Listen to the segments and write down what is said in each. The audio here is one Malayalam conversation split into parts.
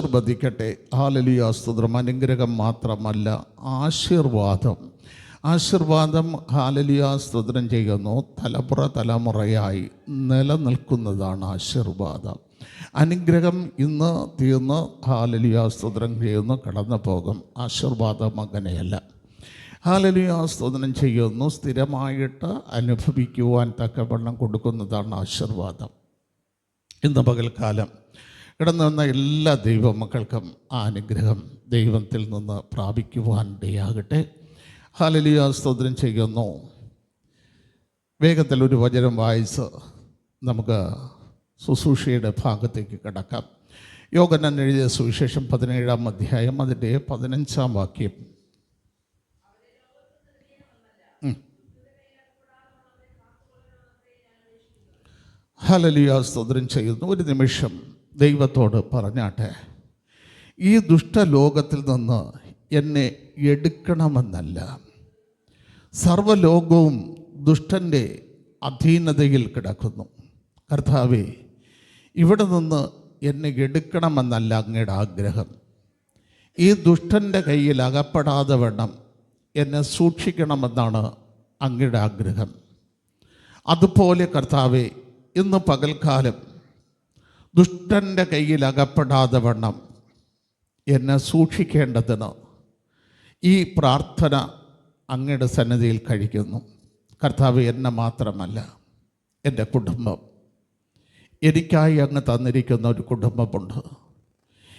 ആശീർവദിക്കട്ടെ. ഹല്ലേലൂയ, സ്തോത്രം. അനുഗ്രഹം മാത്രമല്ല, ആശീർവാദം ഹല്ലേലൂയ, സ്തോത്രം ചെയ്യുന്നു. തലമുറയായി നിലനിൽക്കുന്നതാണ് ആശീർവാദം. അനുഗ്രഹം ഇന്ന് തീർന്ന് ഹല്ലേലൂയ, സ്തോത്രം ചെയ്യുന്നു, കടന്നു പോകും. ആശീർവാദം അങ്ങനെയല്ല. ഹല്ലേലൂയ, സ്തോത്രം ചെയ്യുന്നു. സ്ഥിരമായിട്ട് അനുഭവിക്കുവാൻ തക്കവണ്ണം കൊടുക്കുന്നതാണ് ആശീർവാദം. ഇന്ന് പകൽക്കാലം കിടന്നു വന്ന എല്ലാ ദൈവമക്കൾക്കും ആ അനുഗ്രഹം ദൈവത്തിൽ നിന്ന് പ്രാപിക്കുവാൻ ഇടയാകട്ടെ. ഹല്ലേലൂയ, സ്തോത്രം ചെയ്യുന്നു. വേഗത്തിൽ ഒരു വചനം വായിച്ച് നമുക്ക് ശുശ്രൂഷയുടെ ഭാഗത്തേക്ക് കിടക്കാം. യോഹന്നാൻ എഴുതിയ സുവിശേഷം 17-ാം അധ്യായം അതിൻ്റെ 15-ാം വാക്യം. ഹല്ലേലൂയ, സ്തോത്രം ചെയ്യുന്നു. ഒരു നിമിഷം ദൈവത്തോട് പറഞ്ഞാട്ടെ, ഈ ദുഷ്ടലോകത്തിൽ നിന്ന് എന്നെ എടുക്കണമെന്നല്ല. സർവ്വലോകവും ദുഷ്ടൻ്റെ അധീനതയിൽ കിടക്കുന്നു. കർത്താവേ, ഇവിടെ നിന്ന് എന്നെ എടുക്കണമെന്നല്ല അങ്ങയുടെ ആഗ്രഹം. ഈ ദുഷ്ടൻ്റെ കയ്യിൽ അകപ്പെടാതെ വേണം എന്നെ സൂക്ഷിക്കണമെന്നാണ് അങ്ങയുടെ ആഗ്രഹം. അതുപോലെ കർത്താവേ, ഇന്ന് പകൽക്കാലം ദുഷ്ടൻ്റെ കയ്യിൽ അകപ്പെടാതെ വണ്ണം എന്നെ സൂക്ഷിക്കേണ്ടതിന് ഈ പ്രാർത്ഥന അങ്ങയുടെ സന്നിധിയിൽ കഴിക്കുന്നു. കർത്താവ്, എന്നെ മാത്രമല്ല, എൻ്റെ കുടുംബം, എനിക്കായി അങ്ങ് തന്നിരിക്കുന്ന ഒരു കുടുംബമുണ്ട്.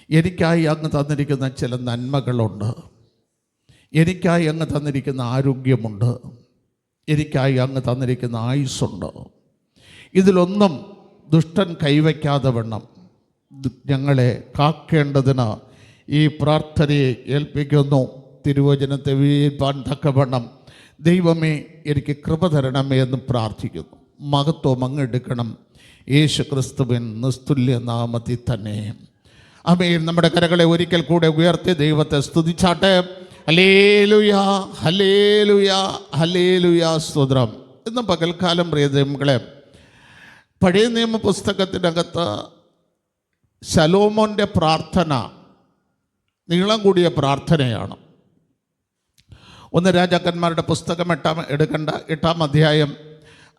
എനിക്കായി അങ്ങ് തന്നിരിക്കുന്ന ചില നന്മകളുണ്ട്. എനിക്കായി അങ്ങ് തന്നിരിക്കുന്ന ആരോഗ്യമുണ്ട്. എനിക്കായി അങ്ങ് തന്നിരിക്കുന്ന ആയുസ്സുണ്ട്. ഇതിലൊന്നും ദുഷ്ടൻ കൈവയ്ക്കാതെ വണ്ണം ഞങ്ങളെ കാക്കേണ്ടതിന് ഈ പ്രാർത്ഥനയെ ഏൽപ്പിക്കുന്നു. തിരുവചനത്തെ വീഴ്പാൻ തക്കവണ്ണം ദൈവമേ, എനിക്ക് കൃപ തരണമേ എന്ന് പ്രാർത്ഥിക്കുന്നു. മഹത്വം അങ്ങെടുക്കണം യേശു ക്രിസ്തുവിൻ നിസ്തുല്യ നാമത്തിൽ തന്നെ. ആമേൻ. നമ്മുടെ കരങ്ങളെ ഒരിക്കൽ കൂടെ ഉയർത്തി ദൈവത്തെ സ്തുതിച്ചാട്ടെ. ഹല്ലേലൂയ, ഹല്ലേലൂയ, ഹല്ലേലൂയ, സ്തോത്രം. ഇന്ന് പകൽക്കാലം പ്രിയ ദൈവങ്ങളെ, പഴയ നിയമ പുസ്തകത്തിനകത്ത് ശലോമോൻ്റെ പ്രാർത്ഥന നീളം കൂടിയ പ്രാർത്ഥനയാണ്. 1 രാജാക്കന്മാരുടെ പുസ്തകം 8-ാം അധ്യായം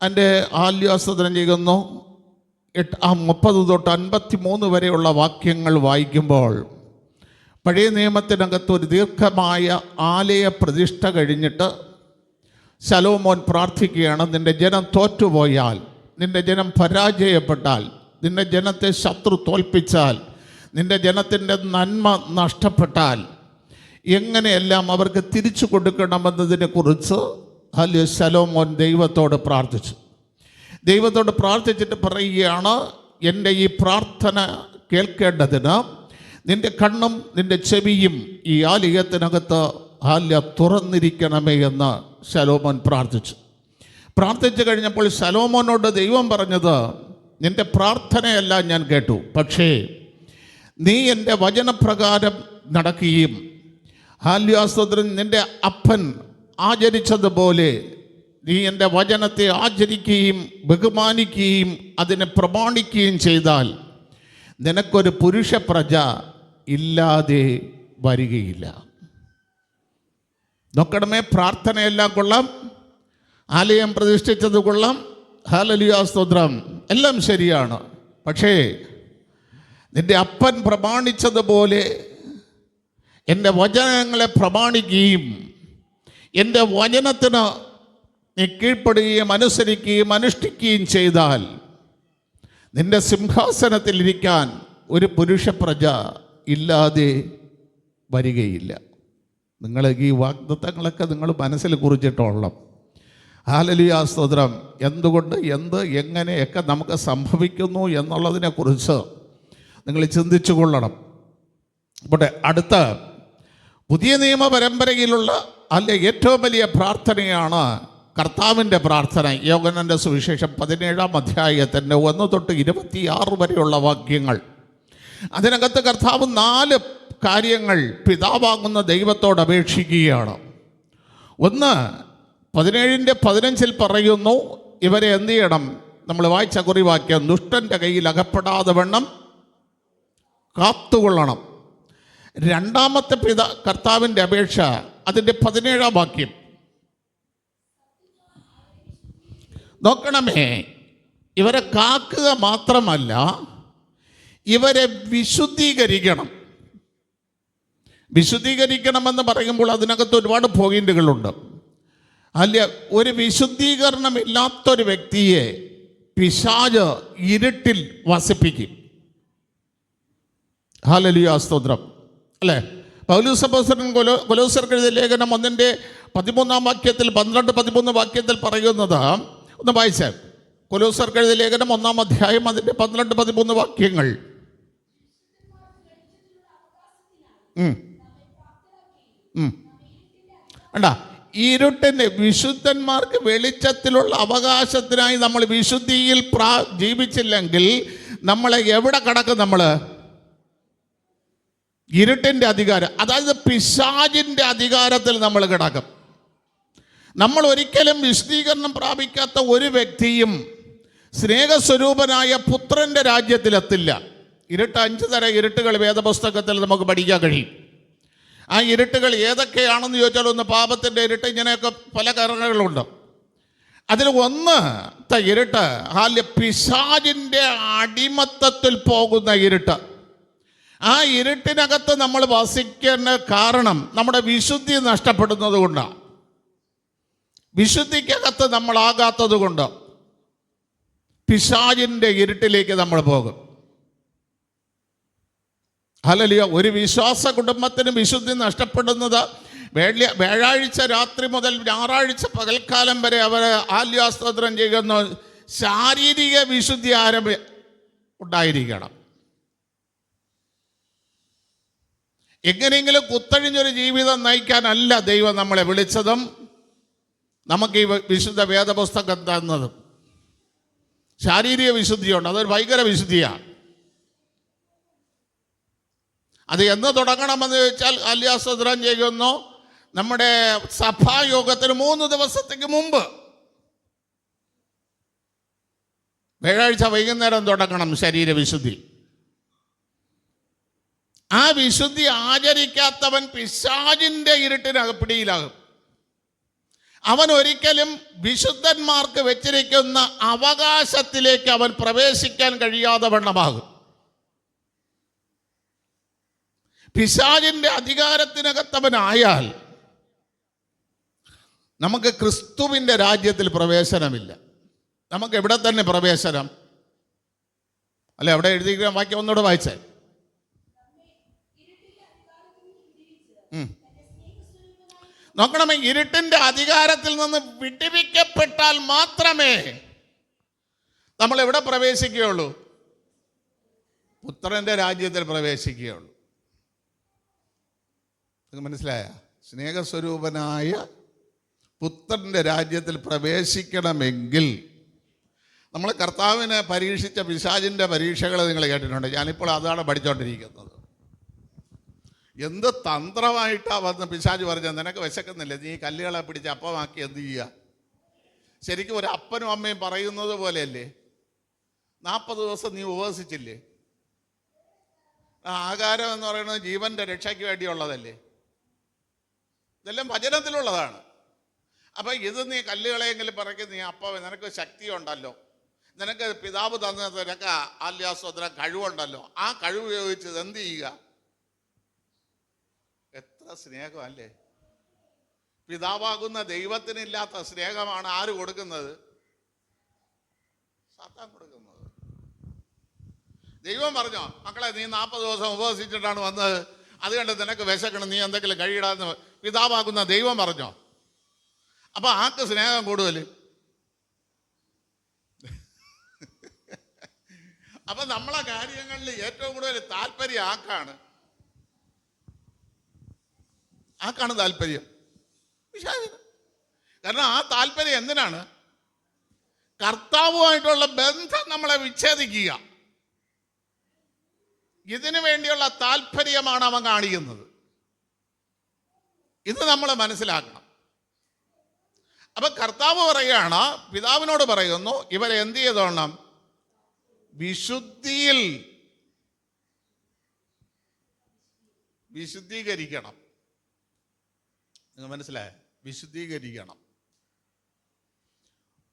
അതിൻ്റെ ആദ്യാസ്വദനം ചെയ്യുന്നു. 30 തൊട്ട് 53 വരെയുള്ള വാക്യങ്ങൾ വായിക്കുമ്പോൾ പഴയ നിയമത്തിനകത്ത് ഒരു ദീർഘമായ ആലയ പ്രതിഷ്ഠ കഴിഞ്ഞിട്ട് ശലോമോൻ പ്രാർത്ഥിക്കുകയാണ്. നിൻ്റെ ജനം തോറ്റുപോയാൽ, നിൻ്റെ ജനം പരാജയപ്പെട്ടാൽ, നിൻ്റെ ജനത്തെ ശത്രു തോൽപ്പിച്ചാൽ, നിൻ്റെ ജനത്തിൻ്റെ നന്മ നഷ്ടപ്പെട്ടാൽ എങ്ങനെയെല്ലാം അവർക്ക് തിരിച്ചു കൊടുക്കണമെന്നതിനെക്കുറിച്ച് ശലോമോൻ ദൈവത്തോട് പ്രാർത്ഥിച്ചു. ദൈവത്തോട് പ്രാർത്ഥിച്ചിട്ട് പറയുകയാണ്, എൻ്റെ ഈ പ്രാർത്ഥന കേൾക്കേണ്ടതിന് നിൻ്റെ കണ്ണും നിൻ്റെ ചെവിയും ഈ ആലയത്തിനകത്ത് തുറന്നിരിക്കണമേ എന്ന് ശലോമോൻ പ്രാർത്ഥിച്ചു. പ്രാർത്ഥിച്ചു കഴിഞ്ഞപ്പോൾ ശലോമോനോട് ദൈവം പറഞ്ഞത്, നിൻ്റെ പ്രാർത്ഥനയെല്ലാം ഞാൻ കേട്ടു, പക്ഷേ നീ എൻ്റെ വചനപ്രകാരം നടക്കുകയും ഹാല്യാസ്തോത്രം നിൻ്റെ അപ്പൻ ആചരിച്ചതുപോലെ നീ എൻ്റെ വചനത്തെ ആചരിക്കുകയും ബഹുമാനിക്കുകയും അതിനെ പ്രമാണിക്കുകയും ചെയ്താൽ നിനക്കൊരു പുരുഷ പ്രജ ഇല്ലാതെ വരികയില്ല. നോക്കണമേ, പ്രാർത്ഥനയെല്ലാം കൊള്ളാം, ആലയം പ്രതിഷ്ഠിച്ചത് കൊള്ളാം, ഹല്ലേലൂയ, സ്തോത്രം, എല്ലാം ശരിയാണ്. പക്ഷേ നിൻ്റെ അപ്പൻ പ്രമാണിച്ചതുപോലെ എൻ്റെ വചനങ്ങളെ പ്രമാണിക്കുകയും എൻ്റെ വചനത്തിന് നീ കീഴ്പ്പെടുകയും അനുസരിക്കുകയും അനുഷ്ഠിക്കുകയും ചെയ്താൽ നിൻ്റെ സിംഹാസനത്തിലിരിക്കാൻ ഒരു പുരുഷ പ്രജ ഇല്ലാതെ വരികയില്ല. നിങ്ങൾ ഈ വാഗ്ദത്തങ്ങളൊക്കെ നിങ്ങൾ മനസ്സിൽ കുറിച്ചിട്ടോളാം. ഹല്ലേലൂയ, സ്തോത്രം. എന്തുകൊണ്ട്, എങ്ങനെയൊക്കെ നമുക്ക് സംഭവിക്കുന്നു എന്നുള്ളതിനെക്കുറിച്ച് നിങ്ങൾ ചിന്തിച്ചു കൊള്ളണം. ഇവിടെ അടുത്ത പുതിയ നിയമ പരമ്പരയിലുള്ള ഏറ്റവും വലിയ പ്രാർത്ഥനയാണ് കർത്താവിൻ്റെ പ്രാർത്ഥന. യോഹന്നാൻ്റെ സുവിശേഷം 17-ാം അധ്യായത്തിൻ്റെ 1 തൊട്ട് 26 വരെയുള്ള വാക്യങ്ങൾ. അതിനകത്ത് കർത്താവ് 4 കാര്യങ്ങൾ പിതാവാകുന്ന ദൈവത്തോട് അപേക്ഷിക്കുകയാണ്. ഒന്ന്, 17-15 പറയുന്നു, ഇവരെ എന്ത് ചെയ്യണം? നമ്മൾ വായിച്ച കുറിവാക്യം, ദുഷ്ടൻ്റെ കയ്യിൽ അകപ്പെടാതെ വണ്ണം കാത്തുകൊള്ളണം. രണ്ടാമത്തെ കർത്താവിൻ്റെ അപേക്ഷ, അതിൻ്റെ 17-ാം വാക്യം നോക്കണമേ. ഇവരെ കാക്കുക മാത്രമല്ല, ഇവരെ വിശുദ്ധീകരിക്കണം. വിശുദ്ധീകരിക്കണമെന്ന് പറയുമ്പോൾ അതിനകത്ത് ഒരുപാട് പോയിന്റുകളുണ്ട്. അല്ല, ഒരു വിശുദ്ധീകരണമില്ലാത്തൊരു വ്യക്തിയെ പിശാച് ഇരുട്ടിൽ വസിപ്പിക്കും. ഹല്ലേലൂയ, സ്തോത്രം. അല്ലേ? പൗലോസ് അപ്പോസ്തലൻ കൊലോസ്യർക്ക് എഴുതിയ ലേഖനം 1-13 വാക്യത്തിൽ 12-13 വാക്യത്തിൽ പറയുന്നത് ഒന്ന് വായിച്ചേ. കൊലോസ്യർക്ക് എഴുതിയ ലേഖനം 1-ാം അധ്യായം അതിൻ്റെ 12-13 വാക്യങ്ങൾ. അണ്ട, ഇരുട്ടിന് വിശുദ്ധന്മാർക്ക് വെളിച്ചത്തിലുള്ള അവകാശത്തിനായി നമ്മൾ വിശുദ്ധിയിൽ ജീവിച്ചില്ലെങ്കിൽ നമ്മളെ എവിടെ കടക്കും? നമ്മൾ ഇരുട്ടിൻ്റെ അധികാരം, അതായത് പിശാചിൻ്റെ അധികാരത്തിൽ നമ്മൾ കിടക്കും. നമ്മൾ ഒരിക്കലും വിശുദ്ധീകരണം പ്രാപിക്കാത്ത ഒരു വ്യക്തിയും സ്നേഹസ്വരൂപനായ പുത്രൻ്റെ രാജ്യത്തിലെത്തില്ല. ഇരുട്ട് 5 തരം ഇരുട്ടുകൾ വേദപുസ്തകത്തിൽ നമുക്ക് പഠിക്കാൻ കഴിയും. ആ ഇരുട്ടുകൾ ഏതൊക്കെയാണെന്ന് ചോദിച്ചാൽ, ഒന്ന് പാപത്തിൻ്റെ ഇരുട്ട്, ഇങ്ങനെയൊക്കെ പല കാരണങ്ങളുണ്ട്. അതിൽ ഒന്നത്തെ ഇരുട്ട് പിശാചിൻ്റെ അടിമത്തത്തിൽ പോകുന്ന ഇരുട്ട്. ആ ഇരുട്ടിനകത്ത് നമ്മൾ വസിക്കുന്ന കാരണം നമ്മുടെ വിശുദ്ധി നഷ്ടപ്പെടുന്നത് കൊണ്ടാണ്. വിശുദ്ധിക്കകത്ത് നമ്മളാകാത്തത് കൊണ്ട് പിശാചിൻ്റെ ഇരുട്ടിലേക്ക് നമ്മൾ പോകും. ഹല്ലേലൂയ. ഒരു വിശ്വാസ കുടുംബത്തിന് വിശുദ്ധി നഷ്ടപ്പെടുന്നത് വ്യാഴാഴ്ച രാത്രി മുതൽ ഞായറാഴ്ച പകൽക്കാലം വരെ അവർ ആല്യാസ്തോത്രം ചെയ്യുന്ന ശാരീരിക വിശുദ്ധി ഉണ്ടായിരിക്കണം. എങ്ങനെയെങ്കിലും കുത്തഴിഞ്ഞൊരു ജീവിതം നയിക്കാനല്ല ദൈവം നമ്മളെ വിളിച്ചതും നമുക്ക് ഈ വിശുദ്ധ വേദപുസ്തകം തന്നതും. ശാരീരിക വിശുദ്ധിയുണ്ട്, അതൊരു ഭയങ്കര വിശുദ്ധിയാണ്. അത് എന്ന് തുടങ്ങണമെന്ന് ചോദിച്ചാൽ ആല്യാസ്തോത്രം ചെയ്യുന്നു നമ്മുടെ സഭായോഗത്തിന് 3 ദിവസത്തേക്ക് മുമ്പ്, വ്യാഴാഴ്ച വൈകുന്നേരം തുടങ്ങണം ശരീരവിശുദ്ധി. ആ വിശുദ്ധി ആചരിക്കാത്തവൻ പിശാചിൻ്റെ ഇരുട്ടിനകപ്പിടിയിലാകും. അവൻ ഒരിക്കലും വിശുദ്ധന്മാർക്ക് വെച്ചിരിക്കുന്ന അവകാശത്തിലേക്ക് അവൻ പ്രവേശിക്കാൻ കഴിയാതെ വണ്ണമാകും. പിശാചിൻ്റെ അധികാരത്തിനകത്തവനായാൽ നമുക്ക് ക്രിസ്തുവിൻ്റെ രാജ്യത്തിൽ പ്രവേശനമില്ല. നമുക്ക് എവിടെ തന്നെ പ്രവേശനം? അല്ലെ, അവിടെ എഴുതിയിരിക്കുന്ന വാക്യം ഒന്നുകൂടെ വായിച്ചേ. നോക്കണമേ, ഇരുട്ടിൻ്റെ അധികാരത്തിൽ നിന്ന് വിടുവിക്കപ്പെട്ടാൽ മാത്രമേ നമ്മൾ എവിടെ പ്രവേശിക്കുകയുള്ളൂ? പുത്രൻ്റെ രാജ്യത്തിൽ പ്രവേശിക്കുകയുള്ളൂ. നിങ്ങൾക്ക് മനസ്സിലായ? സ്നേഹസ്വരൂപനായ പുത്രൻ്റെ രാജ്യത്തിൽ പ്രവേശിക്കണമെങ്കിൽ നമ്മൾ കർത്താവിനെ പരീക്ഷിച്ച പിശാചിൻ്റെ പരീക്ഷകൾ നിങ്ങൾ കേട്ടിട്ടുണ്ട്. ഞാനിപ്പോൾ അതാണ് പഠിച്ചുകൊണ്ടിരിക്കുന്നത്. എന്ത് തന്ത്രമായിട്ടാണ് വന്ന് പിശാച് പറഞ്ഞത്, നിനക്ക് വിശക്കുന്നില്ല, നീ കല്ലുകളെ പിടിച്ച് അപ്പമാക്കി എന്ത് ചെയ്യുക? ശരിക്കും ഒരു അപ്പനും അമ്മയും പറയുന്നത് പോലെയല്ലേ? 40 ദിവസം നീ ഉപവസിച്ചില്ലേ? ആഹാരം എന്ന് പറയുന്നത് ജീവൻ്റെ രക്ഷയ്ക്ക് വേണ്ടിയുള്ളതല്ലേ? ഇതെല്ലാം വചനത്തിലുള്ളതാണ്. അപ്പം ഇത് നീ കല്ലുകളെങ്കിലും പറയ്ക്ക്, നീ അപ്പം നിനക്ക് ശക്തിയുണ്ടല്ലോ, നിനക്ക് പിതാവ് തന്നത്, നിനക്ക് ആല്യാസ്തോത്രം കഴിവുണ്ടല്ലോ, ആ കഴിവ് ഉപയോഗിച്ച് എന്ത് ചെയ്യുക? എത്ര സ്നേഹമല്ലേ! പിതാവാകുന്ന ദൈവത്തിനില്ലാത്ത സ്നേഹമാണ് ആര് കൊടുക്കുന്നത്? സാത്താൻ കൊടുക്കുന്നത്. ദൈവം പറഞ്ഞോ, മക്കളെ നീ 40 ദിവസം ഉപവസിച്ചിട്ടാണ് വന്നത്, അത് കണ്ട് നിനക്ക് വിശക്കണം, നീ എന്തെങ്കിലും കഴിയിടാന്ന് പിതാവാകുന്ന ദൈവം പറഞ്ഞോ? അപ്പൊ ആർക്ക് സ്നേഹം കൂടുതൽ? അപ്പൊ നമ്മളെ കാര്യങ്ങളിൽ ഏറ്റവും കൂടുതൽ താല്പര്യം ആർക്കാണ് താല്പര്യം? പിശാചിന്. കാരണം ആ താല്പര്യം എന്തിനാണ്? കർത്താവുമായിട്ടുള്ള ബന്ധം നമ്മളെ വിച്ഛേദിക്കുക. ഇതിനു വേണ്ടിയുള്ള താല്പര്യമാണ് അവൻ കാണിക്കുന്നത്. ഇത് നമ്മൾ മനസ്സിലാക്കണം. അപ്പൊ കർത്താവ് പറയുകയാണ്, പിതാവിനോട് പറയുന്നു, ഇവരെ എന്ത് ചെയ്തോണം? വിശുദ്ധീകരിക്കണം. നിങ്ങൾ മനസ്സിലായ? വിശുദ്ധീകരിക്കണം.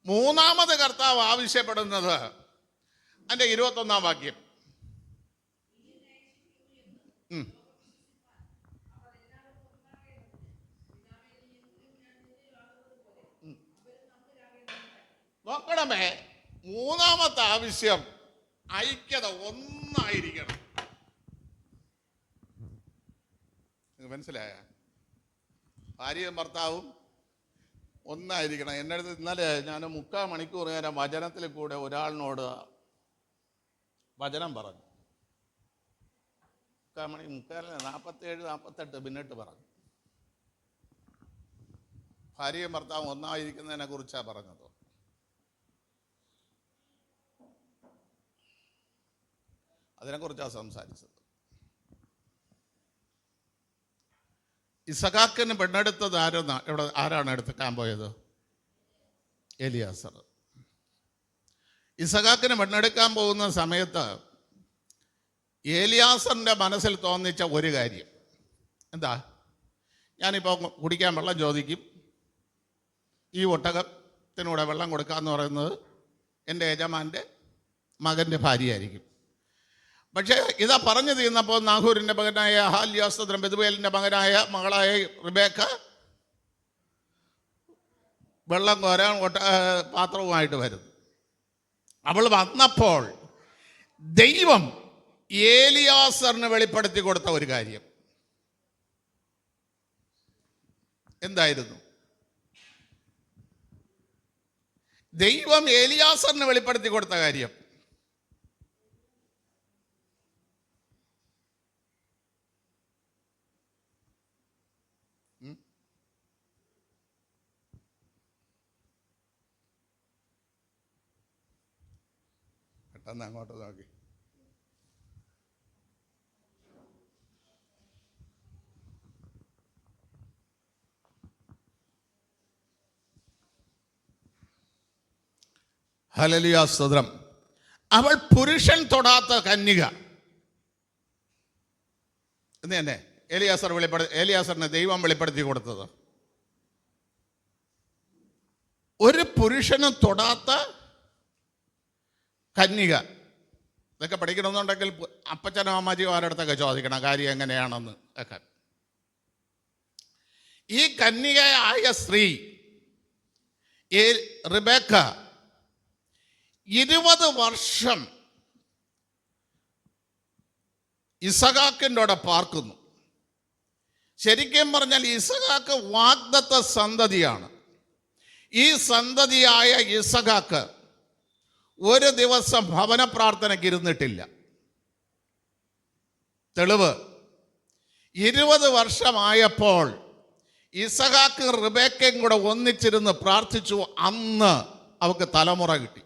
മൂന്നാമത് കർത്താവ് ആവശ്യപ്പെടുന്നത് അതിൻ്റെ 21-ാം വാക്യം. നോക്കണമേ, മൂന്നാമത്തെ ആവശ്യം ഐക്യത, ഒന്നായിരിക്കണം. മനസ്സിലായ? ഭാര്യയും ഭർത്താവും ഒന്നായിരിക്കണം. എൻ്റെ അടുത്ത് ഇന്നലെ ഞാൻ 3/4 മണിക്കൂർ നേരം വചനത്തിൽ കൂടെ ഒരാളിനോട് വചനം പറഞ്ഞു. 47-48 മിനിറ്റ് പറഞ്ഞു. ഭാര്യയും ഭർത്താവും ഒന്നായിരിക്കുന്നതിനെ കുറിച്ചാണ് പറഞ്ഞത്. അതിനെക്കുറിച്ചാണ് സംസാരിച്ചത്. ഇസഹാക്കിന് പെണ്ണെടുത്തത് ആരാണ് എടുക്കാൻ പോയത്? എലിയാസർ. ഇസഹാക്കിന് പെണ്ണെടുക്കാൻ പോകുന്ന സമയത്ത് എലിയാസറിൻ്റെ മനസ്സിൽ തോന്നിച്ച ഒരു കാര്യം എന്താ? ഞാനിപ്പോൾ കുടിക്കാൻ വെള്ളം ചോദിക്കും, ഈ ഒട്ടകത്തിനൂടെ വെള്ളം കൊടുക്കാമെന്ന് പറയുന്നത് എൻ്റെ യജമാൻ്റെ മകൻ്റെ ഭാര്യയായിരിക്കും. പക്ഷേ ഇതാ പറഞ്ഞു തീർന്നപ്പോൾ നാഹൂരിൻ്റെ മകനായ ഹാല്യാസ്തദ്രം ബെതുവേലിൻ്റെ മകളായ റിബേക്ക വെള്ളം കോരാൻ പാത്രവുമായിട്ട് വരുന്നു. അവൾ വന്നപ്പോൾ ദൈവം ഏലിയാസറിന് വെളിപ്പെടുത്തി കൊടുത്ത ഒരു കാര്യം എന്തായിരുന്നു? ദൈവം ഏലിയാസറിന് വെളിപ്പെടുത്തി കൊടുത്ത കാര്യം പെട്ടെന്ന് അങ്ങോട്ട് നോക്കി. ഹല്ലേലൂയ, സ്തോത്രം. അവൾ പുരുഷൻ തൊടാത്ത കന്യക എന്ന് തന്നെ എലിയാസറിന് ദൈവം വെളിപ്പെടുത്തി കൊടുത്തത്. ഒരു പുരുഷനും തൊടാത്ത കന്യക. ഇതൊക്കെ പഠിക്കണമെന്നുണ്ടെങ്കിൽ അപ്പച്ചനും അമ്മച്ചിയും ആരടുത്തൊക്കെ ചോദിക്കണം കാര്യം എങ്ങനെയാണെന്ന് ഒക്കെ. ഈ കന്യകയായ സ്ത്രീ റിബേക്ക 20 വർഷം ഇസഹാക്കിൻ്റെ കൂടെ പാർക്കുന്നു. ശരിക്കും പറഞ്ഞാൽ ഇസഹാക്ക് വാഗ്ദത്ത സന്തതിയാണ്. ഈ സന്തതിയായ ഇസഹാക്ക് ഒരു ദിവസം ഭവന പ്രാർത്ഥനയ്ക്ക് ഇരുന്നിട്ടില്ല. തെളിവ് 20 വർഷമായപ്പോൾ ഇസഹാക്ക് റിബേക്കയും കൂടെ ഒന്നിച്ചിരുന്ന് പ്രാർത്ഥിച്ചു. അന്ന് അവൾക്ക് തലമുറ കിട്ടി.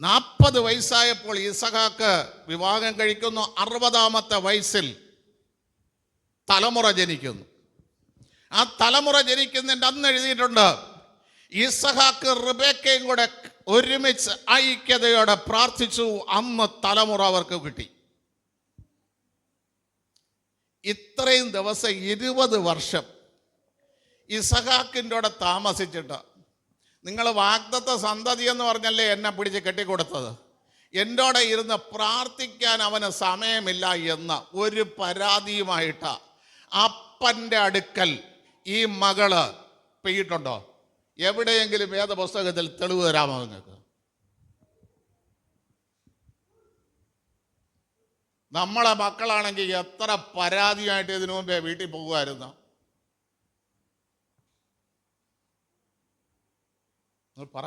40 വയസ്സായപ്പോൾ ഇസഹാക്ക് വിവാഹം കഴിക്കുന്നു. 60-ാമത്തെ വയസ്സിൽ തലമുറ ജനിക്കുന്നു. ആ തലമുറ ജനിക്കുന്നതിൻ്റെ അന്ന് എഴുതിയിട്ടുണ്ട്, ഇസഹാക്ക് റിബേക്കയും കൂടെ ഒരുമിച്ച് ഐക്യതയോടെ പ്രാർത്ഥിച്ചു. അന്ന് തലമുറ അവർക്ക് കിട്ടി. ഇത്രയും ദിവസം 20 വർഷം ഇസഹാക്കിൻ്റെ കൂടെ താമസിച്ചിട്ട് നിങ്ങൾ വാഗ്ദത്ത സന്തതി എന്ന് പറഞ്ഞല്ലേ എന്നെ പിടിച്ച് കെട്ടിക്കൊടുത്തത്, എൻ്റെ കൂടെ ഇരുന്ന് പ്രാർത്ഥിക്കാൻ അവന് സമയമില്ല എന്ന ഒരു പരാതിയുമായിട്ട് അപ്പൻ്റെ അടുക്കൽ ഈ മകള് പെയ്യിട്ടുണ്ടോ? എവിടെയെങ്കിലും വേദപുസ്തകത്തിൽ തെളിവ് തരാമോ നിങ്ങൾക്ക്? നമ്മളെ മക്കളാണെങ്കിൽ എത്ര പരാതിയായിട്ട് ഇതിനു മുമ്പേ വീട്ടിൽ പോകുമായിരുന്നു. പറ.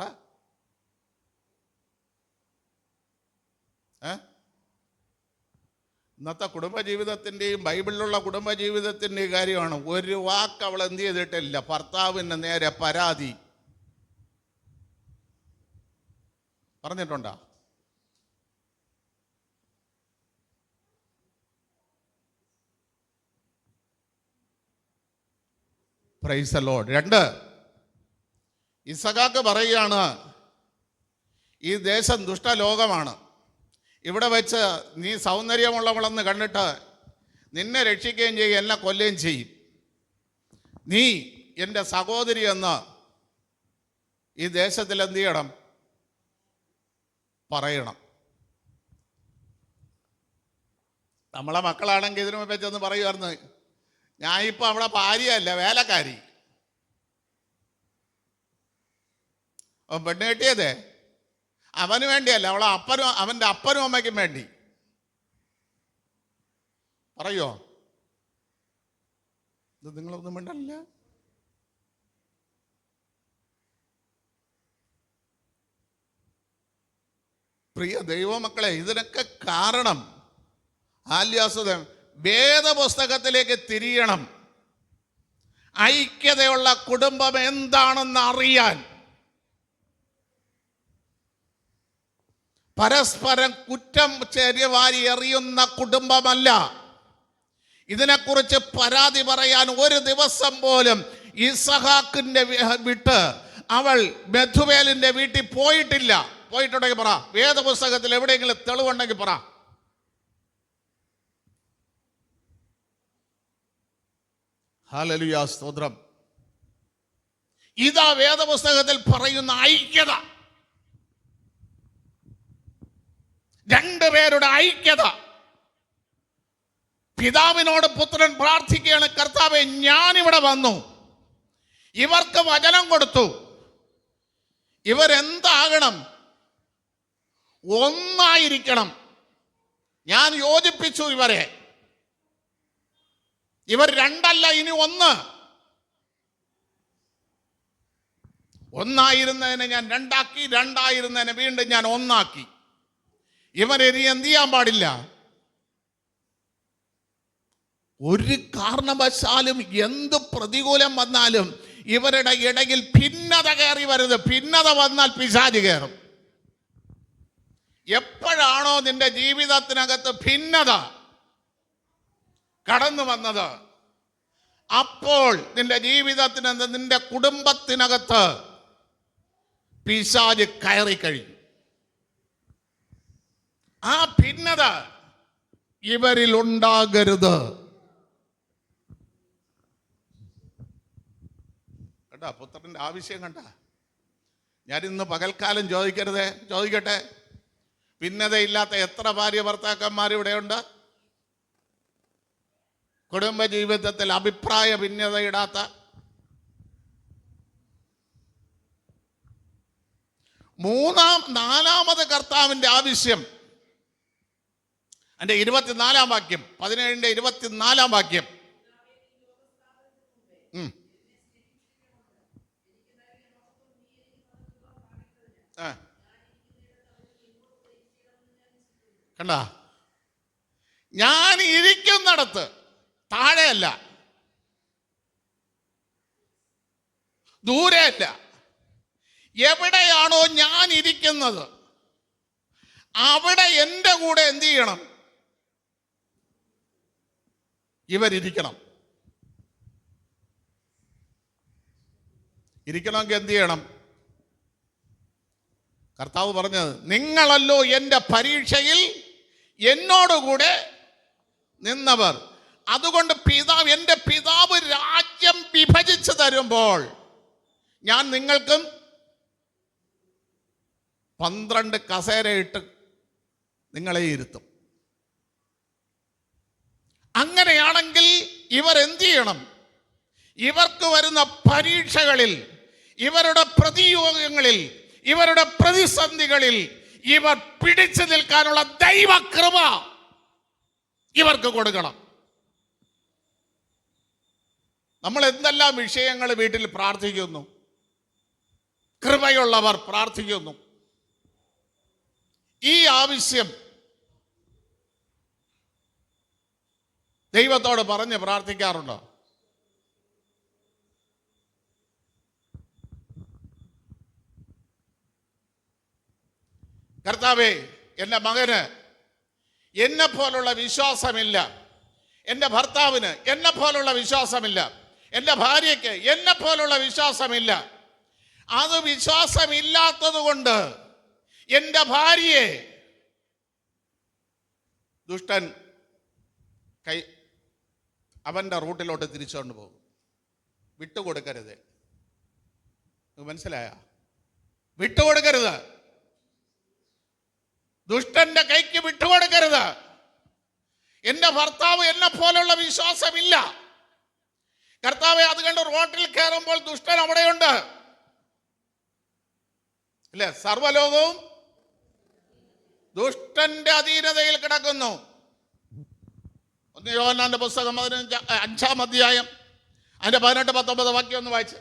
ഇന്നത്തെ കുടുംബജീവിതത്തിൻ്റെയും ബൈബിളിലുള്ള കുടുംബജീവിതത്തിൻ്റെയും കാര്യമാണ്. ഒരു വാക്ക് അവൾ എന്ത് ചെയ്തിട്ടില്ല. ഭർത്താവിന് നേരെ പരാതി പറഞ്ഞിട്ടുണ്ടോ? Praise the Lord. 2, ഇസഹാക്ക് പറയുകയാണ്, ഈ ദേശം ദുഷ്ടലോകമാണ്. ഇവിടെ വെച്ച് നീ സൗന്ദര്യമുള്ളവളെന്ന് കണ്ടിട്ട് നിന്നെ രക്ഷിക്കുകയും ചെയ്യും, എന്നെ കൊല്ലുകയും ചെയ്യും. നീ എൻ്റെ സഹോദരി എന്ന് ഈ ദേശത്തിൽ എന്ത് ചെയ്യണം? പറയണം. നമ്മളെ മക്കളാണെങ്കിൽ ഇതിനു മുമ്പേ ചെന്ന് പറയുമായിരുന്നു, ഞാൻ ഇപ്പം അവിടെ ഭാര്യയല്ല, വേലക്കാരി. പെണ്ണ് കെട്ടിയതേ അവന് വേണ്ടിയല്ല, അവൻ്റെ അപ്പനും അമ്മയ്ക്കും വേണ്ടി. പറയോ? ഇത് നിങ്ങളൊന്നും മിണ്ടല്ല. പ്രിയ ദൈവമക്കളെ, ഇതിനൊക്കെ കാരണം ആല്യാസുദം വേദപുസ്തകത്തിലേക്ക് തിരിയണം. ഐക്യതയുള്ള കുടുംബം എന്താണെന്ന് അറിയാൻ, പരസ്പരം കുറ്റം ചെരിവാരി എറിയുന്ന കുടുംബമല്ല. ഇതിനെക്കുറിച്ച് പരാതി പറയാൻ ഒരു ദിവസം പോലും ഇസഹാക്കിന്റെ വിട്ട് അവൾ ബെഥുവേലിന്റെ വീട്ടിൽ പോയിട്ടില്ല. പോയിട്ടുണ്ടെങ്കിൽ പറ, വേദപുസ്തകത്തിൽ എവിടെയെങ്കിലും തെളിവുണ്ടെങ്കിൽ പറ. ഹല്ലേലൂയ, സ്തോത്രം. ഇതാ വേദപുസ്തകത്തിൽ പറയുന്ന ഐക്യത, രണ്ടുപേരുടെ ഐക്യത. പിതാവിനോട് പുത്രൻ പ്രാർത്ഥിക്കുകയാണ്, കർത്താവേ, ഞാനിവിടെ വന്നു, ഇവർക്ക് വചനം കൊടുത്തു, ഇവരെന്താകണം? ഒന്നായിരിക്കണം. ഞാൻ യോജിപ്പിച്ചു ഇവരെ. ഇവർ രണ്ടല്ല, ഇനി ഒന്ന്. ഒന്നായിരുന്നതിനെ ഞാൻ രണ്ടാക്കി, രണ്ടായിരുന്നതിനെ വീണ്ടും ഞാൻ ഒന്നാക്കി. ഇവരിനി എന്ത് ചെയ്യാൻ പാടില്ല? ഒരു കാരണവശാലും എന്ത് പ്രതികൂലം വന്നാലും ഇവരുടെ ഇടയിൽ ഭിന്നത കയറി വരുന്നത്. ഭിന്നത വന്നാൽ പിശാച് കയറും. എപ്പോഴാണോ നിന്റെ ജീവിതത്തിനകത്ത് ഭിന്നത കടന്നു വന്നത്, അപ്പോൾ നിന്റെ ജീവിതത്തിനകത്ത്, നിന്റെ കുടുംബത്തിനകത്ത് പിശാച് കയറി കഴിഞ്ഞു. ആ ഭിന്നത ഇവരിൽ ഉണ്ടാകരുത്. കണ്ട പുത്രന്റെ ആവശ്യം കണ്ട. ഞാൻ ഇന്ന് പകൽക്കാലം ചോദിക്കട്ടെ, ഭിന്നതയില്ലാത്ത എത്ര ഭാര്യ ഭർത്താക്കന്മാർ ഇവിടെയുണ്ട്? കുടുംബജീവിതത്തിൽ അഭിപ്രായ ഭിന്നതയിടാത്ത. നാലാമത് കർത്താവിന്റെ ആവശ്യം, എൻ്റെ 24-ാം വാക്യം, 17-ന്റെ 24-ാം വാക്യം. കണ്ട, ഞാൻ ഇരിക്കുന്നിടത്ത്, താഴെയല്ല, ദൂരെയല്ല, എവിടെയാണോ ഞാൻ ഇരിക്കുന്നത് അവിടെ എൻ്റെ കൂടെ എന്ത് ചെയ്യണം? ഇവരിക്കണം. ഇരിക്കണമെങ്കിൽ എന്ത് ചെയ്യണം? കർത്താവ് പറഞ്ഞത്, നിങ്ങളല്ലോ എൻ്റെ പരീക്ഷയിൽ എന്നോടുകൂടെ നിന്നവർ. അതുകൊണ്ട് എൻ്റെ പിതാവ് രാജ്യം വിഭജിച്ചു തരുമ്പോൾ ഞാൻ നിങ്ങൾക്കും 12 കസേരയിട്ട് നിങ്ങളെ ഇരുത്തും. അങ്ങനെയാണെങ്കിൽ ഇവർ എന്ത് ചെയ്യണം? ഇവർക്ക് വരുന്ന പരീക്ഷകളിൽ, ഇവരുടെ പ്രതിയോഗങ്ങളിൽ, ഇവരുടെ പ്രതിസന്ധികളിൽ ഇവർ പിടിച്ചു നിൽക്കാനുള്ള ദൈവകൃപ ഇവർക്ക് കൊടുക്കണം. നമ്മൾ എന്തെല്ലാം വിഷയങ്ങൾ വീട്ടിൽ പ്രാർത്ഥിക്കുന്നു, കൃപയുള്ളവർ പ്രാർത്ഥിക്കുന്നു. ഈ ആവശ്യം ദൈവത്തോട് പറഞ്ഞ് പ്രാർത്ഥിക്കാറുണ്ടോ? കർത്താവേ, എൻ്റെ മകന് എന്നെ പോലുള്ള വിശ്വാസമില്ല, എൻ്റെ ഭർത്താവിന് എന്നെ പോലുള്ള വിശ്വാസമില്ല, എൻ്റെ ഭാര്യയ്ക്ക് എന്നെ പോലുള്ള വിശ്വാസമില്ല. അത് വിശ്വാസമില്ലാത്തത് കൊണ്ട് എൻ്റെ ഭാര്യയെ ദുഷ്ടൻ അവൻ്റെ റൂട്ടിലോട്ട് തിരിച്ചുകൊണ്ട് പോകും. വിട്ടുകൊടുക്കരുത്. മനസ്സിലായ? വിട്ടുകൊടുക്കരുത്. ദുഷ്ടന്റെ കൈക്ക് വിട്ടുകൊടുക്കരുത്. എൻ്റെ ഭർത്താവ് എന്നെ പോലുള്ള വിശ്വാസമില്ല. കർത്താവെ, അത് കണ്ട് റോട്ടിൽ കയറുമ്പോൾ ദുഷ്ടൻ അവിടെയുണ്ട്. അല്ലേ? സർവ്വലോകവും ദുഷ്ടന്റെ അധീനതയിൽ കിടക്കുന്നു. 1 യോഹന്നാന്റെ പുസ്തകം 5-ാം അധ്യായം അതിന്റെ 18-19 വാക്യം ഒന്ന് വായിച്ച്.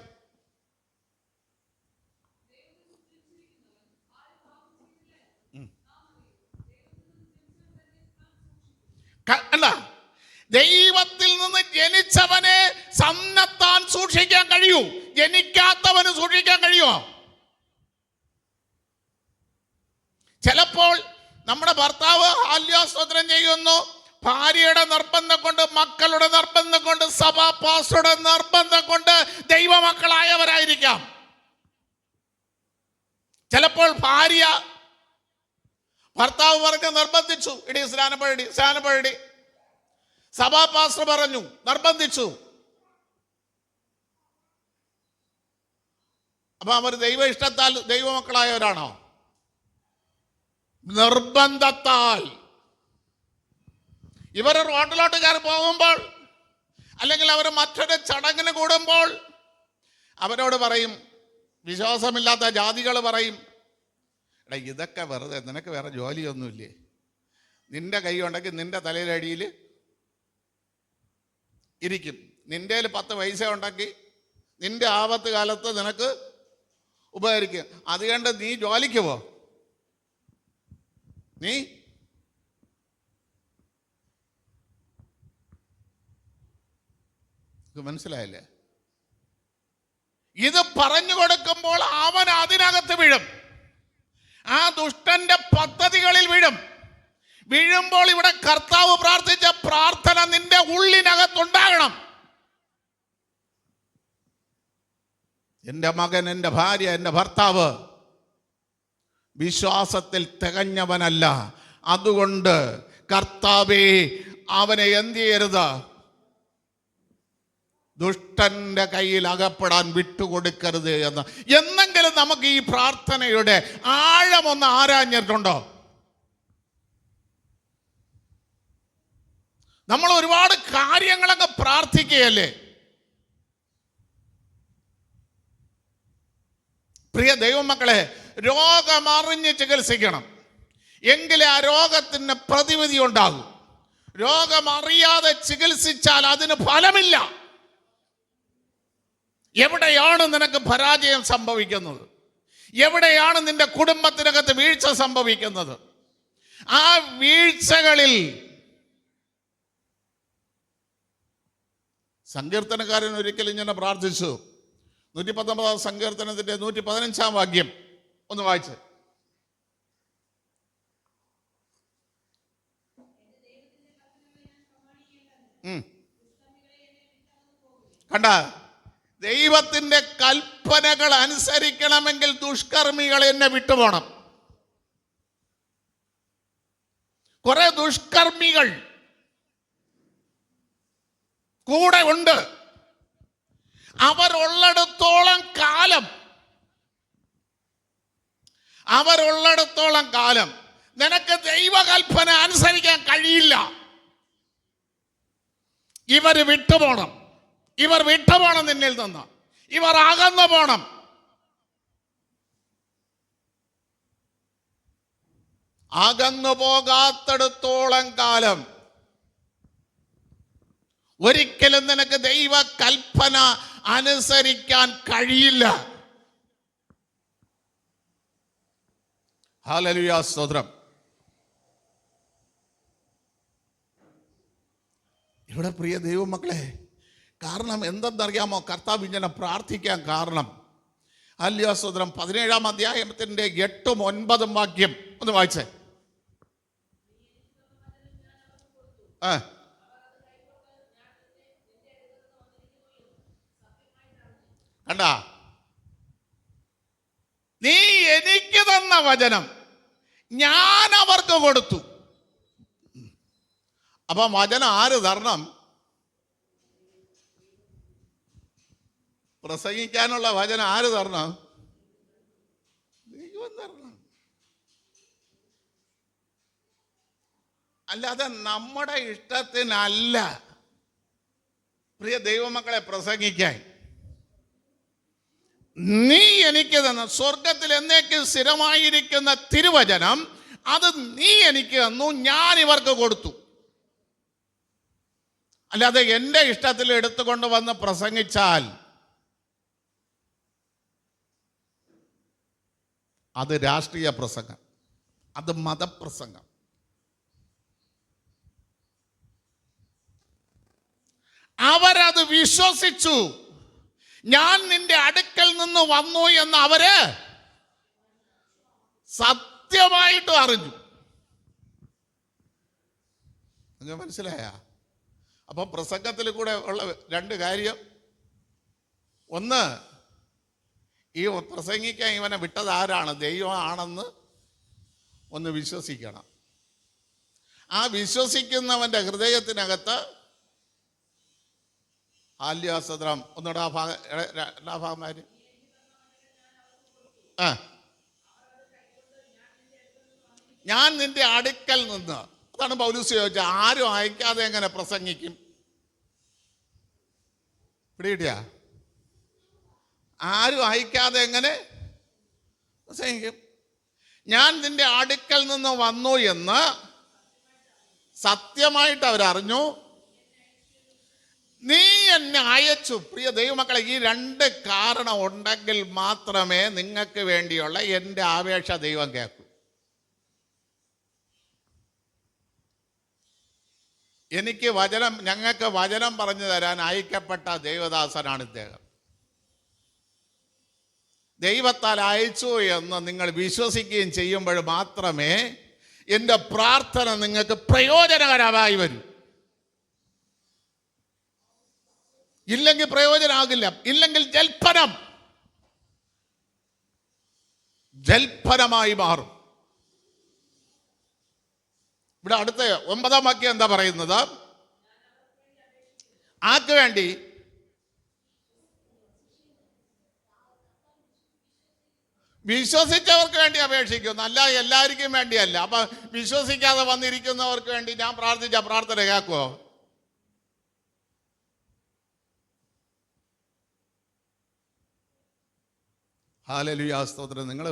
അല്ല, ദൈവത്തിൽ നിന്ന് ജനിച്ചവനെ സന്നത്താൻ സൂക്ഷിക്കാൻ കഴിയൂ. ജനിക്കാത്തവന് സൂക്ഷിക്കാൻ കഴിയുമോ? ചിലപ്പോൾ നമ്മുടെ ഭർത്താവ് ഹാല്യാസ്തോത്രം ചെയ്യുന്നു, ഭാര്യയുടെ നിർബന്ധം കൊണ്ട്, മക്കളുടെ നിർബന്ധം കൊണ്ട്, സഭാ പാസ്റ്ററുടെ നിർബന്ധം കൊണ്ട് ദൈവമക്കളായവരായിരിക്കാം. ചിലപ്പോൾ ഭാര്യ ഭർത്താവ് പറഞ്ഞ് നിർബന്ധിച്ചു, ഇടി സ്നാനപ്പെടി. സഭാ പാസ്റ്റർ പറഞ്ഞു, നിർബന്ധിച്ചു. അപ്പൊ അവർ ദൈവ ഇഷ്ടത്താൽ ദൈവമക്കളായവരാണോ? നിർബന്ധത്താൽ. ഇവർ റോഡിലോട്ട് കയറി പോകുമ്പോൾ, അല്ലെങ്കിൽ അവർ മറ്റൊരു ചടങ്ങിന് കൂടുമ്പോൾ അവരോട് പറയും, വിശ്വാസമില്ലാത്ത ജാതികൾ പറയും, എടാ ഇതൊക്കെ വെറുതെ, നിനക്ക് വേറെ ജോലിയൊന്നുമില്ലേ? നിന്റെ കൈ ഉണ്ടെങ്കിൽ നിന്റെ തലയിലടിയിൽ ഇരിക്കും. നിന്റെ 10 പൈസ ഉണ്ടെങ്കിൽ നിന്റെ ആപത്ത് കാലത്ത് നിനക്ക് ഉപകരിക്കും. അതുകൊണ്ട് നീ ജോലിക്ക് പോ. നീ മനസ്സിലായില്ലേ? ഇത് പറഞ്ഞു കൊടുക്കുമ്പോൾ അവൻ അതിനകത്ത് വീഴും. ആ ദുഷ്ടന്റെ പദ്ധതികളിൽ വീഴുമ്പോൾ ഇവിടെ കർത്താവ് പ്രാർത്ഥിച്ച പ്രാർത്ഥന നിന്റെ ഉള്ളിനകത്തുണ്ടാകണം. എൻ്റെ മകൻ, എൻ്റെ ഭാര്യ, എൻ്റെ ഭർത്താവ് വിശ്വാസത്തിൽ തികഞ്ഞവനല്ല. അതുകൊണ്ട് കർത്താവേ, അവനെ എന്ത് ചെയ്യരുത്? ദുഷ്ടന്റെ കയ്യിൽ അകപ്പെടാൻ വിട്ടുകൊടുക്കരുത് എന്ന്. എന്നെങ്കിലും നമുക്ക് ഈ പ്രാർത്ഥനയുടെ ആഴമൊന്ന് ആരാഞ്ഞിട്ടുണ്ടോ? നമ്മൾ ഒരുപാട് കാര്യങ്ങളൊക്കെ പ്രാർത്ഥിക്കുകയല്ലേ? പ്രിയ ദൈവമക്കളെ, രോഗമറിഞ്ഞ് ചികിത്സിക്കണം. എങ്കിലേ ആ രോഗത്തിന് പ്രതിവിധി ഉണ്ടാകും. രോഗമറിയാതെ ചികിത്സിച്ചാൽ അതിന് ഫലമില്ല. എവിടെയാണ് നിനക്ക് പരാജയം സംഭവിക്കുന്നത്? എവിടെയാണ് നിന്റെ കുടുംബത്തിനകത്ത് വീഴ്ച സംഭവിക്കുന്നത്? ആ വീഴ്ചകളിൽ സങ്കീർത്തനക്കാരൻ ഒരിക്കലും ഇങ്ങനെ പ്രാർത്ഥിച്ചു. 119 സങ്കീർത്തനത്തിന്റെ 115 വാക്യം ഒന്ന് വായിച്ച്. കണ്ട, ദൈവത്തിന്റെ കൽപ്പനകൾ അനുസരിക്കണമെങ്കിൽ ദുഷ്കർമ്മികൾ എന്നെ വിട്ടുപോകണം. കുറെ ദുഷ്കർമ്മികൾ കൂടെ ഉണ്ട്. അവരുള്ളിടത്തോളം കാലം നിനക്ക് ദൈവകൽപ്പന അനുസരിക്കാൻ കഴിയില്ല. ഇവർ വിട്ടുപോകണം നിന്നിൽ നിന്ന്. ഇവർ അകന്നു പോണം. അകന്നു പോകാത്തിടത്തോളം കാലം ഒരിക്കലും നിനക്ക് ദൈവ കൽപ്പന അനുസരിക്കാൻ കഴിയില്ല. ഹല്ലേലൂയ, സ്തോത്രം. ഇവിടെ പ്രിയ ദൈവമക്കളെ, കാരണം എന്തെന്നറിയാമോ? കർത്താവ് ഇങ്ങനെ പ്രാർത്ഥിക്കാൻ കാരണം, ഹല്ലേലൂയ, സ്തോത്രം. 17-ാം അധ്യായത്തിന്റെ 8ഉം 9ഉം വാക്യം ഒന്ന് വായിച്ചേ. കണ്ട, നീ എനിക്ക് തന്ന വചനം ഞാൻ അവർക്ക് കൊടുത്തു. അപ്പം വചനം ആര് തരണം? പ്രസംഗിക്കാനുള്ള വചനം ആര് തരണം? ദൈവം തരണം. അല്ലാതെ നമ്മുടെ ഇഷ്ടത്തിനല്ല പ്രിയ ദൈവമക്കളെ പ്രസംഗിക്കാൻ. നീ എനിക്ക് തന്ന സ്വർഗത്തിൽ എന്നേക്കും സ്ഥിരമായിരിക്കുന്ന തിരുവചനം, അത് നീ എനിക്ക് തന്നു, ഞാൻ ഇവർക്ക് കൊടുത്തു. അല്ലാതെ എൻ്റെ ഇഷ്ടത്തിൽ എടുത്തുകൊണ്ട് വന്ന് പ്രസംഗിച്ചാൽ അത് രാഷ്ട്രീയ പ്രസംഗം, അത് മതപ്രസംഗം. അവരത് വിശ്വസിച്ചു. ഞാൻ നിന്റെ അടുക്കൽ നിന്ന് വന്നു എന്ന് അവര് സത്യമായിട്ടും അറിഞ്ഞു. നിങ്ങൾ മനസ്സിലായ? അപ്പൊ പ്രസംഗത്തിൽ കൂടെ ഉള്ള രണ്ട് കാര്യം. ഒന്ന്, ഈ പ്രസംഗിക്കാൻ ഇവനെ വിട്ടത് ആരാണ്? ദൈവമാണെന്ന് ഒന്ന് വിശ്വസിക്കണം. ആ വിശ്വസിക്കുന്നവന്റെ ഹൃദയത്തിനകത്ത് ആല്യാസദ്രം ഒന്നുകൂടെ ആ ഭാഗമാര് ഞാൻ നിന്റെ അടുക്കൽ നിന്ന്. അതാണ് പൗലോസ് ചോദിച്ചത്, ആരും അയക്കാതെ എങ്ങനെ പ്രസംഗിക്കും? പിടികിട്ടിയ? ആരും അയക്കാതെ എങ്ങനെ പ്രസംഗിക്കും? ഞാൻ നിന്റെ അടുക്കൽ നിന്ന് വന്നു എന്ന് സത്യമായിട്ട് അവരറിഞ്ഞു, നീ എന്നെ അയച്ചു. പ്രിയ ദൈവമക്കളെ, ഈ രണ്ട് കാരണം ഉണ്ടെങ്കിൽ മാത്രമേ നിങ്ങൾക്ക് വേണ്ടിയുള്ള എൻ്റെ അപേക്ഷ ദൈവം കേൾക്കൂ. എനിക്ക് ഞങ്ങൾക്ക് വചനം പറഞ്ഞു തരാൻ അയക്കപ്പെട്ട ദൈവദാസനാണ് ഇദ്ദേഹം. ദൈവത്താൽ അയച്ചു എന്ന് നിങ്ങൾ വിശ്വസിക്കുകയും ചെയ്യുമ്പോൾ മാത്രമേ എൻ്റെ പ്രാർത്ഥന നിങ്ങൾക്ക് പ്രയോജനകരമായി വരൂ. ഇല്ലെങ്കിൽ പ്രയോജനമാകില്ല. ഇല്ലെങ്കിൽ ജൽപ്പനമായി മാറും. ഇവിടെ അടുത്ത 9-ാം വാക്യം എന്താ പറയുന്നത്? ആർക്ക് വേണ്ടി? വിശ്വസിച്ചവർക്ക് വേണ്ടി അപേക്ഷിക്കുന്നു, അല്ല എല്ലാവർക്കും വേണ്ടിയല്ല. അപ്പൊ വിശ്വസിക്കാതെ വന്നിരിക്കുന്നവർക്ക് വേണ്ടി ഞാൻ പ്രാർത്ഥിച്ച പ്രാർത്ഥന കേൾക്കുമോ? ഹല്ലേലൂയ, സ്തോത്രം. നിങ്ങൾ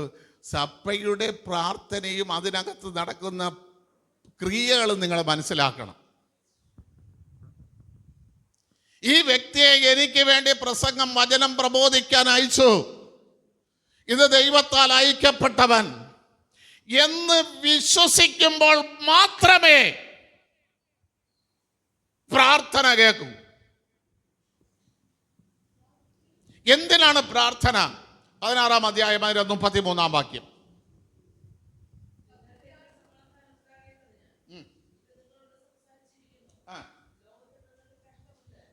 സഭയുടെ പ്രാർത്ഥനയും അതിനകത്ത് നടക്കുന്ന ക്രിയകളും നിങ്ങൾ മനസ്സിലാക്കണം. ഈ വ്യക്തിയെ എനിക്ക് വേണ്ടി പ്രസംഗം വചനം പ്രബോധിക്കാൻ അയച്ചു, ഇത് ദൈവത്താൽ അയക്കപ്പെട്ടവൻ എന്ന് വിശ്വസിക്കുമ്പോൾ മാത്രമേ പ്രാർത്ഥന കേൾക്കൂ. എന്തിനാണ് പ്രാർത്ഥന? 16-ാം അധ്യായം 33-ാം വാക്യം.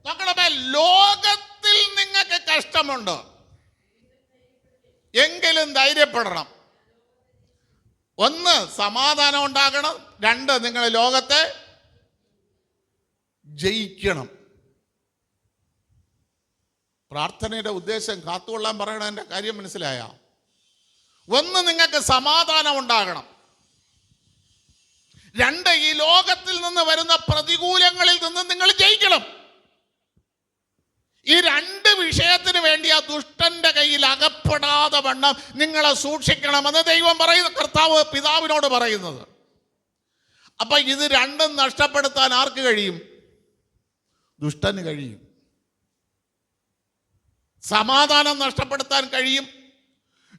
നോക്കണമേ, ലോകത്തിൽ നിങ്ങൾക്ക് കഷ്ടമുണ്ട്, എങ്കിലും ധൈര്യപ്പെടണം. 1, സമാധാനം ഉണ്ടാകണം. 2, നിങ്ങൾ ലോകത്തെ ജയിക്കണം. പ്രാർത്ഥനയുടെ ഉദ്ദേശം കാത്തുകൊള്ളാൻ പറയണതിൻ്റെ കാര്യം മനസ്സിലായ? 1, നിങ്ങൾക്ക് സമാധാനം ഉണ്ടാകണം. 2, ഈ ലോകത്തിൽ നിന്ന് വരുന്ന പ്രതികൂലങ്ങളിൽ നിന്ന് നിങ്ങൾ ജയിക്കണം. ഈ 2 വിഷയത്തിന് വേണ്ടി ആ ദുഷ്ടന്റെ കയ്യിൽ അകപ്പെടാതെ വണ്ണം നിങ്ങളെ സൂക്ഷിക്കണമെന്ന് ദൈവം പറയുന്നു, കർത്താവ് പിതാവിനോട് പറയുന്നത്. അപ്പൊ ഇത് 2 നഷ്ടപ്പെടുത്താൻ ആർക്ക് കഴിയും? ദുഷ്ടന് കഴിയും. സമാധാനം നഷ്ടപ്പെടുത്താൻ കഴിയും.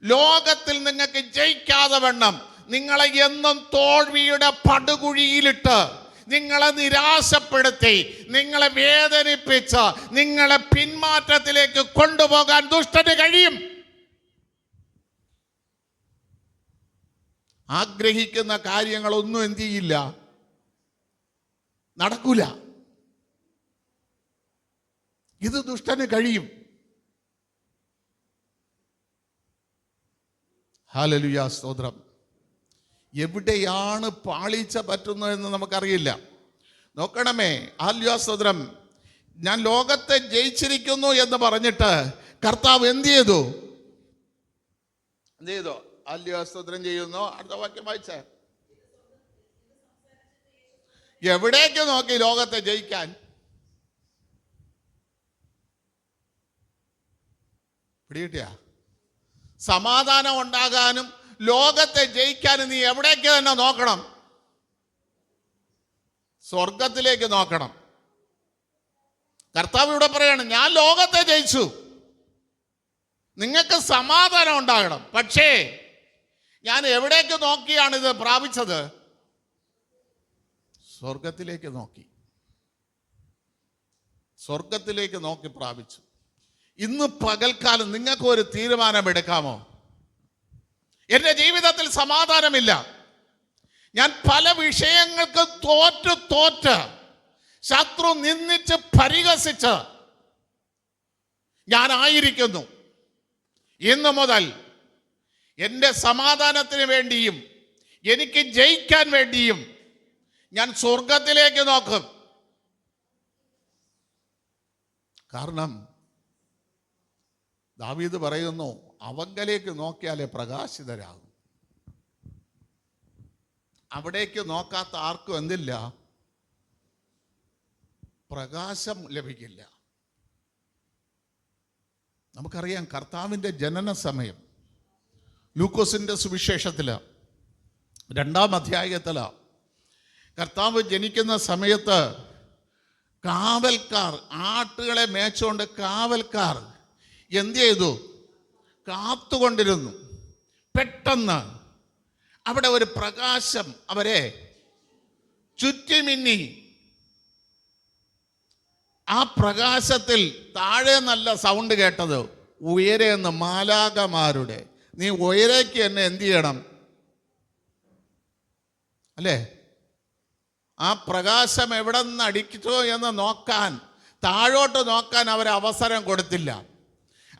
ലോകത്തിൽ നിങ്ങൾക്ക് ജയിക്കാതെ വണ്ണം നിങ്ങളെ എന്നും തോൽവിയുടെ പടുകുഴിയിലിട്ട് നിങ്ങളെ നിരാശപ്പെടുത്തി നിങ്ങളെ വേദനിപ്പിച്ച് നിങ്ങളെ പിന്മാറ്റത്തിലേക്ക് കൊണ്ടുപോകാൻ ദുഷ്ടന് കഴിയും. ആഗ്രഹിക്കുന്ന കാര്യങ്ങളൊന്നും എന്ത് ചെയ്യില്ല, നടക്കൂല. ഇത് ദുഷ്ടന് കഴിയും. ഹല്ലേലൂയ, സ്തോത്രം. എവിടെയാണ് പാളിച്ച പറ്റുന്നതെന്ന് നമുക്കറിയില്ല. നോക്കണമേ, ഹല്ലേലൂയ, സ്തോത്രം. ഞാൻ ലോകത്തെ ജയിച്ചിരിക്കുന്നു എന്ന് പറഞ്ഞിട്ട് കർത്താവ് എന്ത് ചെയ്തു? അല്ലയോ? സ്തോത്രം ചെയ്യുന്നു. അടുത്ത വാക്യം വായിച്ചേ. എവിടേക്ക് നോക്കി ലോകത്തെ ജയിക്കാൻ? പിടികിട്ടിയ? സമാധാനം ഉണ്ടാകാനും ലോകത്തെ ജയിക്കാനും നീ എവിടേക്ക് തന്നെ നോക്കണം? സ്വർഗത്തിലേക്ക് നോക്കണം. കർത്താവ് ഇവിടെ പറയാണ്, ഞാൻ ലോകത്തെ ജയിച്ചു, നിങ്ങൾക്ക് സമാധാനം ഉണ്ടാകണം. പക്ഷേ ഞാൻ എവിടേക്ക് നോക്കിയാണ് ഇത് പ്രാപിച്ചത്? സ്വർഗത്തിലേക്ക് നോക്കി. സ്വർഗത്തിലേക്ക് നോക്കി പ്രാപിച്ചു. ഇന്ന് പകൽക്കാലം നിങ്ങൾക്ക് ഒരു തീരുമാനമെടുക്കാമോ? എൻ്റെ ജീവിതത്തിൽ സമാധാനമില്ല, ഞാൻ പല വിഷയങ്ങൾക്ക് തോറ്റ് ശത്രു നിന്ദിച്ച് പരിഹസിച്ച് ഞാനായിരിക്കുന്നു. ഇന്നു മുതൽ എൻ്റെ സമാധാനത്തിന് വേണ്ടിയും എനിക്ക് ജയിക്കാൻ വേണ്ടിയും ഞാൻ സ്വർഗത്തിലേക്ക് നോക്കും. കാരണം ദാവീദ് പറയുന്നു, അവങ്കലേക്ക് നോക്കിയാലേ പ്രകാശിതരാകും. അവിടേക്ക് നോക്കാത്ത ആർക്കും എന്തില്ല? പ്രകാശം ലഭിക്കില്ല. നമുക്കറിയാം കർത്താവിൻ്റെ ജനന സമയം ലൂക്കോസിൻ്റെ സുവിശേഷത്തില് 2-ാം അധ്യായത്തില് കർത്താവ് ജനിക്കുന്ന സമയത്ത് കാവൽക്കാർ, ആട്ടുകളെ മേച്ചുകൊണ്ട് കാവൽക്കാർ എന്ത് ചെയ്തു? കാത്തുകൊണ്ടിരുന്നു. പെട്ടെന്ന് അവിടെ ഒരു പ്രകാശം അവരെ ചുറ്റിമിന്നി. ആ പ്രകാശത്തിൽ താഴെ നല്ല സൗണ്ട് കേട്ടത്, ഉയരെ നിന്ന് മാലാഖമാരുടെ, നീ ഉയരേക്ക് എന്നെ എന്ത് ചെയ്യണം അല്ലേ? ആ പ്രകാശം എവിടെ നിന്ന് അടിച്ചോ എന്ന് നോക്കാൻ, താഴോട്ട് നോക്കാൻ അവരെ അവസരം കൊടുത്തില്ല.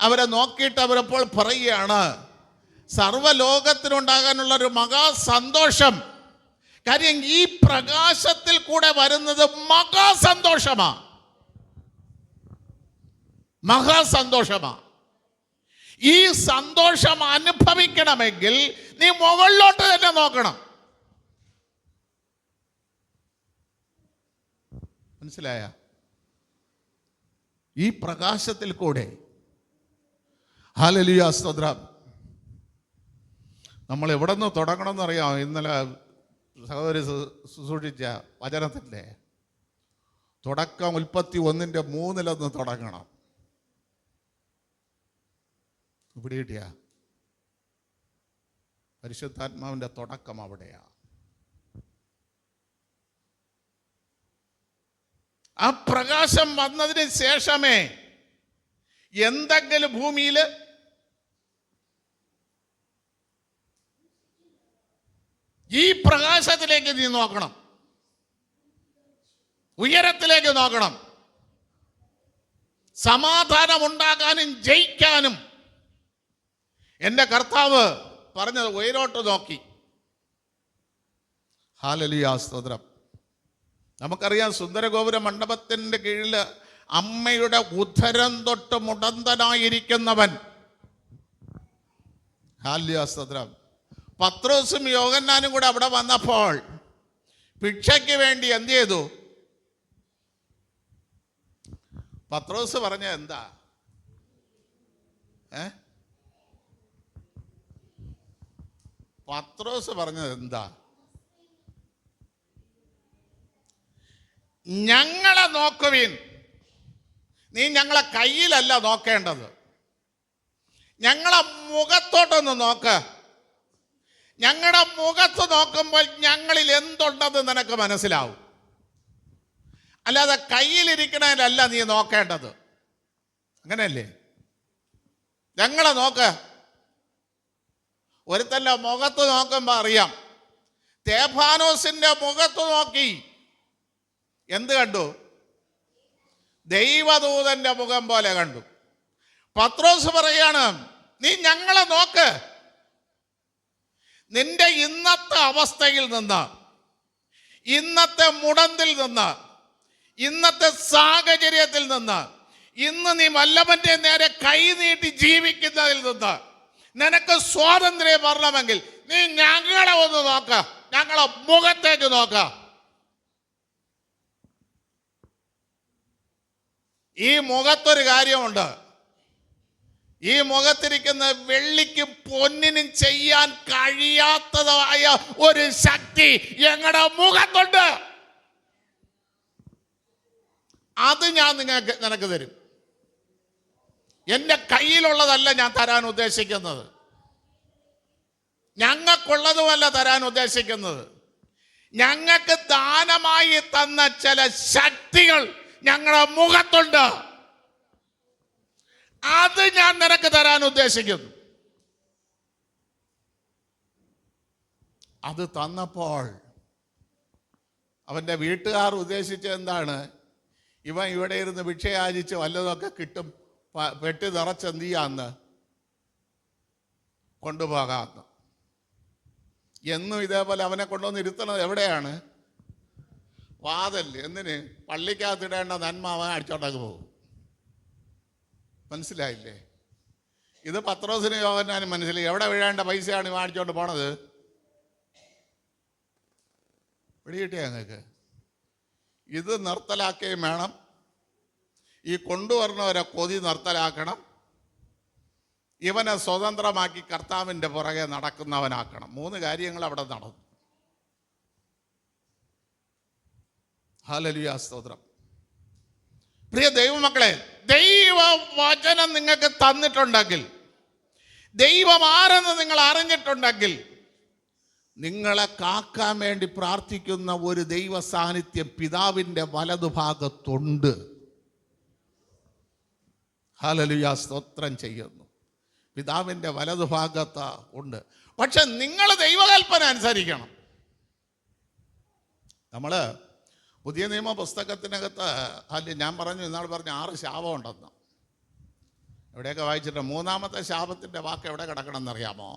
അവരെ നോക്കിയിട്ട് അവരപ്പോൾ പറയുകയാണ്, സർവ്വലോകത്തിനുണ്ടാകാനുള്ളൊരു മഹാസന്തോഷം. കാര്യം ഈ പ്രകാശത്തിൽ കൂടെ വരുന്നത് മഹാസന്തോഷമാണ്. മഹാസന്തോഷമാണ്. ഈ സന്തോഷം അനുഭവിക്കണമെങ്കിൽ നീ മുകളിലോട്ട് തന്നെ നോക്കണം. മനസ്സിലായ? ഈ പ്രകാശത്തിൽ കൂടെ ഹല്ലേലൂയ സ്തോത്രം. നമ്മൾ എവിടെ നിന്ന് തുടങ്ങണം എന്നറിയാം? ഇന്നലെ സഹോദരി ശുശ്രൂഷിച്ച വചനത്തിൻ്റെ തുടക്കം 31:3 തുടങ്ങണം. ഇവിടെ കിട്ടിയ പരിശുദ്ധാത്മാവിൻ്റെ തുടക്കം അവിടെയാണ്. ആ പ്രകാശം വന്നതിന് ശേഷമേ എന്തെങ്കിലും ഭൂമിയിൽ ഈ പ്രകാശത്തിലേക്ക് നീ നോക്കണം, ഉയരത്തിലേക്ക് നോക്കണം. സമാധാനം ഉണ്ടാകാനും ജയിക്കാനും എൻ്റെ കർത്താവ് പറഞ്ഞത് ഉയരോട്ട് നോക്കി. ഹല്ലേലൂയ സ്തോത്രം. നമുക്കറിയാം സുന്ദരഗോപുര മണ്ഡപത്തിൻ്റെ കീഴിൽ അമ്മയുടെ ഉദരം തൊട്ട് മുടന്തനായിരിക്കുന്നവൻ. ഹല്ലേലൂയ സ്തോത്രം. പത്രോസും യോഹന്നാനും കൂടെ അവിടെ വന്നപ്പോൾ ഭിക്ഷയ്ക്ക് വേണ്ടി എന്ത് ചെയ്തു? പത്രോസ് പറഞ്ഞ എന്താ? പത്രോസ് പറഞ്ഞത് എന്താ? ഞങ്ങളെ നോക്കുവിൻ. നീ ഞങ്ങളെ കയ്യിലല്ല നോക്കേണ്ടത്, ഞങ്ങളെ മുഖത്തോട്ടൊന്ന് നോക്ക്. ഞങ്ങളുടെ മുഖത്ത് നോക്കുമ്പോൾ ഞങ്ങളിൽ എന്തുണ്ടെന്ന് നിനക്ക് മനസ്സിലാവും. അല്ലാതെ കയ്യിലിരിക്കണതിലല്ല നീ നോക്കേണ്ടത്. അങ്ങനെയല്ലേ? ഞങ്ങളെ നോക്ക്. ഒരുത്തൻ്റെ മുഖത്ത് നോക്കുമ്പോൾ അറിയാം. സ്തെഫാനോസിൻ്റെ മുഖത്ത് നോക്കി എന്ത് കണ്ടു? ദൈവദൂതന്റെ മുഖം പോലെ കണ്ടു. പത്രോസ് പറയാണ്, നീ ഞങ്ങളെ നോക്ക്. നിന്റെ ഇന്നത്തെ അവസ്ഥയിൽ നിന്ന്, ഇന്നത്തെ മുടന്തിൽ നിന്ന്, ഇന്നത്തെ സാഹചര്യത്തിൽ നിന്ന്, ഇന്ന് നീ വല്ലവന്റെ നേരെ കൈ നീട്ടി ജീവിക്കുന്നതിൽ നിന്ന് നിനക്ക് സ്വാതന്ത്ര്യം വരണമെങ്കിൽ നീ ഞങ്ങളെ ഒന്ന് നോക്ക, ഞങ്ങളെ മുഖത്തേക്ക് നോക്ക. ഈ മുഖത്തൊരു കാര്യമുണ്ട്. ഈ മുഖത്തിരിക്കുന്ന വെള്ളിക്കും പൊന്നിനും ചെയ്യാൻ കഴിയാത്തതായ ഒരു ശക്തി ഞങ്ങളുടെ മുഖത്തുണ്ട്. അത് ഞാൻ നിനക്ക് തരും. എൻ്റെ കയ്യിലുള്ളതല്ല ഞാൻ തരാൻ ഉദ്ദേശിക്കുന്നത്, ഞങ്ങൾക്കുള്ളതുമല്ല തരാൻ ഉദ്ദേശിക്കുന്നത്. ഞങ്ങൾക്ക് ദാനമായി തന്ന ചില ശക്തികൾ ഞങ്ങളുടെ മുഖത്തുണ്ട്. അത് ഞാൻ നിനക്ക് തരാൻ ഉദ്ദേശിക്കുന്നു. അത് തന്നപ്പോൾ അവൻ്റെ വീട്ടുകാർ ഉദ്ദേശിച്ചത് എന്താണ്? ഇവൻ ഇവിടെ ഇരുന്ന് ഭിക്ഷയാചിച്ച് വല്ലതൊക്കെ കിട്ടും, പെട്ടി നിറച്ചെന്ത് ചെയ്യാന്ന് കൊണ്ടുപോകാമെന്ന്. എന്നും ഇതേപോലെ അവനെ കൊണ്ടുവന്ന് ഇരുത്തണത് എവിടെയാണ്? വാതല്. എന്തിന്? പള്ളിക്കകത്തിടേണ്ട നന്മ അവൻ അടിച്ചോണ്ടങ്ങ് പോകും. മനസ്സിലായില്ലേ? ഇത് പത്രോസിന് യോഹന്നാനും മനസ്സിലായി. എവിടെ വീഴേണ്ട പൈസയാണ് ഇവ അടിച്ചോണ്ട് പോണത്? പിടികിട്ടിയ ഞങ്ങൾക്ക് ഇത് നിർത്തലാക്കുകയും വേണം, ഈ കൊണ്ടുവരുന്നവരെ കൊതി നിർത്തലാക്കണം, ഇവനെ സ്വതന്ത്രമാക്കി കർത്താവിൻ്റെ പുറകെ നടക്കുന്നവനാക്കണം. 3 കാര്യങ്ങൾ അവിടെ നടന്നു. ഹല്ലേലൂയ, സ്തോത്രം. പ്രിയ ദൈവമക്കളെ, ദൈവവചനം നിങ്ങൾക്ക് തന്നിട്ടുണ്ടെങ്കിൽ, ദൈവം ആരെന്ന് നിങ്ങൾ അറിഞ്ഞിട്ടുണ്ടെങ്കിൽ, നിങ്ങളെ കാക്കാൻ വേണ്ടി പ്രാർത്ഥിക്കുന്ന ഒരു ദൈവ സാന്നിധ്യം പിതാവിൻ്റെ വലതുഭാഗത്തുണ്ട്. ഹല്ലേലൂയ, സ്തോത്രം ചെയ്യുന്നു. പിതാവിൻ്റെ വലതുഭാഗത്ത് ഉണ്ട്. പക്ഷെ നിങ്ങൾ ദൈവകൽപ്പന അനുസരിക്കണം. നമ്മൾ പുതിയ നിയമ പുസ്തകത്തിനകത്ത് ഞാൻ പറഞ്ഞു, ഇന്നാൾ പറഞ്ഞു 6 ശാപം ഉണ്ടെന്ന്. എവിടെയൊക്കെ വായിച്ചിട്ട് 3ാമത്തെ ശാപത്തിൻ്റെ വാക്ക് എവിടെ കിടക്കണമെന്നറിയാമോ?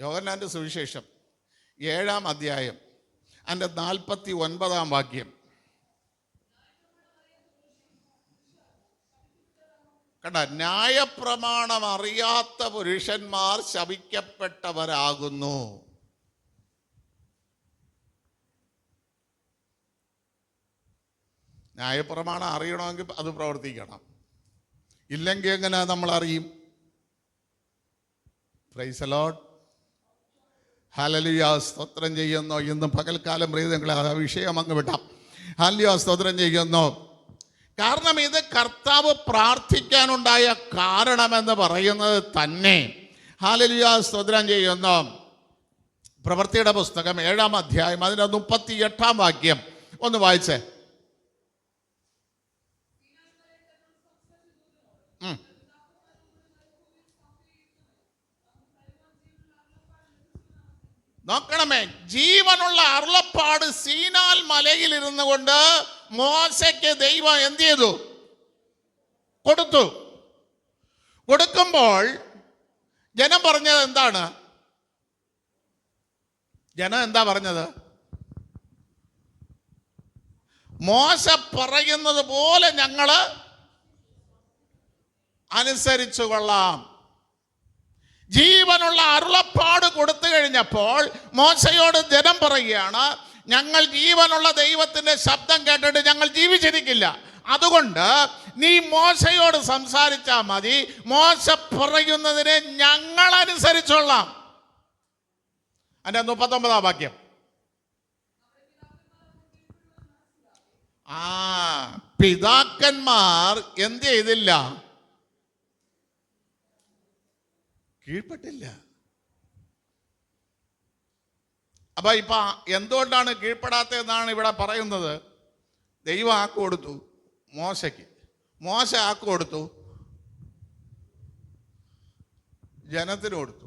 യോഹന്നാൻ്റെ സുവിശേഷം 7-ാം അധ്യായം അതിൻ്റെ 49-ാം വാക്യം. കണ്ട, ന്യായപ്രമാണം അറിയാത്ത പുരുഷന്മാർ ശപിക്കപ്പെട്ടവരാകുന്നു. ന്യായപ്രമാണം അറിയണമെങ്കിൽ അത് പ്രവർത്തിക്കണം. ഇല്ലെങ്കിൽ എങ്ങനെ നമ്മൾ അറിയും? പ്രൈസ് ദി ലോർഡ്, ഹല്ലേലൂയ, സ്തോത്രം ചെയ്യുന്നു. ഇന്ന് പകൽക്കാലം പ്രിയങ്ങളെ ആ വിഷയം അങ്ങ് വിടാം. ഹല്ലേലൂയ, സ്തോത്രം ചെയ്യുന്നു. കാരണം ഇത് കർത്താവ് പ്രാർത്ഥിക്കാനുണ്ടായ കാരണമെന്ന് പറയുന്നത് തന്നെ. ഹല്ലേലൂയ, സ്തോത്രം ചെയ്യുന്നു. പ്രവൃത്തിയുടെ പുസ്തകം 7-ാം അധ്യായം അതിൻ്റെ 38-ാം വാക്യം ഒന്ന് വായിച്ചേ. നോക്കണമേ, ജീവനുള്ള അരുളപ്പാട് സീനാൽ മലയിൽ ഇരുന്നു കൊണ്ട് മോശയ്ക്ക് ദൈവം എന്ത് ചെയ്തു? കൊടുത്തു. കൊടുക്കുമ്പോൾ ജനം പറഞ്ഞത് എന്താണ്? ജനം എന്താ പറഞ്ഞത്? മോശ പറയുന്നത് പോലെ ഞങ്ങൾ അനുസരിച്ചു കൊള്ളാം. ജീവനുള്ള അരുളപ്പാട് കൊടുത്തു കഴിഞ്ഞപ്പോൾ മോശയോട് ജനം പറയുകയാണ്, ഞങ്ങൾ ജീവനുള്ള ദൈവത്തിൻ്റെ ശബ്ദം കേട്ടിട്ട് ഞങ്ങൾ ജീവിച്ചിരിക്കില്ല. അതുകൊണ്ട് നീ മോശയോട് സംസാരിച്ചാൽ മതി, മോശ പറയുന്നതിനെ ഞങ്ങൾ അനുസരിച്ചോളാം. അതിൻ്റെ 39-ാം വാക്യം. പിതാക്കന്മാർ എന്ത് ചെയ്തില്ല? കീഴ്പ്പെട്ടില്ല. അപ്പൊ ഇപ്പൊ എന്തുകൊണ്ടാണ് കീഴ്പ്പെടാത്തതെന്നാണ് ഇവിടെ പറയുന്നത്. ദൈവം ആക്ക് കൊടുത്തു മോശയ്ക്ക്, മോശ ആക്ക് കൊടുത്തു ജനത്തിന് കൊടുത്തു.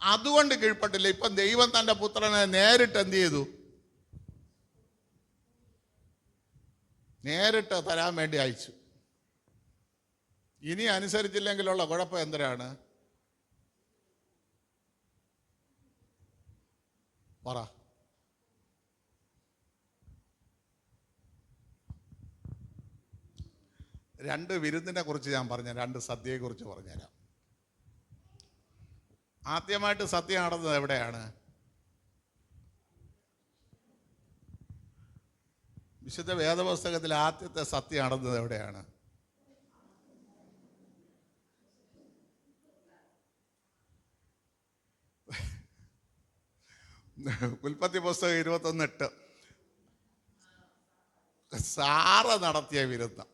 അതുകൊണ്ട് കീഴ്പ്പെട്ടില്ല. ഇപ്പം ദൈവം തൻ്റെ പുത്രനെ നേരിട്ട് എന്ത് ചെയ്തു? നേരിട്ട് തരാൻ വേണ്ടി അയച്ചു. ഇനി അനുസരിച്ചില്ലെങ്കിലുള്ള കുഴപ്പം എന്തിനാണ്? പറ. രണ്ട് വിരുന്നിനെ കുറിച്ച് ഞാൻ പറഞ്ഞു, രണ്ട് സദ്യയെക്കുറിച്ച് പറഞ്ഞുതരാം. ആദ്യമായിട്ട് സദ്യ നടന്നത് എവിടെയാണ്? വിശുദ്ധ വേദപുസ്തകത്തിൽ ആദ്യത്തെ സദ്യ നടന്നത് എവിടെയാണ്? ഉൽപ്പത്തി പുസ്തകം 21:8. സാറ നടത്തിയ വിരുന്ന്.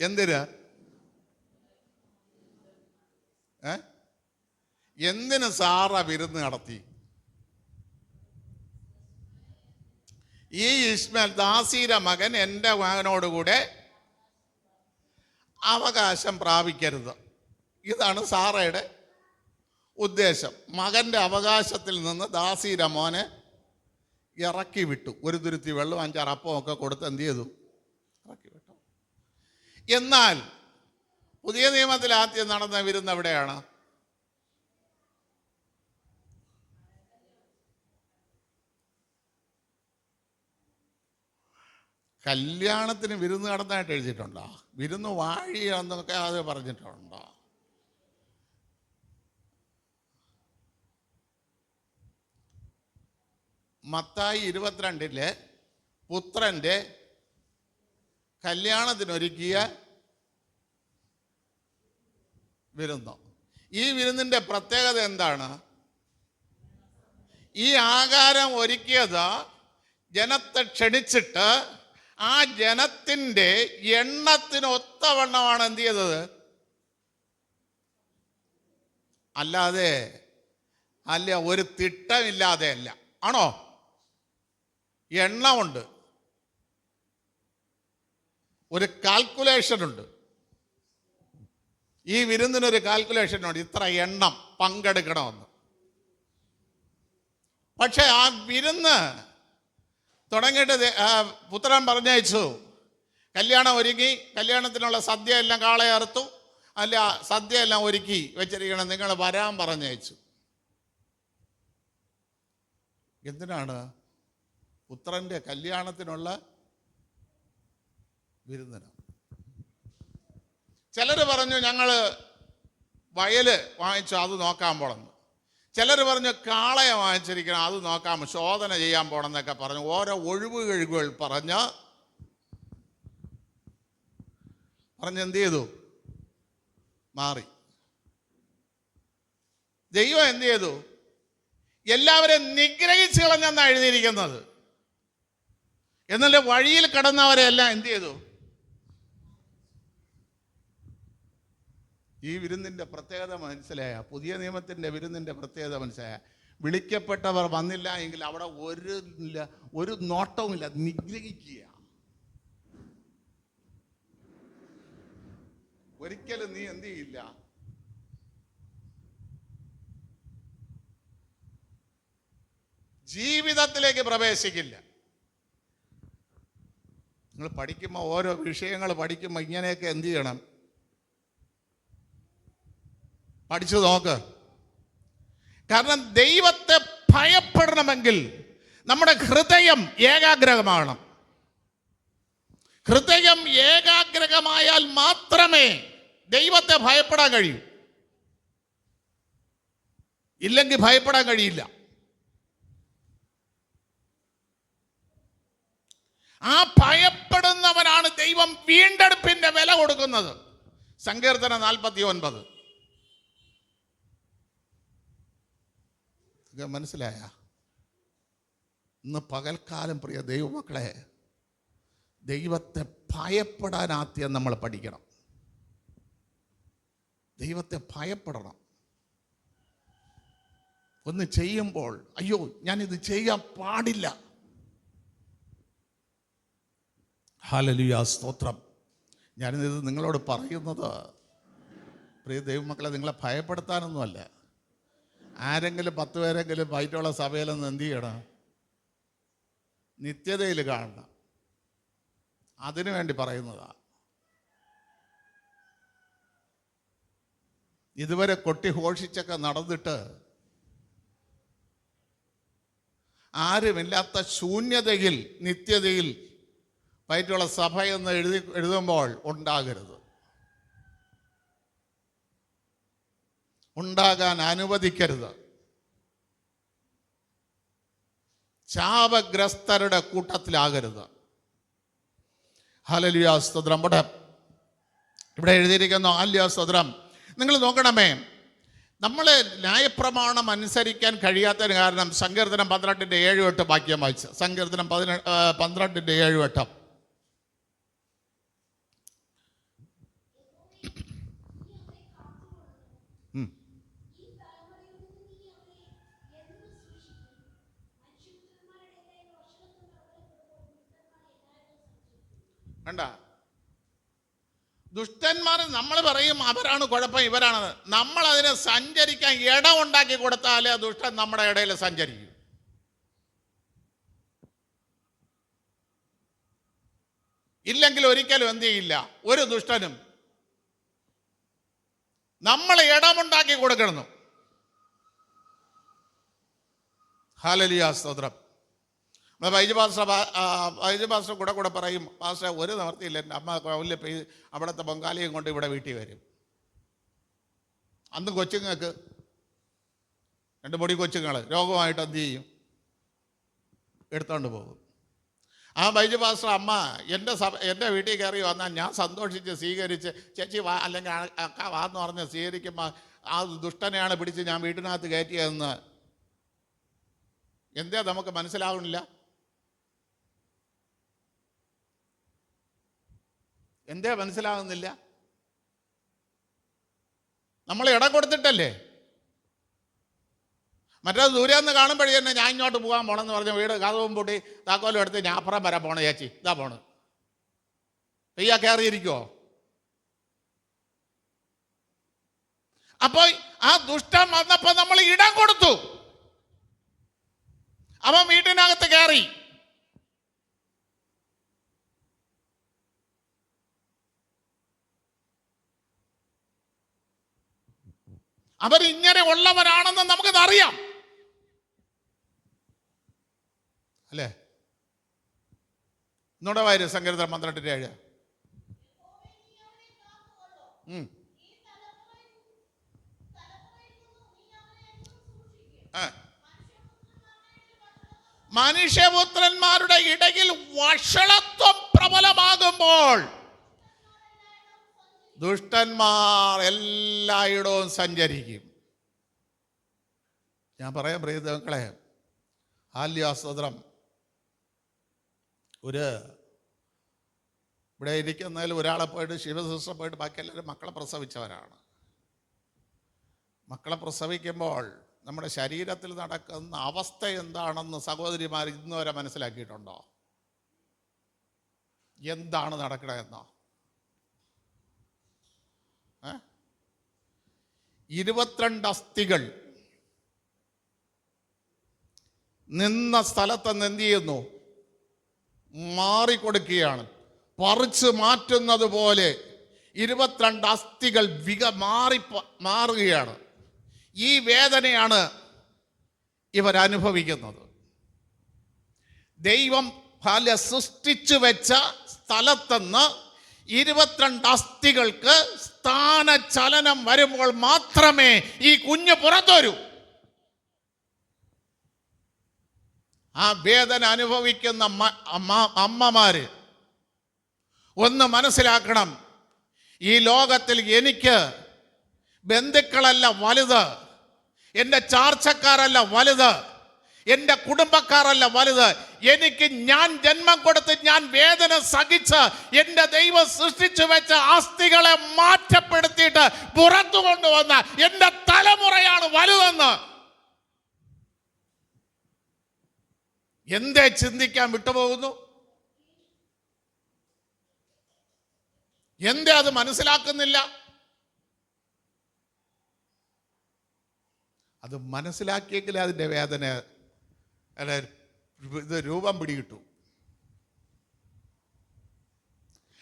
എന്തിന്? എന്തിന് സാറ വിരുന്ന് നടത്തി? ഈ ഇശ്മാൽ ദാസീര മകൻ എൻ്റെ മകനോടുകൂടെ അവകാശം പ്രാപിക്കരുത്. ഇതാണ് സാറയുടെ ഉദ്ദേശം. മകൻ്റെ അവകാശത്തിൽ നിന്ന് ദാസീര മോനെ ഇറക്കി വിട്ടു. ഒരു തുരുത്തി വെള്ളം 5-6 അപ്പമൊക്കെ കൊടുത്ത് എന്ത് ചെയ്തു? ഇറക്കി വിട്ടു. എന്നാൽ പുതിയ നിയമത്തിൽ ആദ്യം നടന്ന വിരുന്ന് എവിടെയാണ്? കല്യാണത്തിന് വിരുന്ന് നടന്നതായിട്ട് എഴുതിയിട്ടുണ്ടോ? വിരുന്ന് വാഴിയെന്നൊക്കെ അത് പറഞ്ഞിട്ടുണ്ടോ? മത്തായി 22 പുത്രൻ്റെ കല്യാണത്തിനൊരുക്കിയ വിരുന്ന്. ഈ വിരുന്നിൻ്റെ പ്രത്യേകത എന്താണ്? ഈ ആഹാരം ഒരുക്കിയത് ജനത്തെ ക്ഷണിച്ചിട്ട് ആ ജനത്തിൻ്റെ എണ്ണത്തിനൊത്തവണ്ണമാണ് എന്ത് ചെയ്തത്. അല്ലാതെ ഒരു തിട്ടമില്ലാതെ അല്ല. ആണോ? എണ്ണമുണ്ട്, ഒരു കാൽക്കുലേഷൻ ഉണ്ട്. ഈ വിരുന്നിനൊരു കാൽക്കുലേഷൻ ഉണ്ട്, ഇത്ര എണ്ണം പങ്കെടുക്കണമെന്ന്. പക്ഷെ ആ വിരുന്ന് തുടങ്ങിയിട്ട് പുത്രൻ പറഞ്ഞയച്ചു. കല്യാണം ഒരുങ്ങി, കല്യാണത്തിനുള്ള സദ്യ എല്ലാം കാളയെ അറുത്തു, അല്ല സദ്യ എല്ലാം ഒരുക്കി വെച്ചിരിക്കണം, നിങ്ങൾ വരാൻ പറഞ്ഞയച്ചു. എന്തിനാണ്? പുത്രൻ്റെ കല്യാണത്തിനുള്ള വിരുന്നിന്. ചിലർ പറഞ്ഞു ഞങ്ങൾ വയല് വാങ്ങിച്ചു, അത് നോക്കാൻ പോണെന്ന്. ചിലർ പറഞ്ഞു കാളയെ വാങ്ങിച്ചിരിക്കണം, അത് നോക്കാൻ ശോധന ചെയ്യാൻ പോണെന്നൊക്കെ പറഞ്ഞു. ഓരോ ഒഴിവ് കഴിവുകൾ പറഞ്ഞ് എന്ത് ചെയ്തു? മാറി. ദൈവം എന്ത് ചെയ്തു? എല്ലാവരെയും നിഗ്രഹിച്ച് കളഞ്ഞെന്നാണ് എഴുതിയിരിക്കുന്നത്. എന്നല്ലേ വഴിയിൽ കടന്നവരെ എല്ലാം എന്ത് ചെയ്തു? ഈ വിരുന്നിൻ്റെ പ്രത്യേകത മനസ്സിലായ? പുതിയ നിയമത്തിൻ്റെ വിരുന്നിൻ്റെ പ്രത്യേകത മനസ്സിലായ? വിളിക്കപ്പെട്ടവർ വന്നില്ല എങ്കിൽ അവിടെ ഒരു നോട്ടവുമില്ല, നിഗ്രഹിക്കുക. ഒരിക്കലും നീ എന്ത് ചെയ്യില്ല, ജീവിതത്തിലേക്ക് പ്രവേശിക്കില്ല. നിങ്ങൾ പഠിക്കുമ്പോൾ, ഓരോ വിഷയങ്ങൾ പഠിക്കുമ്പോൾ ഇങ്ങനെയൊക്കെ എന്ത് ചെയ്യണം? പഠിച്ചു നോക്ക്. കാരണം ദൈവത്തെ ഭയപ്പെടണമെങ്കിൽ നമ്മുടെ ഹൃദയം ഏകാഗ്രമാകണം. ഹൃദയം ഏകാഗ്രമായാൽ മാത്രമേ ദൈവത്തെ ഭയപ്പെടാൻ കഴിയൂ. ഇല്ലെങ്കിൽ ഭയപ്പെടാൻ കഴിയില്ല. ആ ഭയപ്പെടുന്നവനാണ് ദൈവം വീണ്ടെടുപ്പിന്റെ വില കൊടുക്കുന്നത്. സങ്കീർത്തനം 49. മനസ്സിലായ? ഇന്ന് പകൽക്കാലം പ്രിയ ദൈവമക്കളെ, ദൈവത്തെ ഭയപ്പെടാൻ ആദ്യം നമ്മൾ പഠിക്കണം. ദൈവത്തെ ഭയപ്പെടണം. ഒന്ന് ചെയ്യുമ്പോൾ അയ്യോ ഞാനിത് ചെയ്യാൻ പാടില്ല. ഹല്ലേലൂയ, സ്തോത്രം. ഞാനിത് നിങ്ങളോട് പറയുന്നത് പ്രിയ ദൈവമക്കളെ, നിങ്ങളെ ഭയപ്പെടുത്താനൊന്നുമല്ല. ആരെങ്കിലും 10 പേരെങ്കിലും വൈറ്റുള്ള സഭയിലൊന്ന് എന്ത് ചെയ്യണം? നിത്യതയിൽ കാണണം. അതിനു വേണ്ടി പറയുന്നതാ. ഇതുവരെ കൊട്ടിഘോഷിച്ചൊക്കെ നടന്നിട്ട് ആരുമില്ലാത്ത ശൂന്യതയിൽ, നിത്യതയിൽ വൈറ്റുള്ള സഭ എന്ന് എഴുതുമ്പോൾ ഉണ്ടാകരുത്. ഉണ്ടാകാൻ അനുവദിക്കരുത്. ശാപഗ്രസ്തരുടെ കൂട്ടത്തിലാകരുത്. ഹല്ലേലൂയ സ്തോത്രം. ഇവിടെ എഴുതിയിരിക്കുന്ന ഹല്ലേലൂയ സ്തോത്രം. നിങ്ങൾ നോക്കണമേ, നമ്മൾ ന്യായപ്രമാണം അനുസരിക്കാൻ കഴിയാത്തതിന് കാരണം സങ്കീർത്തനം 12:7-8 വാക്യം വായിച്ച്. സങ്കീർത്തനം 12:7-8. കണ്ട, ദുഷ്ടന്മാർ നമ്മൾ പറയും അവരാണ് കുഴപ്പം, ഇവരാണ്. നമ്മൾ അതിനെ സഞ്ചരിക്കാൻ ഇടം ഉണ്ടാക്കി കൊടുത്താൽ ദുഷ്ടൻ നമ്മുടെ ഇടയിൽ സഞ്ചരിക്കും. ഇല്ലെങ്കിൽ ഒരിക്കലും എന്ത് ചെയ്യില്ല ഒരു ദുഷ്ടനും. നമ്മൾ ഇടമുണ്ടാക്കി കൊടുക്കണം. ഹല്ലേലൂയ സ്തോത്രം. വൈദ്യ പാസ്റ്റർ കൂടെ പറയും, പാസ്റ്റർ ഒരു നിവർത്തിയില്ല, എൻ്റെ അമ്മ വലിയ അവിടുത്തെ ബംഗാളിയും കൊണ്ട് ഇവിടെ വീട്ടിൽ വരും. അന്ന് കൊച്ചുങ്ങൾക്ക് 2 പൊടി കൊച്ചുങ്ങൾ രോഗമായിട്ട് എന്ത് ചെയ്യും? എടുത്തോണ്ട് പോകും. ആ വൈദ്യ പാസ്റ്റർ അമ്മ എൻ്റെ വീട്ടിൽ കയറി വന്നാൽ ഞാൻ സന്തോഷിച്ച് സ്വീകരിച്ച് ചേച്ചി വാ അല്ലെങ്കിൽ അക്ക വാന്ന് പറഞ്ഞ് സ്വീകരിക്കുമ്പോൾ ആ ദുഷ്ടനെയാണ് പിടിച്ച് ഞാൻ വീട്ടിനകത്ത് കയറ്റിയതെന്ന് എന്താ നമുക്ക് മനസ്സിലാവണില്ല? എന്തേ മനസ്സിലാകുന്നില്ല? നമ്മൾ ഇടം കൊടുത്തിട്ടല്ലേ. മറ്റേത് ദൂരെ നിന്ന് കാണുമ്പോഴേ തന്നെ ഞാൻ ഇങ്ങോട്ട് പോകാൻ പോകണമെന്ന് പറഞ്ഞ വീട് കഥവും പൂട്ടി താക്കോലും എടുത്ത് ഞാൻ അപ്പുറം വരാൻ പോണേ ചേച്ചി, ഇതാ പോണ്, പെയ്യാ കയറിയിരിക്കുവോ? അപ്പോൾ ആ ദുഷ്ടം വന്നപ്പോൾ നമ്മൾ ഇടം കൊടുത്തു. അവൻ വീട്ടിനകത്ത് കയറി. അവരിങ്ങനെ ഉള്ളവരാണെന്ന് നമുക്കതറിയാം അല്ലേ? ഇന്നോടെ വായിര് സങ്കീർത്തനം 12:7. മനുഷ്യപുത്രന്മാരുടെ ഇടയിൽ വഷളത്വം പ്രബലമാകുമ്പോൾ ദുഷ്ടന്മാർ എല്ലായിടവും സഞ്ചരിക്കും. ഞാൻ പറയാം പ്രിയതമക്കളെ, ഹല്ലേലൂയ. ഇവിടെ ഇരിക്കുന്നതിൽ ഒരാളെ പോയിട്ട് ശിവസിസ്റ്റർ പോയിട്ട് ബാക്കി എല്ലാവരും മക്കളെ പ്രസവിച്ചവരാണ്. മക്കളെ പ്രസവിക്കുമ്പോൾ നമ്മുടെ ശരീരത്തിൽ നടക്കുന്ന അവസ്ഥ എന്താണെന്ന് സഹോദരിമാർ ഇന്ന് വരെ മനസ്സിലാക്കിയിട്ടുണ്ടോ? എന്താണ് നടക്കണമെന്നോ? 22 അസ്ഥികൾ നിന്ന സ്ഥലത്ത് നിന്ന് എന്ത് ചെയ്യുന്നു? മാറിക്കൊടുക്കുകയാണ്. പറിച്ച് മാറ്റുന്നത് പോലെ 22 അസ്ഥികൾ മാറുകയാണ്. ഈ വേദനയാണ് ഇവരനുഭവിക്കുന്നത്. ദൈവം സൃഷ്ടിച്ചു വെച്ച സ്ഥലത്തുനിന്ന് 22 അസ്ഥികൾക്ക് സ്ഥാനചലനം വരുമ്പോൾ മാത്രമേ ഈ കുഞ്ഞ് പുറത്തു വരൂ. ആ വേദന അനുഭവിക്കുന്ന അമ്മമാര് ഒന്ന് മനസ്സിലാക്കണം, ഈ ലോകത്തിൽ എനിക്ക് ബന്ധുക്കളല്ല വലുത്, എൻ്റെ ചാർച്ചക്കാരല്ല വലുത്, എൻ്റെ കുടുംബക്കാരല്ല വലുത്. എനിക്ക് ഞാൻ ജന്മം കൊടുത്ത് ഞാൻ വേദന സഹിച്ച് എൻ്റെ ദൈവം സൃഷ്ടിച്ചു വെച്ച ആസ്തികളെ മാറ്റപ്പെടുത്തിയിട്ട് പുറത്തു കൊണ്ടുവന്ന എൻ്റെ തലമുറയാണ് വലുതെന്ന് എന്തേ ചിന്തിക്കാൻ വിട്ടുപോകുന്നു? എന്തേ അത് മനസ്സിലാക്കുന്നില്ല? അത് മനസ്സിലാക്കിയെങ്കിൽ അതിൻ്റെ വേദന ഇത് രൂപം പിടികിട്ടു.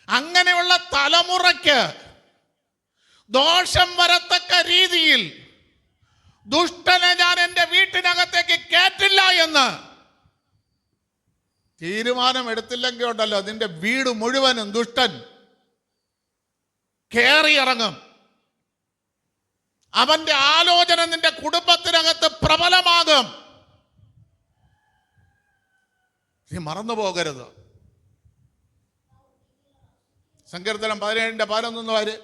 അങ്ങനെയുള്ള തലമുറയ്ക്ക് ദോഷം വരത്തക്ക രീതിയിൽ ദുഷ്ടനെ ഞാൻ എൻ്റെ വീട്ടിനകത്തേക്ക് കേറ്റില്ല എന്ന് തീരുമാനം എടുത്തില്ലെങ്കിൽ ഉണ്ടല്ലോ, നിന്റെ വീട് മുഴുവനും ദുഷ്ടൻ കയറി ഇറങ്ങും. അവന്റെ ആലോചന നിന്റെ കുടുംബത്തിനകത്ത് പ്രബലമാകും. നീ മറന്നു പോകരുത്. സങ്കീർത്തനം 17:11 വാര്.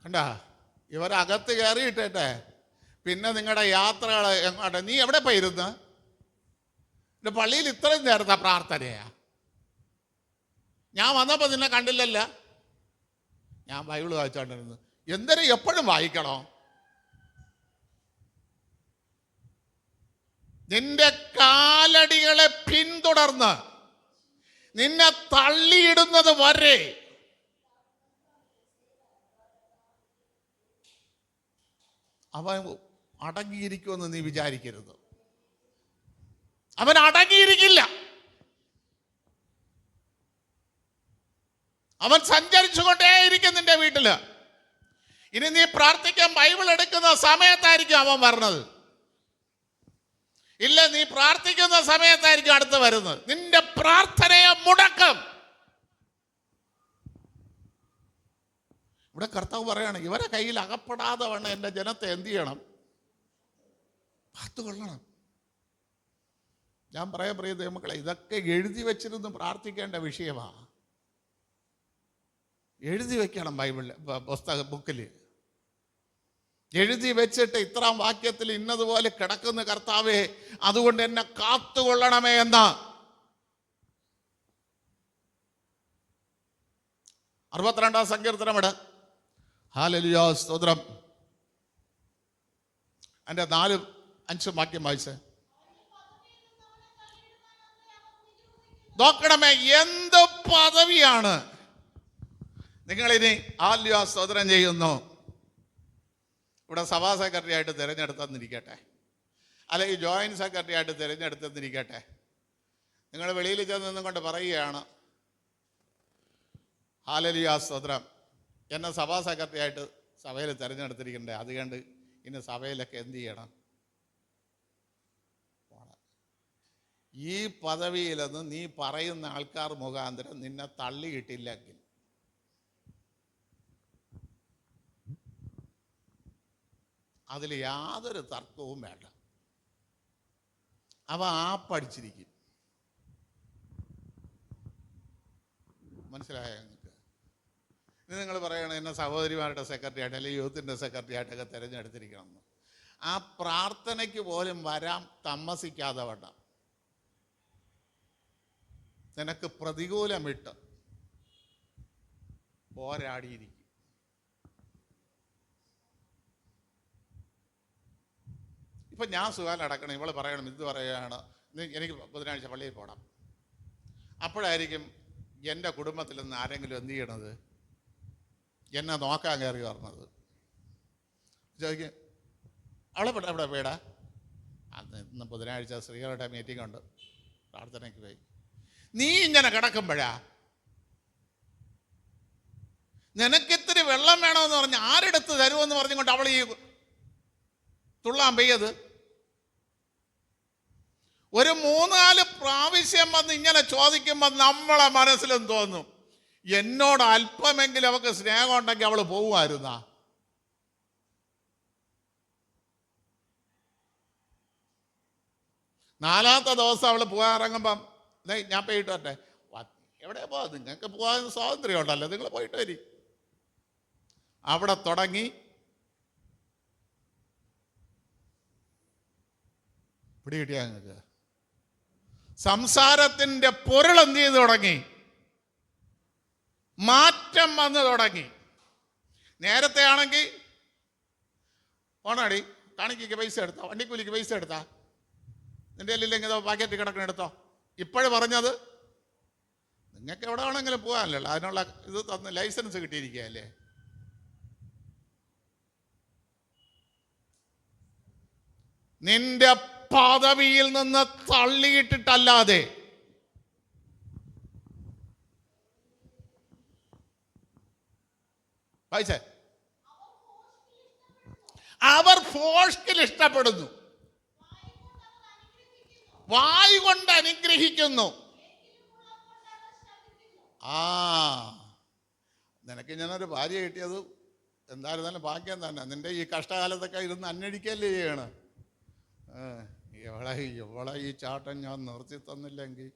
കണ്ട, ഇവരകത്ത് കയറിയിട്ടേ പിന്നെ നിങ്ങളുടെ യാത്രകൾ എങ്ങോട്ടെ? നീ എവിടെ പോയിരുന്ന്? എൻ്റെ പള്ളിയിൽ ഇത്രയും നേരത്തെ പ്രാർത്ഥനയാ. ഞാൻ വന്നപ്പോൾ നിന്നെ കണ്ടില്ലല്ലോ. ഞാൻ ബൈബിൾ വായിച്ചോണ്ടിരുന്നു. എന്തിനും എപ്പോഴും വായിക്കണോ? നിന്റെ കാലടികളെ പിന്തുടർന്ന് നിന്നെ തള്ളിയിടുന്നത് വരെ അവൻ അടങ്ങിയിരിക്കുമെന്ന് നീ വിചാരിക്കരുത്. അവൻ അടങ്ങിയിരിക്കില്ല. അവൻ സഞ്ചരിച്ചുകൊണ്ടേയിരിക്കും നിന്റെ വീട്ടില്. ഇനി നീ പ്രാർത്ഥിക്കാൻ ബൈബിൾ എടുക്കുന്ന സമയത്തായിരിക്കും അവൻ വരണത്. ഇല്ല, നീ പ്രാർത്ഥിക്കുന്ന സമയത്തായിരിക്കും അടുത്ത് വരുന്നത്. നിന്റെ പ്രാർത്ഥനയെ മുടക്കും. ഇവിടെ കർത്താവ് പറയാണ്, ഇവരെ കയ്യിൽ അകപ്പെടാതെ വേണം എൻ്റെ ജനത്തെ എന്ത് ചെയ്യണം? കാത്തുകൊള്ളണം. ഞാൻ പറയാൻ പ്രിയ ദൈവമക്കളെ, ഇതൊക്കെ എഴുതി വെച്ചിരുന്ന് പ്രാർത്ഥിക്കേണ്ട വിഷയമാണ്. എഴുതി വെക്കണം. ബൈബിളിൽ ബുക്കിൽ എഴുതി വെച്ചിട്ട് ഇത്രാം വാക്യത്തിൽ ഇന്നതുപോലെ കിടക്കുന്ന കർത്താവേ, അതുകൊണ്ട് എന്നെ കാത്തുകൊള്ളണമേ എന്ന 62-ാം സങ്കീർത്തനം ഇട. ഹല്ലേലൂയ, സ്തോത്രം. എൻ്റെ 4-5 വാക്യം വായിച്ച് നോക്കണമേ. എന്ത് പദവിയാണ് നിങ്ങളിനി ഹല്ലേലൂയ സ്തോത്രം ചെയ്യുന്നു. ഇവിടെ സഭാ സെക്രട്ടറി ആയിട്ട് തിരഞ്ഞെടുത്തെന്നിരിക്കട്ടെ, അല്ലെങ്കിൽ ജോയിൻറ്റ് സെക്രട്ടറി ആയിട്ട് തിരഞ്ഞെടുത്തെന്നിരിക്കട്ടെ. നിങ്ങൾ വെളിയിൽ ചെന്ന് കൊണ്ട് പറയുകയാണ്, ഹല്ലേലൂയ സ്തോത്രം, എന്നെ സഭാ സെക്രട്ടറി ആയിട്ട് സഭയിൽ തിരഞ്ഞെടുത്തിരിക്കണ്ടേ, അത് കണ്ട് ഇനി സഭയിലൊക്കെ എന്ത് ചെയ്യണം? ഈ പദവിയിലൊന്നും നീ പറയുന്ന ആൾക്കാർ മുഖാന്തരം നിന്നെ തള്ളിയിട്ടില്ലെങ്കിൽ അതിൽ യാതൊരു തർക്കവും വേണ്ട. അവ പഠിച്ചിരിക്കും. മനസ്സിലായോ നിങ്ങൾക്ക്? ഇത് നിങ്ങൾ പറയണം എന്നെ സഹോദരിമാരുടെ സെക്രട്ടറി ആയിട്ട് അല്ലെങ്കിൽ യൂത്തിൻ്റെ സെക്രട്ടറി ആയിട്ടൊക്കെ തിരഞ്ഞെടുത്തിരിക്കണമെന്ന്. ആ പ്രാർത്ഥനയ്ക്ക് പോലും വരാൻ താമസിക്കാതെ വേണ്ട. നിനക്ക് പ്രതികൂലമിട്ട് പോരാടിയിരിക്കും. ഇപ്പം ഞാൻ സുഖാൽ അടക്കണം, ഇവൾ പറയണം, ഇത് പറയുകയാണ്, എനിക്ക് ബുധനാഴ്ച പള്ളിയിൽ പോകണം. അപ്പോഴായിരിക്കും എൻ്റെ കുടുംബത്തിൽ നിന്ന് ആരെങ്കിലും എന്ത് ചെയ്യണത്? എന്നെ നോക്കാൻ കയറി പറഞ്ഞത്. ചോദിക്കും, അവളെ എവിടെ പോയിടാ? ഇന്ന് ബുധനാഴ്ച സ്ത്രീകളുടെ മീറ്റിംഗ് ഉണ്ട്, പ്രാർത്ഥനയ്ക്ക് പോയി. നീ ഇങ്ങനെ കിടക്കുമ്പോഴാ നിനക്കിത്തിരി വെള്ളം വേണമെന്ന് പറഞ്ഞ് ആരെടുത്ത് തരുമെന്ന് പറഞ്ഞുകൊണ്ട് അവൾ ഈ തുള്ളാൻ പെയ്യത്. ഒരു 3-4 പ്രാവശ്യം വന്ന് ഇങ്ങനെ ചോദിക്കുമ്പോൾ നമ്മളെ മനസ്സിലും തോന്നും, എന്നോട് അല്പമെങ്കിലും അവൾക്ക് സ്നേഹം ഉണ്ടെങ്കിൽ അവൾ പോവുമായിരുന്ന. നാലാമത്തെ ദിവസം അവൾ പോകാനിറങ്ങുമ്പം, ഞാൻ പോയിട്ട് വരട്ടെ. എവിടെ പോവാ? നിങ്ങൾക്ക് പോകാൻ സ്വാതന്ത്ര്യം ഉണ്ടല്ലോ, നിങ്ങൾ പോയിട്ട് വരി. അവിടെ തുടങ്ങി പിടികിട്ടിയാ നിങ്ങൾക്ക്? സംസാരത്തിൻ്റെ പൊരുൾ എന്ത് ചെയ്ത് തുടങ്ങി? മാറ്റം വന്ന് തുടങ്ങി. നേരത്തെ ആണെങ്കിൽ പോണാടി, കാണിക്ക് പൈസ എടുത്തോ, വണ്ടിക്കൂലിക്ക് പൈസ എടുത്താ, നിൻ്റെ കയ്യിലില്ലെങ്കിൽ പാക്കറ്റ് കിടക്കണം എടുത്തോ. ഇപ്പോഴും പറഞ്ഞത് നിങ്ങൾക്ക് എവിടെ വേണമെങ്കിലും പോകാനല്ലോ, അതിനുള്ള ഇത് തന്ന് ലൈസൻസ് കിട്ടിയിരിക്കുകയല്ലേ. നിന്റെ പദവിയിൽ നിന്ന് തള്ളിയിട്ടിട്ടല്ലാതെ വായിച്ചേ, അവർ ഫോഷ്കിൽ ഇഷ്ടപ്പെടുന്നു. വായ് കൊണ്ട് അനുഗ്രഹിക്കുന്നു. ആ, നിനക്ക് ഞാനൊരു ഭാര്യ കിട്ടിയത് എന്തായിരുന്നാലും ഭാഗ്യം തന്നെ. നിന്റെ ഈ കഷ്ടകാലത്തൊക്കെ ഇരുന്ന് അന്വേഷിക്കല്ലേ ചെയ്യണം. ഇവളെ ഈ ചാട്ടം ഞാൻ നിർത്തി തന്നില്ലെങ്കിൽ.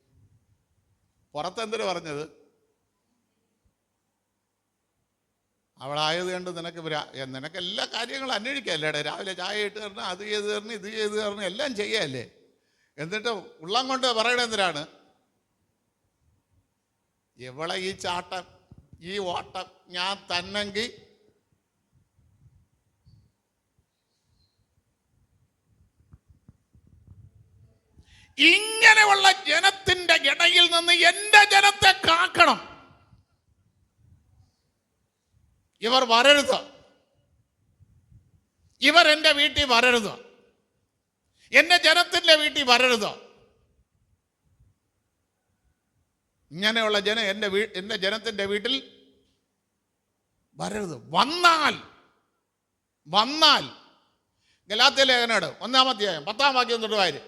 പുറത്തെന്തിനു പറഞ്ഞത്? അവളായത് കൊണ്ട് നിനക്ക് എല്ലാ കാര്യങ്ങളും അന്വേഷിക്കല്ലേടെ. രാവിലെ ചായ ഇട്ട് തരണം, അത് ചെയ്ത് തരണം, ഇത് ചെയ്ത് തരണം, എല്ലാം ചെയ്യല്ലേ. എന്നിട്ട് ഉള്ളം കൊണ്ട് പറയണ എന്തിനാണ്? ഇവളെ ഈ ചാട്ടം, ഈ ഓട്ടം ഞാൻ തന്നെങ്കിൽ ഇങ്ങനെയുള്ള ജനത്തിന്റെ ഇടയിൽ നിന്ന് എന്റെ ജനത്തെ കാക്കണം. ഇവർ വരരുത്, ഇവർ എൻ്റെ വീട്ടിൽ വരരുത്, എൻ്റെ ജനത്തിൻ്റെ വീട്ടിൽ വരരുത്. ഇങ്ങനെയുള്ള ജനം എൻ്റെ ജനത്തിൻ്റെ വീട്ടിൽ വരരുത്. വന്നാൽ ഗലാത്യ ലേഖനോട് 1-ാം അധ്യായം 10-ാം വാക്യം തൊട്ട് വായിര്.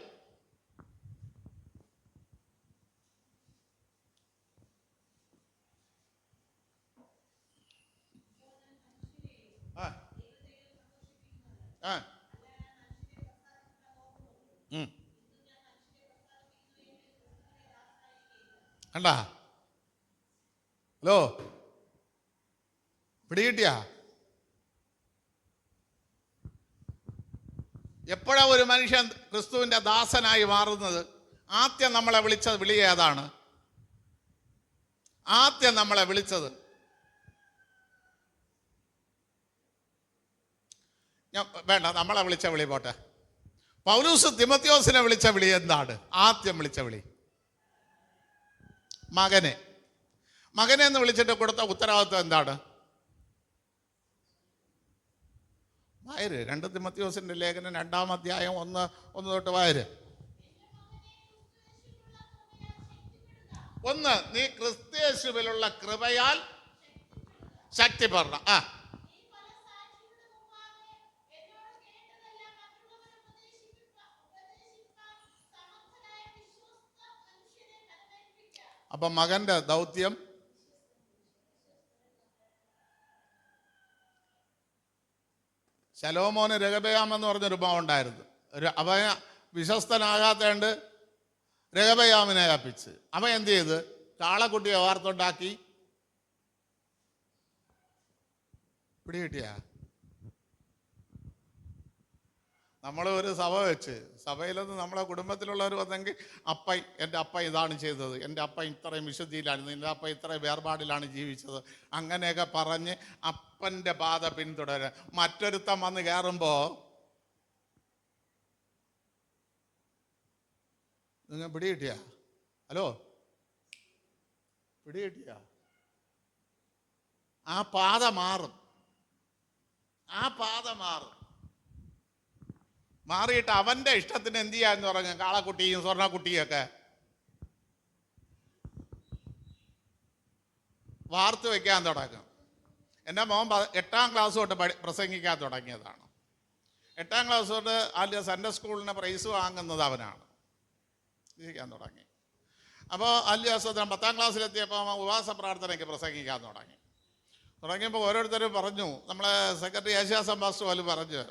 കണ്ടാ? ഹലോ, പിടികിട്ടിയാ? എപ്പോഴാ ഒരു മനുഷ്യൻ ക്രിസ്തുവിൻ്റെ ദാസനായി മാറുന്നത്? ആദ്യം നമ്മളെ വിളിച്ച വിളി ഏതാണ്? ആദ്യം നമ്മളെ വിളിച്ചത് വേണ്ട, നമ്മളെ വിളിച്ച വിളി പോട്ടെ. പൗലൂസ് തിമോത്തിയോസിനെ വിളിച്ച വിളി എന്താണ്? ആദ്യം വിളിച്ച വിളി മകനെ എന്ന് വിളിച്ചിട്ട് കൊടുത്ത ഉത്തരവാദിത്വം എന്താണ്? വായര് 2 തിമോത്തിയോസിന്റെ ലേഖനം 2-ാം അധ്യായം 1 തൊട്ട് വായര്. 1, നീ ക്രിസ്തുയേശുവിലുള്ള കൃപയാൽ ശക്തിപ്പെടണം. അപ്പം മകന്റെ ദൗത്യം ശലോമോന് രഹബയാം എന്ന് പറഞ്ഞൊരു ഉപമ ഉണ്ടായിരുന്നു. അവൻ വിശ്വസ്തനാകാത്തതുകൊണ്ട് രഹബയാമിനെ കപ്പിച്ച് അവൻ എന്ത് ചെയ്ത് കാളക്കുട്ടിയെ വാർത്തുണ്ടാക്കി. പിടികിട്ടിയ? നമ്മൾ ഒരു സഭ വെച്ച്, സഭയിലൊന്ന് നമ്മളെ കുടുംബത്തിലുള്ളവർ വന്നെങ്കിൽ എൻ്റെ അപ്പ ഇതാണ് ചെയ്തത്, എൻ്റെ അപ്പ ഇത്രയും വിശുദ്ധിയിലാണ്, എൻ്റെ അപ്പ ഇത്രയും വേർപാടിലാണ് ജീവിച്ചത്, അങ്ങനെയൊക്കെ പറഞ്ഞ് അപ്പൻ്റെ പാത പിന്തുടരാൻ മറ്റൊരുത്തം വന്ന് കയറുമ്പോൾ നിങ്ങൾ പിടികിട്ടിയ? ഹലോ, പിടികിട്ടിയ? ആ പാത മാറും. മാറിയിട്ട് അവൻ്റെ ഇഷ്ടത്തിന് എന്ത് ചെയ്യാന്ന് പറഞ്ഞു. കാളക്കുട്ടിയും സ്വർണ്ണക്കുട്ടിയൊക്കെ വാർത്തു വയ്ക്കാൻ തുടങ്ങും. എൻ്റെ മോൻ 8-ാം ക്ലാസ് തൊട്ട് പ്രസംഗിക്കാൻ തുടങ്ങിയതാണ്. 8-ാം ക്ലാസ് തൊട്ട് ആദ്യ സൺഡേ സ്കൂളിന് പ്രൈസ് വാങ്ങുന്നത് അവനാണ്. ഇരിക്കാൻ തുടങ്ങി. അപ്പോൾ ആദ്യ ദിവസം 10-ാം ക്ലാസ്സിലെത്തിയപ്പോൾ ഉപവാസ പ്രാർത്ഥനയ്ക്ക് പ്രസംഗിക്കാൻ തുടങ്ങിയപ്പോൾ ഓരോരുത്തരും പറഞ്ഞു, നമ്മളെ സെക്രട്ടറി യേശുദാസ് പാസ്റ്റർ പോലും പറഞ്ഞു,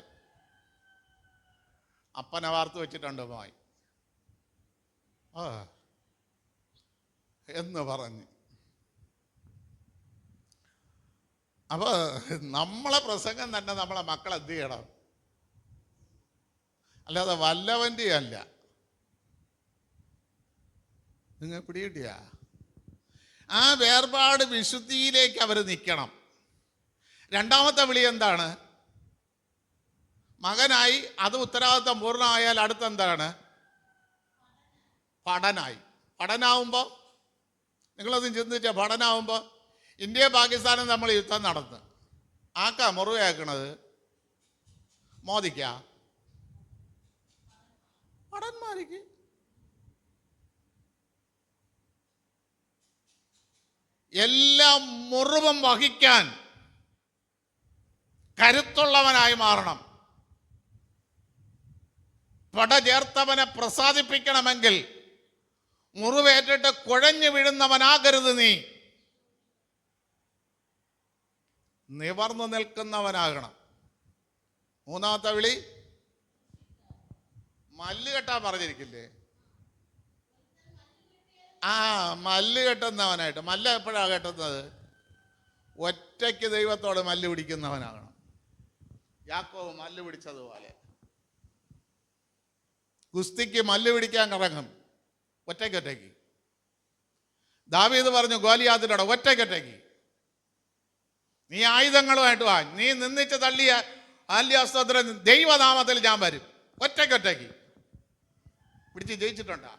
അപ്പനെ വാർത്ത് വെച്ചിട്ടുണ്ട് മോൻ എന്ന് പറഞ്ഞു. അപ്പോൾ നമ്മളെ പ്രസംഗം തന്നെ നമ്മളെ മക്കൾ എന്ത് ചെയ്യണം? അല്ലാതെ വല്ലവൻ്റെ അല്ല. നിങ്ങൾ പിടികിട്ടിയ? ആ വേർപാട് വിശുദ്ധിയിലേക്ക് അവർ നിൽക്കണം. 2-ാമത്തെ വിളി എന്താണ്? മകനായി. അത് ഉത്തരവാദിത്വം പൂർണ്ണമായാൽ അടുത്തെന്താണ്? പഠനാവുമ്പോൾ നിങ്ങളൊന്നും ചിന്തിച്ച പഠനാവുമ്പോൾ ഇന്ത്യ പാകിസ്ഥാനും നമ്മൾ യുദ്ധം നടന്ന് മുറിവേക്കണത് മോദിക്കാ? ഭടന്മാർക്ക്. എല്ലാം മുറിവും വഹിക്കാൻ കരുത്തുള്ളവനായി മാറണം. പട ചേർത്തവനെ പ്രസാദിപ്പിക്കണമെങ്കിൽ മുറിവേറ്റിട്ട് കുഴഞ്ഞു വീഴുന്നവനാകരുത് നീ, നിവർന്നു നിൽക്കുന്നവനാകണം. മൂന്നാമത്തെ വിളി മല്ല് കെട്ടാൻ പറഞ്ഞിരിക്കില്ലേ? മല്ല് കെട്ടുന്നവനായിട്ട്. മല്ല് എപ്പോഴാണ് കെട്ടുന്നത്? ഒറ്റയ്ക്ക് ദൈവത്തോട് മല്ല് പിടിക്കുന്നവനാകണം. യാക്കോബ് മല്ല് പിടിച്ചതുപോലെ ഗുസ്തിക്ക് മല്ല് പിടിക്കാൻ ഇറങ്ങും ഒറ്റയ്ക്കൊറ്റയ്ക്ക്. ദാവീദ് പറഞ്ഞു ഗോലിയാത്തിനോട് ഒറ്റയ്ക്കൊറ്റയ്ക്ക് നീ ആയുധങ്ങളുമായിട്ട് വാ, നീ നിന്നിച്ച് തള്ളിയ ആല്യാസ്തോത്രം ദൈവനാമത്തിൽ ഞാൻ വരും. ഒറ്റയ്ക്കൊറ്റയ്ക്ക് പിടിച്ച് ജയിച്ചിട്ടുണ്ടാ?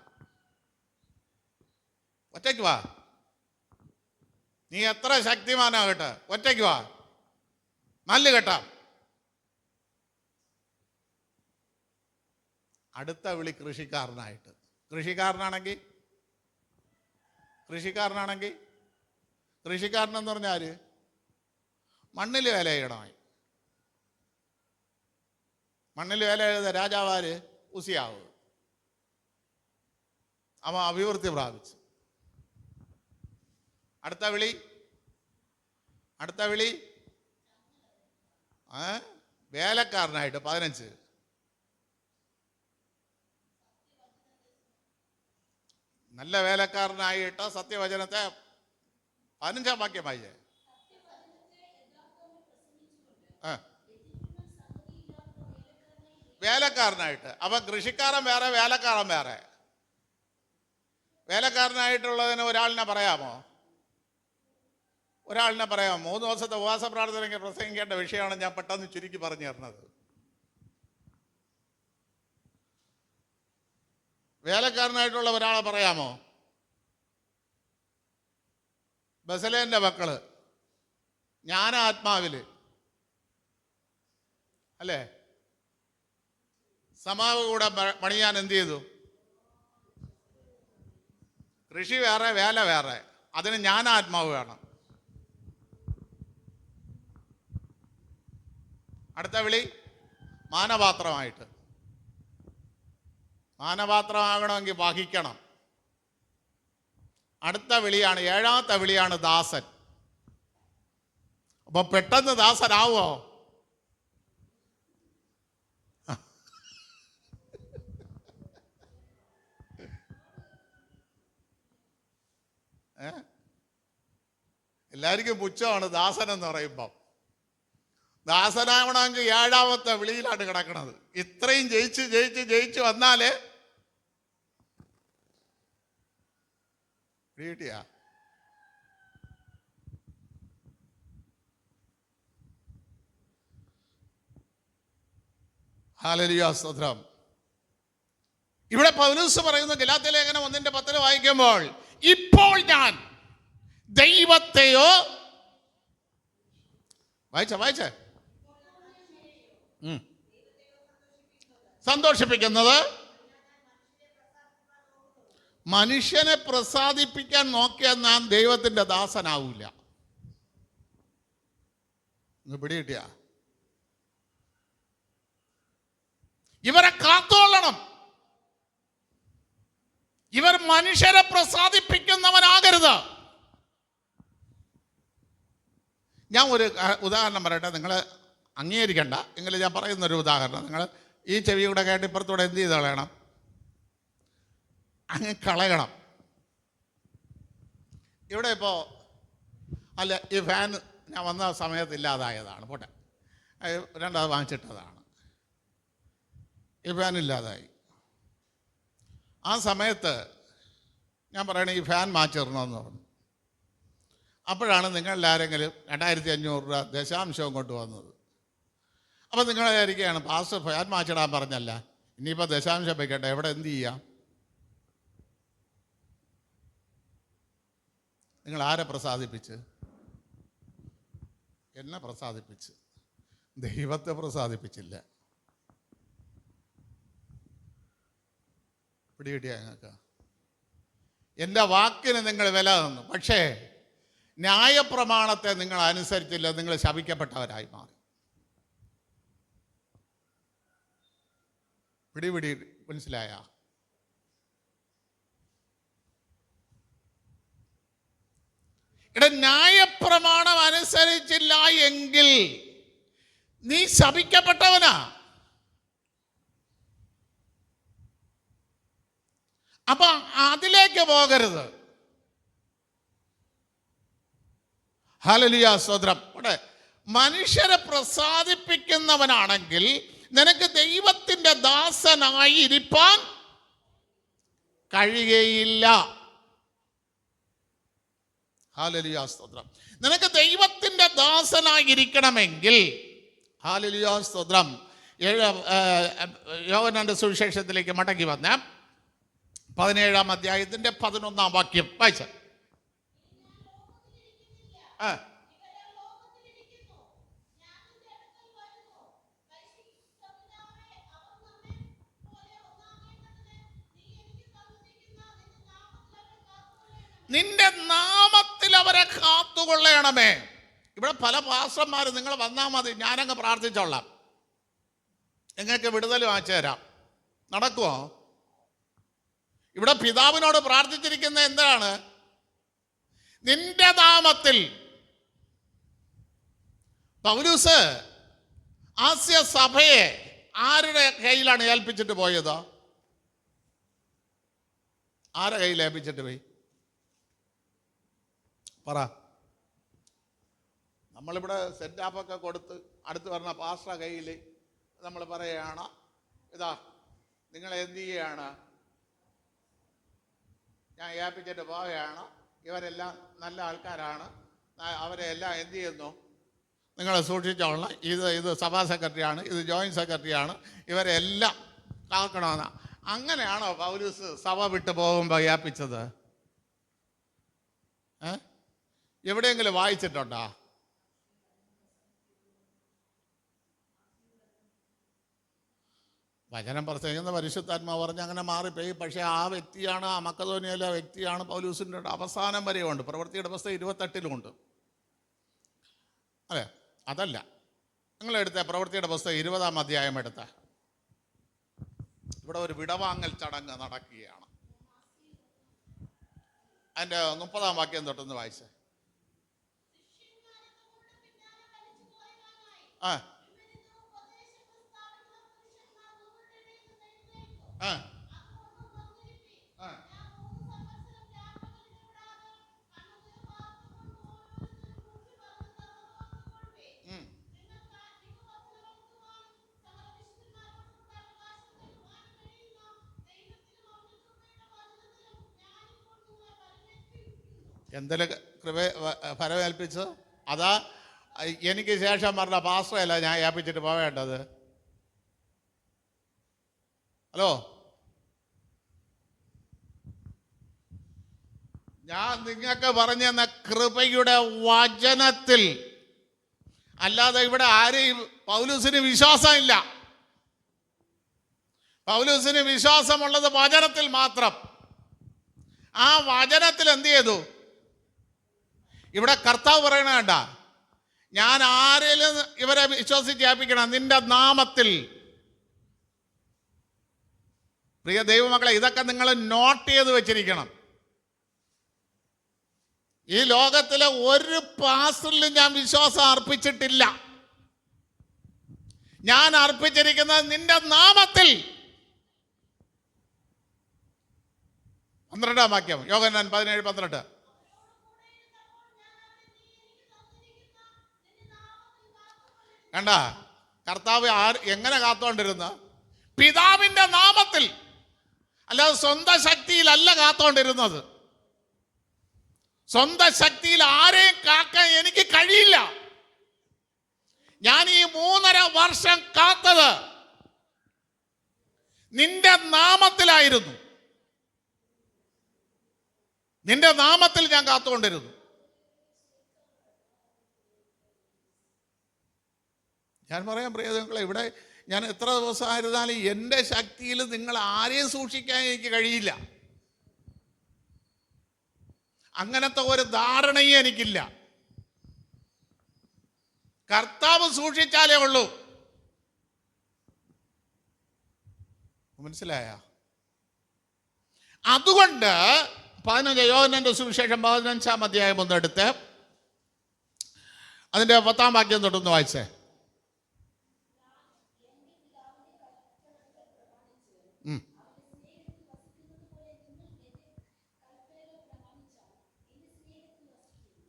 ഒറ്റയ്ക്ക് വാ, നീ എത്ര ശക്തിമാനാകട്ടെ, ഒറ്റയ്ക്ക് വാ, മല്ല് കെട്ടാം. അടുത്ത വിളി കൃഷിക്കാരനായിട്ട്. കൃഷിക്കാരനാണെങ്കിൽ കൃഷിക്കാരനെന്ന് പറഞ്ഞാൽ മണ്ണിൽ വേല ചെയ്യണമായി. മണ്ണിൽ വേല ചെയ്ത രാജാവാര്? ഉസിയാവ്. അവൻ അഭിവൃദ്ധി പ്രാപിച്ചു. അടുത്ത വിളി വേലക്കാരനായിട്ട് 15. നല്ല വേലക്കാരനായിട്ട് സത്യവചനത്തെ 15-ാം വാക്യം വായിച്ചേ. വേലക്കാരനായിട്ട്. അപ്പം കൃഷിക്കാരൻ വേറെ, വേലക്കാരൻ വേറെ. വേലക്കാരനായിട്ടുള്ളതിന് ഒരാളിനെ പറയാമോ? 3 ദിവസത്തെ ഉപവാസ പ്രാർത്ഥനയ്ക്ക് പ്രസംഗിക്കേണ്ട വിഷയമാണ് ഞാൻ പെട്ടെന്ന് ചുരുക്കി പറഞ്ഞു തരുന്നത്. വേലക്കാരനായിട്ടുള്ള ഒരാളെ പറയാമോ? ബസലേൻ്റെ മക്കള് ജ്ഞാനാത്മാവില് അല്ലേ സമാവ് കൂടെ പണിയാൻ എന്ത് ചെയ്തു? കൃഷി വേറെ, വേല വേറെ. അതിന് ജ്ഞാനാത്മാവ് വേണം. അടുത്ത വിളി മാനപാത്രമായിട്ട്. മാനപാത്രമാകണമെങ്കിൽ വഹിക്കണം. അടുത്ത വിളിയാണ്, 7-ാമത്തെ വിളിയാണ് ദാസൻ. അപ്പൊ പെട്ടെന്ന് ദാസനാവോ? എല്ലാവർക്കും പുച്ഛമാണ് ദാസൻ എന്ന് പറയുമ്പം. ദാസനാവണമെങ്കിൽ 7-ാമത്തെ വിളിയിലാണ് കിടക്കുന്നത്. ഇത്രയും ജയിച്ച് വന്നാലേ കിട്ടിയാ. ഹല്ലേലൂയ, സ്തോത്രം. ഇവിടെ പൗലോസ് പറയുന്ന ഗലാത്യ ലേഖനം 1:10 വായിക്കുമ്പോൾ, ഇപ്പോൾ ഞാൻ ദൈവത്തെയോ വായിച്ചേ സന്തോഷിപ്പിക്കുന്നത്, മനുഷ്യനെ പ്രസാദിപ്പിക്കാൻ നോക്കിയാൽ നാം ദൈവത്തിൻ്റെ ദാസനാവൂല. പിടികിട്ടിയ? ഇവരെ കാത്തോളണം. ഇവർ മനുഷ്യരെ പ്രസാദിപ്പിക്കുന്നവനാകരുത്. ഞാൻ ഒരു ഉദാഹരണം പറയട്ടെ, നിങ്ങൾ അംഗീകരിക്കണ്ട എങ്കിലും ഞാൻ പറയുന്നൊരു ഉദാഹരണം. നിങ്ങൾ ഈ ചെവിയുടെ കേട്ട് ഇപ്പുറത്തൂടെ എന്ത് ചെയ്ത് കളയണം? അങ്ങ് കളയണം. ഇവിടെ ഇപ്പോൾ അല്ല, ഈ ഫാൻ ഞാൻ വന്ന സമയത്ത് ഇല്ലാതായതാണ്, പോട്ടെ, രണ്ടാമത് വാങ്ങിച്ചിട്ടതാണ്. ഈ ഫാൻ ഇല്ലാതായി. ആ സമയത്ത് ഞാൻ പറയണേ ഈ ഫാൻ മാറ്റിടണമെന്ന് പറഞ്ഞു. അപ്പോഴാണ് നിങ്ങളെല്ലാരെങ്കിലും 2500 രൂപ ദശാംശവും കൊണ്ടുവന്നത്. അപ്പം നിങ്ങൾ വിചാരിക്കുകയാണ്, പാസ്റ്റർ ഫാൻ മാറ്റിടാൻ പറഞ്ഞല്ല, ഇനിയിപ്പോൾ ദശാംശം വയ്ക്കട്ടെ, എവിടെ എന്ത് ചെയ്യാം? നിങ്ങൾ ആരെ പ്രസാദിപ്പിച്ച്? എന്നെ പ്രസാദിപ്പിച്ച്, ദൈവത്തെ പ്രസാദിപ്പിച്ചില്ല. പിടികിട്ടിയ ഞങ്ങൾക്ക്? എൻ്റെ വാക്കിന് നിങ്ങൾ വില തന്നു, പക്ഷേ ന്യായപ്രമാണത്തെ നിങ്ങൾ അനുസരിച്ചില്ല. നിങ്ങൾ ശപിക്കപ്പെട്ടവരായി മാറി. പിടിപിടി മനസ്സിലായ? ന്യായപ്രമാണം അനുസരിച്ചില്ല എങ്കിൽ നീ ശപിക്കപ്പെട്ടവനാ. അപ്പൊ അതിലേക്ക് പോകരുത്. ഹല്ലേലൂയ, സ്തോത്രം. ഇവിടെ മനുഷ്യരെ പ്രസാദിപ്പിക്കുന്നവനാണെങ്കിൽ നിനക്ക് ദൈവത്തിന്റെ ദാസനായി ഇരിപ്പാൻ കഴിയുകയില്ല. ഹല്ലേലൂയ, സ്തോത്രം. നിനക്ക് ദൈവത്തിന്റെ ദാസനായി ഇരിക്കണമെങ്കിൽ, ഹല്ലേലൂയ, സ്തോത്രം, യോഹന്നാന്റെ സുവിശേഷത്തിലേക്ക് മടങ്ങി വന്ന 17-ാം അധ്യായത്തിന്റെ 11-ാം വാക്യം വായിച്ച. നിന്റെ നാമത്തിൽ അവരെ കാത്തുകൊള്ളണമേ. ഇവിടെ പല പാസ്റ്റർമാരും നിങ്ങൾ വന്നാൽ മതി, ഞാനങ്ങ് പ്രാർത്ഥിച്ചോളാം, നിങ്ങൾക്ക് വിടുതൽ വാങ്ങിച്ചു തരാം. നടക്കുമോ? ഇവിടെ പിതാവിനോട് പ്രാർത്ഥിച്ചിരിക്കുന്ന എന്താണ്? നിന്റെ നാമത്തിൽ. പൗലോസ് ആസ്യ സഭയെ ആരുടെ കയ്യിലാണ് ഏൽപ്പിച്ചിട്ട് പോയത്? ആരുടെ കയ്യിൽ ഏൽപ്പിച്ചിട്ട് പോയി? പറ. നമ്മളിവിടെ സെറ്റാപ്പൊക്കെ കൊടുത്ത് അടുത്ത് പറഞ്ഞ പാസ്റ്റർ കയ്യിൽ നമ്മൾ പറയുകയാണ്, ഇതാ നിങ്ങൾ എന്ത് ചെയ്യുകയാണ്, ഞാൻ ഏൽപ്പിച്ചിട്ട് പോവുകയാണ്, ഇവരെല്ലാം നല്ല ആൾക്കാരാണ്, അവരെ എല്ലാം എന്ത് ചെയ്യുന്നു, നിങ്ങൾ സൂക്ഷിച്ചോളണം, ഇത് സഭാ സെക്രട്ടറിയാണ്, ഇത് ജോയിൻറ്റ് സെക്രട്ടറിയാണ്, ഇവരെല്ലാം കാക്കണമെന്ന്. അങ്ങനെയാണോ പൗലോസ് സഭ വിട്ടു പോകുമ്പോൾ ഏൽപ്പിച്ചത്? എവിടെയെങ്കിലും വായിച്ചിട്ടുണ്ടോ? വചനം പ്രസംഗിക്കുന്ന പരിശുദ്ധാത്മാവ് പറഞ്ഞ് അങ്ങനെ മാറിപ്പോയി. പക്ഷേ ആ വ്യക്തിയാണ്, ആ മക്കതോനിയയിലെ വ്യക്തിയാണ് പൗലോസിൻ്റെ അവസാനം വരെയുണ്ട്. പ്രവൃത്തിയുടെ പുസ്തകം 28-ലുമുണ്ട്. അതെ, അതല്ല, നിങ്ങളെടുത്ത പ്രവൃത്തിയുടെ പുസ്തകം 20-ാം അധ്യായം എടുത്ത, ഇവിടെ ഒരു വിടവാങ്ങൽ ചടങ്ങ് നടക്കുകയാണ്. അതിൻ്റെ 30-ാം വാക്യം തൊട്ടൊന്ന് വായിച്ചേ. എന്തെങ്കിലും ഫലമേൽപ്പിച്ചത്? അതാ എനിക്ക് ശേഷം പറഞ്ഞ പാസ്റ്ററല്ല ഞാൻ ഏൽപ്പിച്ചിട്ട് പോവേണ്ടത്. ഹലോ, ഞാൻ നിങ്ങൾക്ക് പറഞ്ഞു തന്ന കൃപയുടെ വചനത്തിൽ, അല്ലാതെ ഇവിടെ ആരെയും പൗലോസിന് വിശ്വാസമില്ല. പൗലോസിന് വിശ്വാസമുള്ളത് വചനത്തിൽ മാത്രം. ആ വചനത്തിൽ എന്ത് ചെയ്തു? ഇവിടെ കർത്താവ് പറയണ വേണ്ട, ഞാൻ ആരെങ്കിലും ഇവരെ വിശ്വസിച്ച് ഏൽപ്പിക്കണം നിന്റെ നാമത്തിൽ. പ്രിയ ദൈവമക്കളെ, ഇതൊക്കെ നിങ്ങൾ നോട്ട് ചെയ്ത് വെച്ചിരിക്കണം. ഈ ലോകത്തിലെ ഒരു പാസ്റ്ററിലും ഞാൻ വിശ്വാസം അർപ്പിച്ചിട്ടില്ല. ഞാൻ അർപ്പിച്ചിരിക്കുന്നത് നിന്റെ നാമത്തിൽ. 12-ാം വാക്യം, യോഹന്നാൻ 17:12. കണ്ട, കർത്താവ് എങ്ങനെ കാത്തോണ്ടിരുന്ന? പിതാവിന്റെ നാമത്തിൽ, അല്ലാതെ സ്വന്തം ശക്തിയിലല്ല കാത്തോണ്ടിരുന്നത്. സ്വന്തം ശക്തിയിൽ ആരെയും കാക്കാൻ എനിക്ക് കഴിയില്ല. ഞാൻ ഈ 3.5 വർഷം കാത്തത് നിന്റെ നാമത്തിലായിരുന്നു. നിന്റെ നാമത്തിൽ ഞാൻ കാത്തുകൊണ്ടിരുന്നു. ഞാൻ പറയാം പ്രിയങ്ങളെ, ഇവിടെ ഞാൻ എത്ര ദിവസമായിരുന്നാലും എൻ്റെ ശക്തിയിൽ നിങ്ങൾ ആരെയും സൂക്ഷിക്കാൻ എനിക്ക് കഴിയില്ല. അങ്ങനത്തെ ഒരു ധാരണയും എനിക്കില്ല. കർത്താവ് സൂക്ഷിച്ചാലേ ഉള്ളൂ. മനസ്സിലായ? അതുകൊണ്ട് 15 യോഹന്നാന്റെ സുവിശേഷം 15-ാം അധ്യായം ഒന്നെടുത്ത് അതിൻ്റെ 10-ാം വാക്യം തൊട്ടൊന്ന് വായിച്ചേ.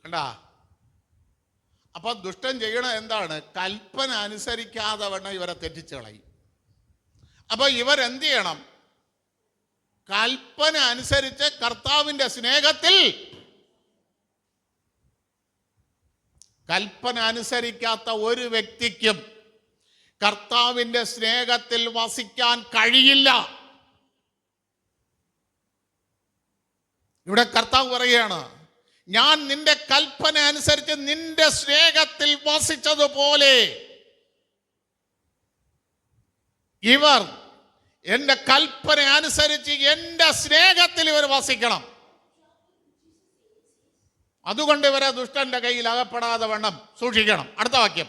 കണ്ടാ? അപ്പൊ ദുഷ്ടൻ ചെയ്യണത് എന്താണ്? കൽപ്പന അനുസരിക്കാതെ വണ്ണം ഇവരെ തെറ്റിച്ച് കളയും. അപ്പൊ ഇവരെന്ത് ചെയ്യണം? കൽപ്പന അനുസരിച്ച് കർത്താവിൻ്റെ സ്നേഹത്തിൽ, കൽപ്പന അനുസരിക്കാത്ത ഒരു വ്യക്തിക്കും കർത്താവിൻ്റെ സ്നേഹത്തിൽ വസിക്കാൻ കഴിയില്ല. ഇവിടെ കർത്താവ് പറയുകയാണ്, ഞാൻ നിന്റെ കൽപ്പന അനുസരിച്ച് നിന്റെ സ്നേഹത്തിൽ വസിച്ചതുപോലെ ഇവർ എൻ്റെ കൽപ്പന അനുസരിച്ച് എൻ്റെ സ്നേഹത്തിൽ ഇവർ വസിക്കണം. അതുകൊണ്ട് ഇവരെ ദുഷ്ടന്റെ കയ്യിൽ അകപ്പെടാതെ വേണം സൂക്ഷിക്കണം. അടുത്ത വാക്യം.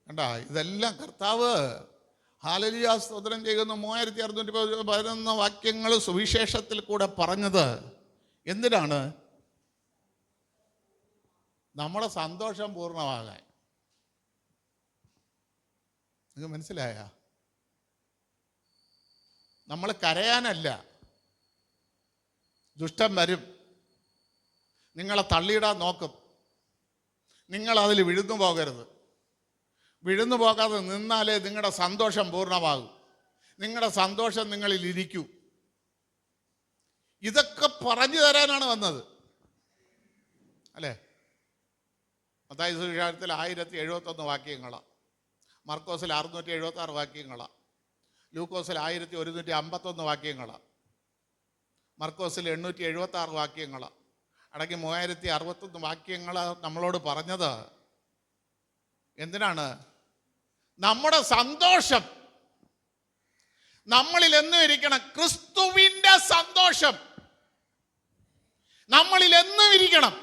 കണ്ടാ? ഇതെല്ലാം കർത്താവ് ഹല്ലേലൂയ സ്തോത്രം ചെയ്യുന്നു. 3611 വാക്യങ്ങൾ സുവിശേഷത്തിൽ കൂടെ പറഞ്ഞത് എന്തിനാണ്? നമ്മുടെ സന്തോഷം പൂർണ്ണമാകാൻ. നിങ്ങൾക്ക് മനസ്സിലായ? നമ്മൾ കരയാനല്ല. ദുഷ്ടൻ വരും, നിങ്ങളെ തള്ളിയിടാൻ നോക്കും. നിങ്ങളതിൽ വിഴുന്നു പോകരുത്. വിഴുന്നു പോകാതെ നിന്നാലേ നിങ്ങളുടെ സന്തോഷം പൂർണ്ണമാകും. നിങ്ങളുടെ സന്തോഷം നിങ്ങളിൽ ഇരിക്കൂ. ഇതൊക്കെ പറഞ്ഞു തരാനാണ് വന്നത്, അല്ലേ? മത്തായി സുവിശേഷത്തിൽ 1071 വാക്യങ്ങളാണ്. മർക്കോസിൽ 676 വാക്യങ്ങളാണ്. ലൂക്കോസിൽ 1151 വാക്യങ്ങളാണ്. മർക്കോസിൽ 876 വാക്യങ്ങളാണ്. അടങ്ങി 3061 വാക്യങ്ങൾ നമ്മളോട് പറഞ്ഞത് എന്തിനാണ്? നമ്മുടെ സന്തോഷം നമ്മളിൽ എന്നും ഇരിക്കണം. ക്രിസ്തുവിൻ്റെ സന്തോഷം നമ്മളിൽ എന്നും ഇരിക്കണം.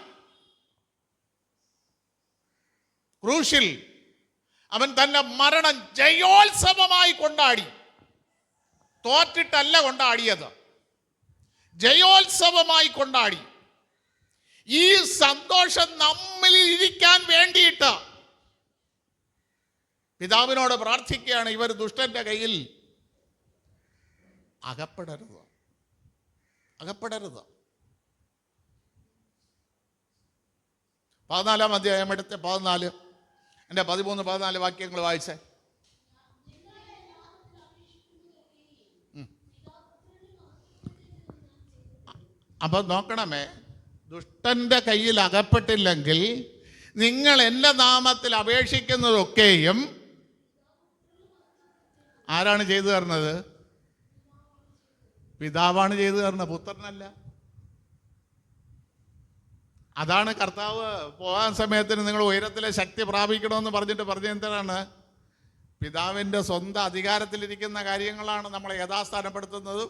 ക്രൂശിൽ അവൻ തന്റെ മരണം ജയോത്സവമായി കൊണ്ടാടി. തോറ്റിട്ടല്ല കൊണ്ടാടിയത്, ജയോത്സവമായി കൊണ്ടാടി. ഈ സന്തോഷം നമ്മളിൽ ഇരിക്കാൻ വേണ്ടിയിട്ട് പിതാവിനോട് പ്രാർത്ഥിക്കുകയാണ്, ഇവർ ദുഷ്ടന്റെ കയ്യിൽ അകപ്പെടരുത്, അകപ്പെടരുത്. 14-ാം അധ്യായം എടുത്ത് 14 എൻ്റെ 13-14 വാക്യങ്ങൾ വായിച്ചേ. അപ്പൊ നോക്കണമേ, ദുഷ്ടന്റെ കയ്യിൽ അകപ്പെട്ടില്ലെങ്കിൽ നിങ്ങൾ എൻ്റെ നാമത്തിൽ അപേക്ഷിക്കുന്നതൊക്കെയും ആരാണ് ചെയ്തു തരുന്നത്? പിതാവാണ് ചെയ്തു തരുന്നത്, പുത്രനല്ല. അതാണ് കർത്താവ് പോകാൻ സമയത്തിന് നിങ്ങൾ ഉയരത്തിലെ ശക്തി പ്രാപിക്കണമെന്ന് പറഞ്ഞ എന്താണ്? പിതാവിൻ്റെ സ്വന്തം അധികാരത്തിലിരിക്കുന്ന കാര്യങ്ങളാണ് നമ്മളെ യഥാസ്ഥാനപ്പെടുത്തുന്നതും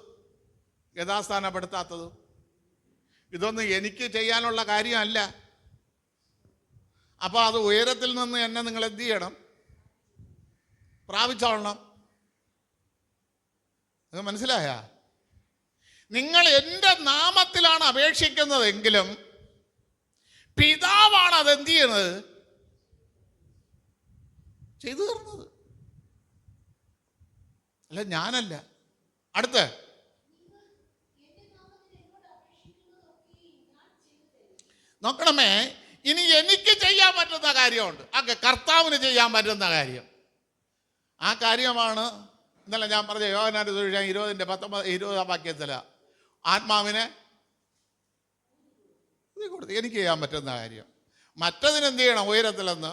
യഥാസ്ഥാനപ്പെടുത്താത്തതും. ഇതൊന്നും എനിക്ക് ചെയ്യാനുള്ള കാര്യമല്ല. അപ്പോൾ അത് ഉയരത്തിൽ നിന്ന് എന്നെ നിങ്ങൾ എന്ത് ചെയ്യണം? പ്രാപിച്ചോളണം. അത് മനസ്സിലായ? നിങ്ങൾ എൻ്റെ നാമത്തിലാണ് അപേക്ഷിക്കുന്നതെങ്കിലും പിതാവാണ് അതെന്ത് ചെയ്യുന്നത്? ചെയ്തു തരുന്നത്, അല്ല ഞാനല്ല. അടുത്ത് നോക്കണമേ, ഇനി എനിക്ക് ചെയ്യാൻ പറ്റുന്ന കാര്യമുണ്ട്, കർത്താവിന് ചെയ്യാൻ പറ്റുന്ന കാര്യം. ആ കാര്യമാണ് ഇന്നലെ ഞാൻ പറഞ്ഞ യോഹന്നാന്റെ സുവിശേഷം 20-19-20 വാക്യത്തിൽ ആത്മാവിനെ കൊടുത്ത് എനിക്ക് ചെയ്യാൻ പറ്റുന്ന കാര്യം. മറ്റതിനെന്ത് ചെയ്യണം? ഉയരത്തിലെന്ന്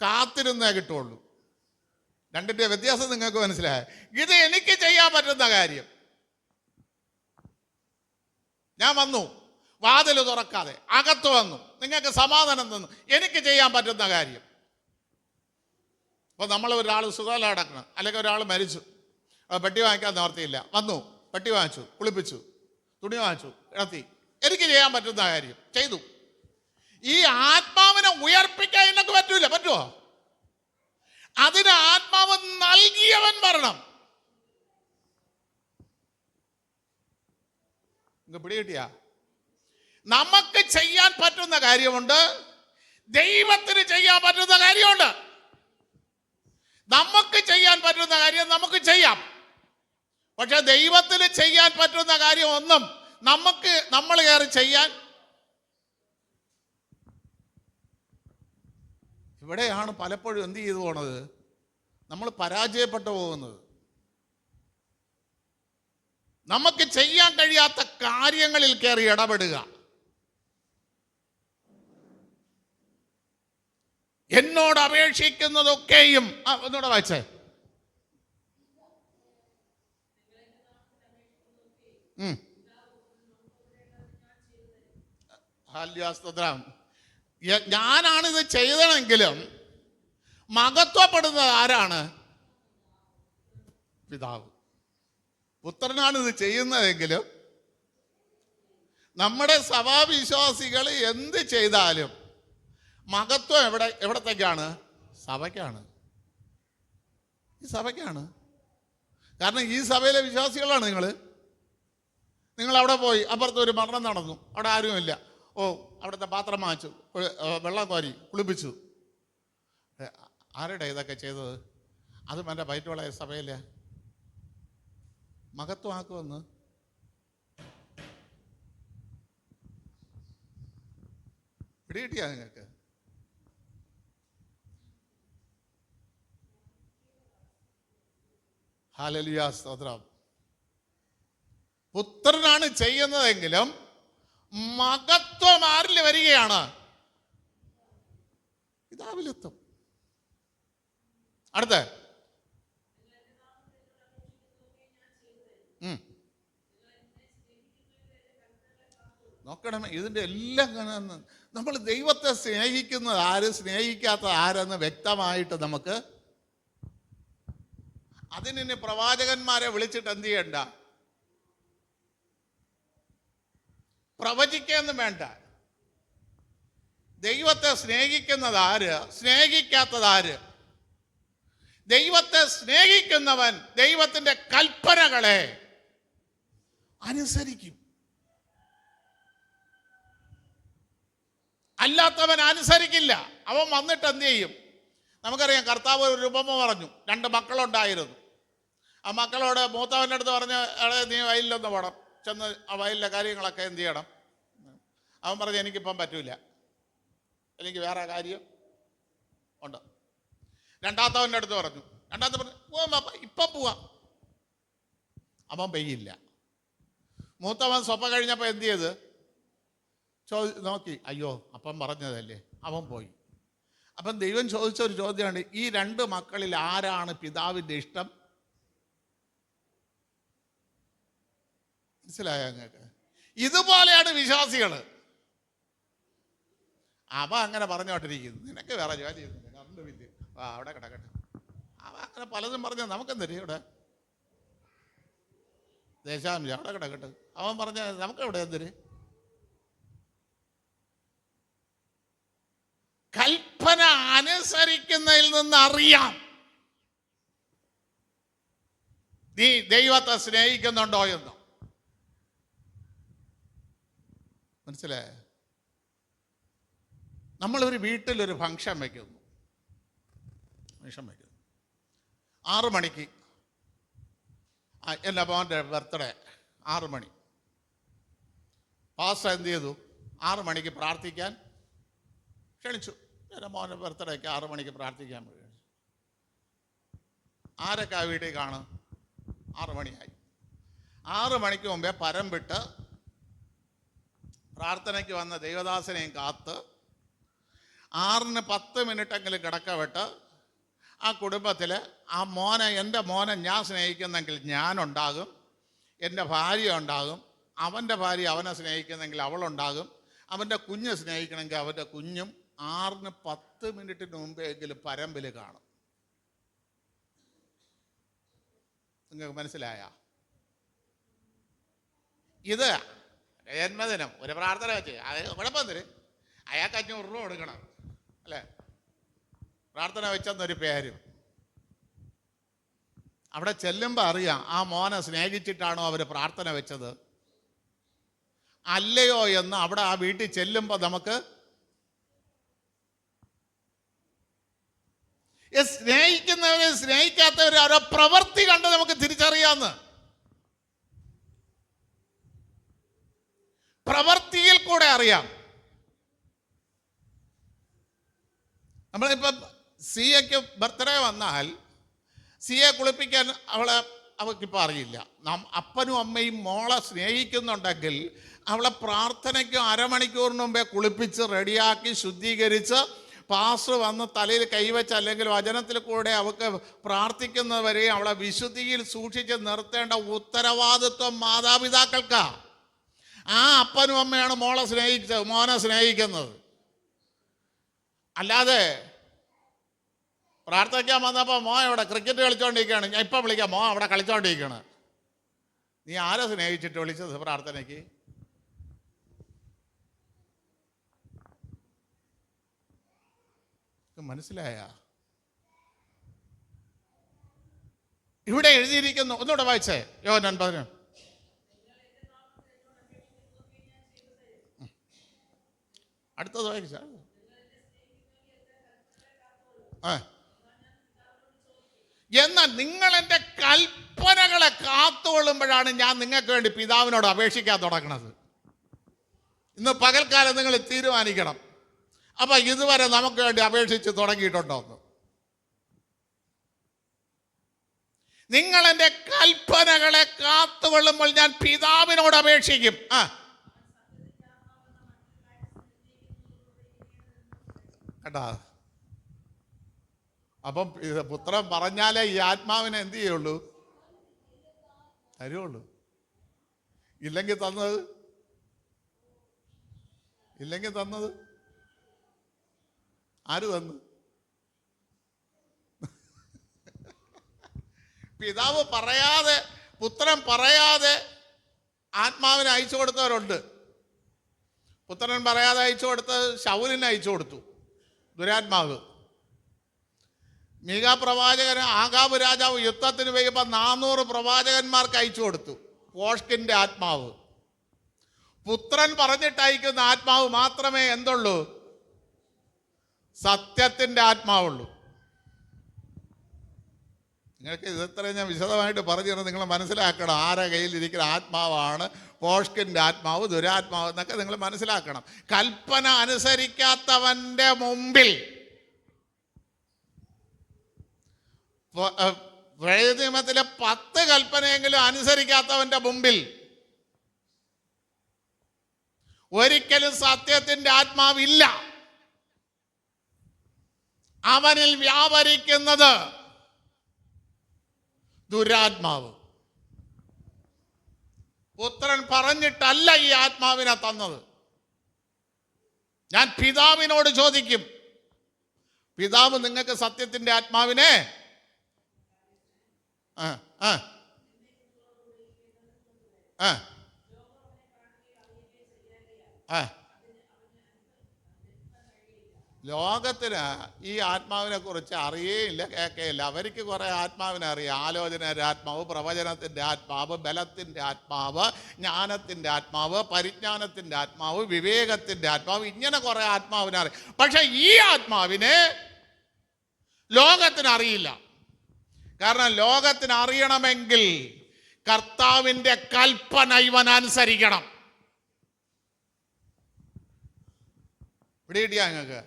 കാത്തിരുന്നേ കിട്ടുള്ളൂ. രണ്ടിൻ്റെ വ്യത്യാസം നിങ്ങൾക്ക് മനസ്സിലായ? ഇത് എനിക്ക് ചെയ്യാൻ പറ്റുന്ന കാര്യം. ഞാൻ വന്നു, വാതിൽ തുറക്കാതെ അകത്ത് വന്നു, നിങ്ങൾക്ക് സമാധാനം തന്നു, എനിക്ക് ചെയ്യാൻ പറ്റുന്ന കാര്യം. അപ്പോൾ നമ്മൾ ഒരാൾ സുഖമല്ല അടക്കണം, അല്ലെങ്കിൽ ഒരാൾ മരിച്ചു, പെട്ടി വാങ്ങിക്കാൻ നിവർത്തിയില്ല, വന്നു പെട്ടി വാങ്ങിച്ചു, കുളിപ്പിച്ചു, തുണി വാങ്ങിച്ചു, ഇടത്തി, എനിക്ക് ചെയ്യാൻ പറ്റുന്ന കാര്യം ചെയ്തു. ഈ ആത്മാവിനെ ഉയർപ്പിക്കാൻ എന്നൊക്കെ പറ്റൂല. പറ്റുമോ? അതിന് ആത്മാവ് നൽകിയവൻ വരണം. പിടികിട്ടിയ? നമുക്ക് ചെയ്യാൻ പറ്റുന്ന കാര്യമുണ്ട്, ദൈവത്തിന് ചെയ്യാൻ പറ്റുന്ന കാര്യമുണ്ട്. നമുക്ക് ചെയ്യാൻ പറ്റുന്ന കാര്യം നമുക്ക് ചെയ്യാം. പക്ഷെ ദൈവത്തിന് ചെയ്യാൻ പറ്റുന്ന കാര്യം ഒന്നും നമ്മൾ കയറി ചെയ്യാൻ. ഇവിടെയാണ് പലപ്പോഴും എന്ത് ചെയ്തു പോണത്? നമ്മൾ പരാജയപ്പെട്ടു പോകുന്നത്. നമുക്ക് ചെയ്യാൻ കഴിയാത്ത കാര്യങ്ങളിൽ കയറി ഇടപെടുക. എന്നോട് അപേക്ഷിക്കുന്നതൊക്കെയും ഒന്നുകൂടെ വായിച്ചേ. ഞാനാണിത് ചെയ്തതെങ്കിലും മഹത്വപ്പെടുന്നത് ആരാണ്? പിതാവ്. പുത്രനാണിത് ചെയ്യുന്നതെങ്കിലും നമ്മുടെ സഭാവിശ്വാസികൾ എന്ത് ചെയ്താലും മഹത്വം എവിടത്തേക്കാണ്? സഭയ്ക്കാണ്. ഈ സഭയ്ക്കാണ്. കാരണം ഈ സഭയിലെ വിശ്വാസികളാണ് നിങ്ങൾ അവിടെ പോയി, അപ്പുറത്ത് ഒരു മരണം നടന്നു, അവിടെ ആരുമില്ല. അവിടുത്തെ പാത്രം വാങ്ങിച്ചു, വെള്ളം കോരി കുളിപ്പിച്ചു. ആരുടെ ഇതൊക്കെ ചെയ്തത്? അതും എൻ്റെ പൈറ്റുള്ള സഭയിലെ മഹത്വമാക്കുമെന്ന്. പിടികിട്ടിയാ നിങ്ങൾക്ക്? ഹല്ലേലൂയ, സ്തോത്രം. പുത്രനാണ് ചെയ്യുന്നതെങ്കിലും മഹത്വം ആരിൽ വരികയാണ്? പിതാവിലെത്തും. അടുത്ത നോക്കണം. ഇതിൻ്റെ എല്ലാം നമ്മൾ ദൈവത്തെ സ്നേഹിക്കുന്നത് ആര്, സ്നേഹിക്കാത്ത ആരെന്ന് വ്യക്തമായിട്ട് നമുക്ക്. അതിന് പ്രവാചകന്മാരെ വിളിച്ചിട്ട് എന്ത് ചെയ്യണ്ട, പ്രവചിക്കൊന്നും വേണ്ട. ദൈവത്തെ സ്നേഹിക്കുന്നത് ആര്, സ്നേഹിക്കാത്തത് ആര്? ദൈവത്തെ സ്നേഹിക്കുന്നവൻ ദൈവത്തിൻ്റെ കൽപ്പനകളെ അനുസരിക്കും. അല്ലാത്തവൻ അനുസരിക്കില്ല. അവൻ വന്നിട്ട് എന്ത് ചെയ്യും? നമുക്കറിയാം, കർത്താവ് ഒരു ഉപമ പറഞ്ഞു. 2 മക്കളുണ്ടായിരുന്നു. ആ മക്കളോട് മൂത്തവൻ്റെ അടുത്ത് പറഞ്ഞ്, നീ വയലിലൊന്ന് പോകണം, ചെന്ന് ആ വയലിലെ കാര്യങ്ങളൊക്കെ എന്ത് ചെയ്യണം. അവൻ പറഞ്ഞു, എനിക്കിപ്പം പറ്റൂല, എനിക്ക് വേറെ കാര്യം ഉണ്ട്. രണ്ടാമത്തവൻ്റെ അടുത്ത് പറഞ്ഞു. രണ്ടാമത്തെ പറഞ്ഞു, ഇപ്പം പോവാം. അവൻ പെയ്യില്ല. മൂത്തവൻ സ്വപ്പം കഴിഞ്ഞപ്പോൾ എന്ത് ചെയ്ത് നോക്കി, അയ്യോ അപ്പം പറഞ്ഞതല്ലേ, അവൻ പോയി. അപ്പം ദൈവം ചോദിച്ച ഒരു ചോദ്യമാണ്, ഈ 2 മക്കളിൽ ആരാണ് പിതാവിൻ്റെ ഇഷ്ടം? മനസ്സിലായോ നിങ്ങൾക്ക്? ഇതുപോലെയാണ് വിശ്വാസികൾ. അവ അങ്ങനെ പറഞ്ഞോട്ടിരിക്കുന്നു, നിനക്ക് വേറെ ജോലി ചെയ്യുന്നില്ല, കറണ്ട് ബില്ല് അവിടെ കിടക്കട്ടെ. അവ അങ്ങനെ പലതും പറഞ്ഞാൽ നമുക്കെന്തരും ഇവിടെ ദേശാംശം അവിടെ കിടക്കട്ടെ. അവൻ പറഞ്ഞ നമുക്കെവിടെ എന്തിന്? കൽപ്പന അനുസരിക്കുന്നതിൽ നിന്ന് അറിയാം നീ ദൈവത്തെ സ്നേഹിക്കുന്നുണ്ടോ എന്ന്. മനസ്സിലായ? നമ്മളൊരു വീട്ടിലൊരു ഫംഗ്ഷൻ വയ്ക്കുന്നു. 6 മണിക്ക് എൻ്റെ മോൻ്റെ ബർത്ത്ഡേ. 6 മണി. പാസ്റ്റർ എന്ത് ചെയ്തു? 6 മണിക്ക് പ്രാർത്ഥിക്കാൻ ക്ഷണിച്ചു. എൻ്റെ മോൻ്റെ ബർത്ത്ഡേക്ക് 6 മണിക്ക് പ്രാർത്ഥിക്കാൻ ക്ഷണിച്ചു. ആരൊക്കെ ആ വീട്ടിൽ കാണും? 6 മണിയായി. 6 മണിക്ക് മുമ്പേ പരം വിട്ട് പ്രാർത്ഥനയ്ക്ക് വന്ന ദൈവദാസനെയും കാത്ത് 6ന് 10 മിനിറ്റെങ്കിലും കിടക്ക വിട്ട് ആ കുടുംബത്തിൽ ആ മോനെ, എൻ്റെ മോനെ ഞാൻ സ്നേഹിക്കുന്നെങ്കിൽ ഞാനുണ്ടാകും, എൻ്റെ ഭാര്യ ഉണ്ടാകും, അവൻ്റെ ഭാര്യ അവനെ സ്നേഹിക്കുന്നെങ്കിൽ അവളുണ്ടാകും, അവൻ്റെ കുഞ്ഞ് സ്നേഹിക്കണമെങ്കിൽ അവൻ്റെ കുഞ്ഞും 6ന് 10 മിനിറ്റിന് മുമ്പെങ്കിലും പരമ്പിൽ കാണും. നിങ്ങൾക്ക് മനസ്സിലായ? ഇത് ജന്മദിനം ഒരു പ്രാർത്ഥന വെച്ച് അത് കുഴപ്പം തരും. അയാൾക്ക് 500 രൂപ കൊടുക്കണം അല്ലേ? പ്രാർത്ഥന വെച്ചെന്നൊരു പേരും. അവിടെ ചെല്ലുമ്പോൾ അറിയാം ആ മോനെ സ്നേഹിച്ചിട്ടാണോ അവർ പ്രാർത്ഥന വെച്ചത് അല്ലയോ എന്ന്. അവിടെ ആ വീട്ടിൽ ചെല്ലുമ്പോൾ നമുക്ക് സ്നേഹിക്കുന്നവരെ സ്നേഹിക്കാത്തവരെ അവരുടെ പ്രവൃത്തി കണ്ട് നമുക്ക് തിരിച്ചറിയാമെന്ന്. പ്രവൃത്തിയിൽ കൂടെ അറിയാം. നമ്മളിപ്പം സിയയ്ക്ക് ബർത്ത്ഡേ വന്നാൽ സിയെ കുളിപ്പിക്കാൻ അവൾക്കിപ്പോൾ അറിയില്ല. അപ്പനും അമ്മയും മോളെ സ്നേഹിക്കുന്നുണ്ടെങ്കിൽ അവളെ പ്രാർത്ഥനയ്ക്ക് അരമണിക്കൂറിന് മുമ്പേ കുളിപ്പിച്ച് റെഡിയാക്കി ശുദ്ധീകരിച്ച് പാസ്റ്റർ വന്ന് തലയിൽ കൈവച്ച് അല്ലെങ്കിൽ വചനത്തിൽ കൂടെ അവൾക്ക് പ്രാർത്ഥിക്കുന്നവരെ അവളെ വിശുദ്ധിയിൽ സൂക്ഷിച്ച് നിർത്തേണ്ട ഉത്തരവാദിത്വം മാതാപിതാക്കൾക്കാ. ആ അപ്പനും അമ്മയാണ് മോനെ സ്നേഹിക്കുന്നത്. അല്ലാതെ പ്രാർത്ഥിക്കാൻ വന്നപ്പോൾ ഇവിടെ ക്രിക്കറ്റ് കളിച്ചോണ്ടിരിക്കുകയാണ്, ഞാൻ ഇപ്പം വിളിക്കാം, അവിടെ കളിച്ചോണ്ടിരിക്കുകയാണ്. നീ ആരെ സ്നേഹിച്ചിട്ട് വിളിച്ചത് പ്രാർത്ഥനയ്ക്ക്? മനസ്സിലായ? ഇവിടെ എഴുതിയിരിക്കുന്നു, ഒന്നുകൂടെ വായിച്ചേ, യോഹന്നാൻ 10. അടുത്തത് വായിച്ച. എന്നാൽ നിങ്ങൾ എൻ്റെ കൽപ്പനകളെ കാത്തുകൊള്ളുമ്പോഴാണ് ഞാൻ നിങ്ങൾക്ക് വേണ്ടി പിതാവിനോട് അപേക്ഷിക്കാൻ തുടങ്ങുന്നത്. ഇന്ന് പകൽക്കാലം നിങ്ങൾ തീരുമാനിക്കണം, അപ്പം ഇതുവരെ നമുക്ക് വേണ്ടി അപേക്ഷിച്ച് തുടങ്ങിയിട്ടുണ്ടോ എന്ന്. നിങ്ങൾ എൻ്റെ കൽപ്പനകളെ കാത്തുകൊള്ളുമ്പോൾ ഞാൻ പിതാവിനോട് അപേക്ഷിക്കും. കേട്ടാ? അപ്പം പുത്രൻ പറഞ്ഞാലേ ഈ ആത്മാവിനെ എന്ത് ചെയ്യുള്ളൂ? തരുള്ളൂ. ഇല്ലെങ്കിൽ തന്നത് ആര് തന്നു? പിതാവ് പറയാതെ, പുത്രൻ പറയാതെ ആത്മാവിനെ അയച്ചു കൊടുത്തവരുണ്ട്. പുത്രൻ പറയാതെ അയച്ചു കൊടുത്ത് ശൗലിനെ അയച്ചു കൊടുത്തു, ദുരാത്മാവ്. മീകാ പ്രവാചകന് ആഗാബ് രാജാവ് യുദ്ധത്തിന് പോയപ്പോൾ 400 പ്രവാചകന്മാർക്ക് അയച്ചു കൊടുത്തു പോഷ്കിൻ്റെ ആത്മാവ്. പുത്രൻ പറഞ്ഞിട്ടയക്കുന്ന ആത്മാവ് മാത്രമേ എന്തുള്ളൂ? സത്യത്തിൻ്റെ ആത്മാവുള്ളൂ. നിങ്ങൾക്ക് ഇതത്രയും ഞാൻ വിശദമായിട്ട് പറഞ്ഞു തരണം. നിങ്ങൾ മനസ്സിലാക്കണം ആരെ കയ്യിലിരിക്കുന്ന ആത്മാവാണ് പോഷ്കിൻ്റെ ആത്മാവ്, ദുരാത്മാവ് എന്നൊക്കെ നിങ്ങൾ മനസ്സിലാക്കണം. കൽപ്പന അനുസരിക്കാത്തവൻ്റെ മുമ്പിൽ, പഴയ നിയമത്തിലെ 10 കൽപ്പനയെങ്കിലും അനുസരിക്കാത്തവൻ്റെ മുമ്പിൽ ഒരിക്കലും സത്യത്തിൻ്റെ ആത്മാവില്ല. അവനിൽ വ്യാപരിക്കുന്നത് ദുരാത്മാവ്. പുത്രൻ പറഞ്ഞിട്ടല്ല ഈ ആത്മാവിനെ തന്നത്. ഞാൻ പിതാവിനോട് ചോദിക്കും, പിതാവ് നിങ്ങൾക്ക് സത്യത്തിൻ്റെ ആത്മാവിനെ ലോകത്തിന് ഈ ആത്മാവിനെ കുറിച്ച് അറിയേയില്ല, കേൾക്കുകയില്ല. അവർക്ക് കുറേ ആത്മാവിനെ അറിയാം. ആലോചനയുടെ ആത്മാവ്, പ്രവചനത്തിൻ്റെ ആത്മാവ്, ബലത്തിൻ്റെ ആത്മാവ്, ജ്ഞാനത്തിൻ്റെ ആത്മാവ്, പരിജ്ഞാനത്തിൻ്റെ ആത്മാവ്, വിവേകത്തിൻ്റെ ആത്മാവ്, ഇങ്ങനെ കുറേ ആത്മാവിനെ അറിയാം. പക്ഷെ ഈ ആത്മാവിനെ ലോകത്തിന് അറിയില്ല. കാരണം ലോകത്തിന് അറിയണമെങ്കിൽ കർത്താവിൻ്റെ കൽപ്പന ഇവൻ അനുസരിക്കണം. പിടികിട്ടിയാ നിങ്ങൾക്ക്?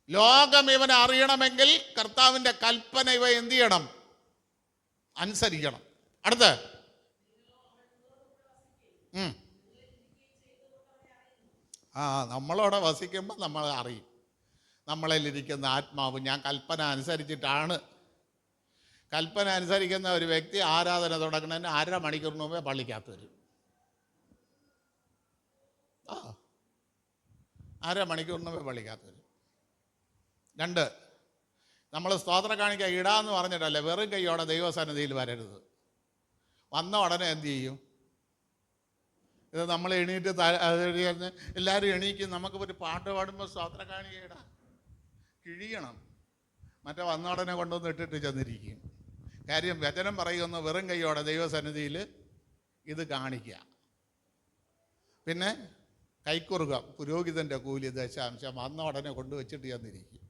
ലോകം ഇവനെ അറിയണമെങ്കിൽ കർത്താവിൻ്റെ കൽപ്പന ഇവ എന്ത് ചെയ്യണം? അനുസരിക്കണം. അടുത്ത് നമ്മളവിടെ വസിക്കുമ്പോൾ നമ്മൾ അറിയും. നമ്മളിലിരിക്കുന്ന ആത്മാവ്, ഞാൻ കൽപ്പന അനുസരിച്ചിട്ടാണ്. കൽപ്പന അനുസരിക്കുന്ന ഒരു വ്യക്തി ആരാധന തുടങ്ങുന്നതിന് 1/2 മണിക്കൂറിന് മുമ്പേ പള്ളിക്കകത്ത് വരും. 1/2 മണിക്കൂറിന് മുമ്പേ പള്ളിക്കകത്ത് വരും. 2, നമ്മൾ സ്തോത്രം കാണിക്കാൻ ഇടാന്ന് പറഞ്ഞിട്ടല്ലേ വെറും കൈയോടെ ദൈവസന്നിധിയിൽ വരരുത്. വന്ന ഉടനെ എന്ത് ചെയ്യും? ഇത് നമ്മൾ എണീറ്റ് എല്ലാവരും എണീക്കും. നമുക്ക് ഒരു പാട്ട് പാടുമ്പോൾ സ്തോത്ര കാണിക്കടാ കിഴിയണം. മറ്റേ വന്നോടനെ കൊണ്ടുവന്ന് ഇട്ടിട്ട് ചെന്നിരിക്കും. കാര്യം വചനം പറയുന്ന വെറും കൈയോടെ ദൈവസന്നിധിയിൽ ഇത് കാണിക്കുക. പിന്നെ കൈക്കുറുക പുരോഹിതൻ്റെ കൂലി ദശാംശം വന്ന ഉടനെ കൊണ്ടുവച്ചിട്ട് ചെന്നിരിക്കും.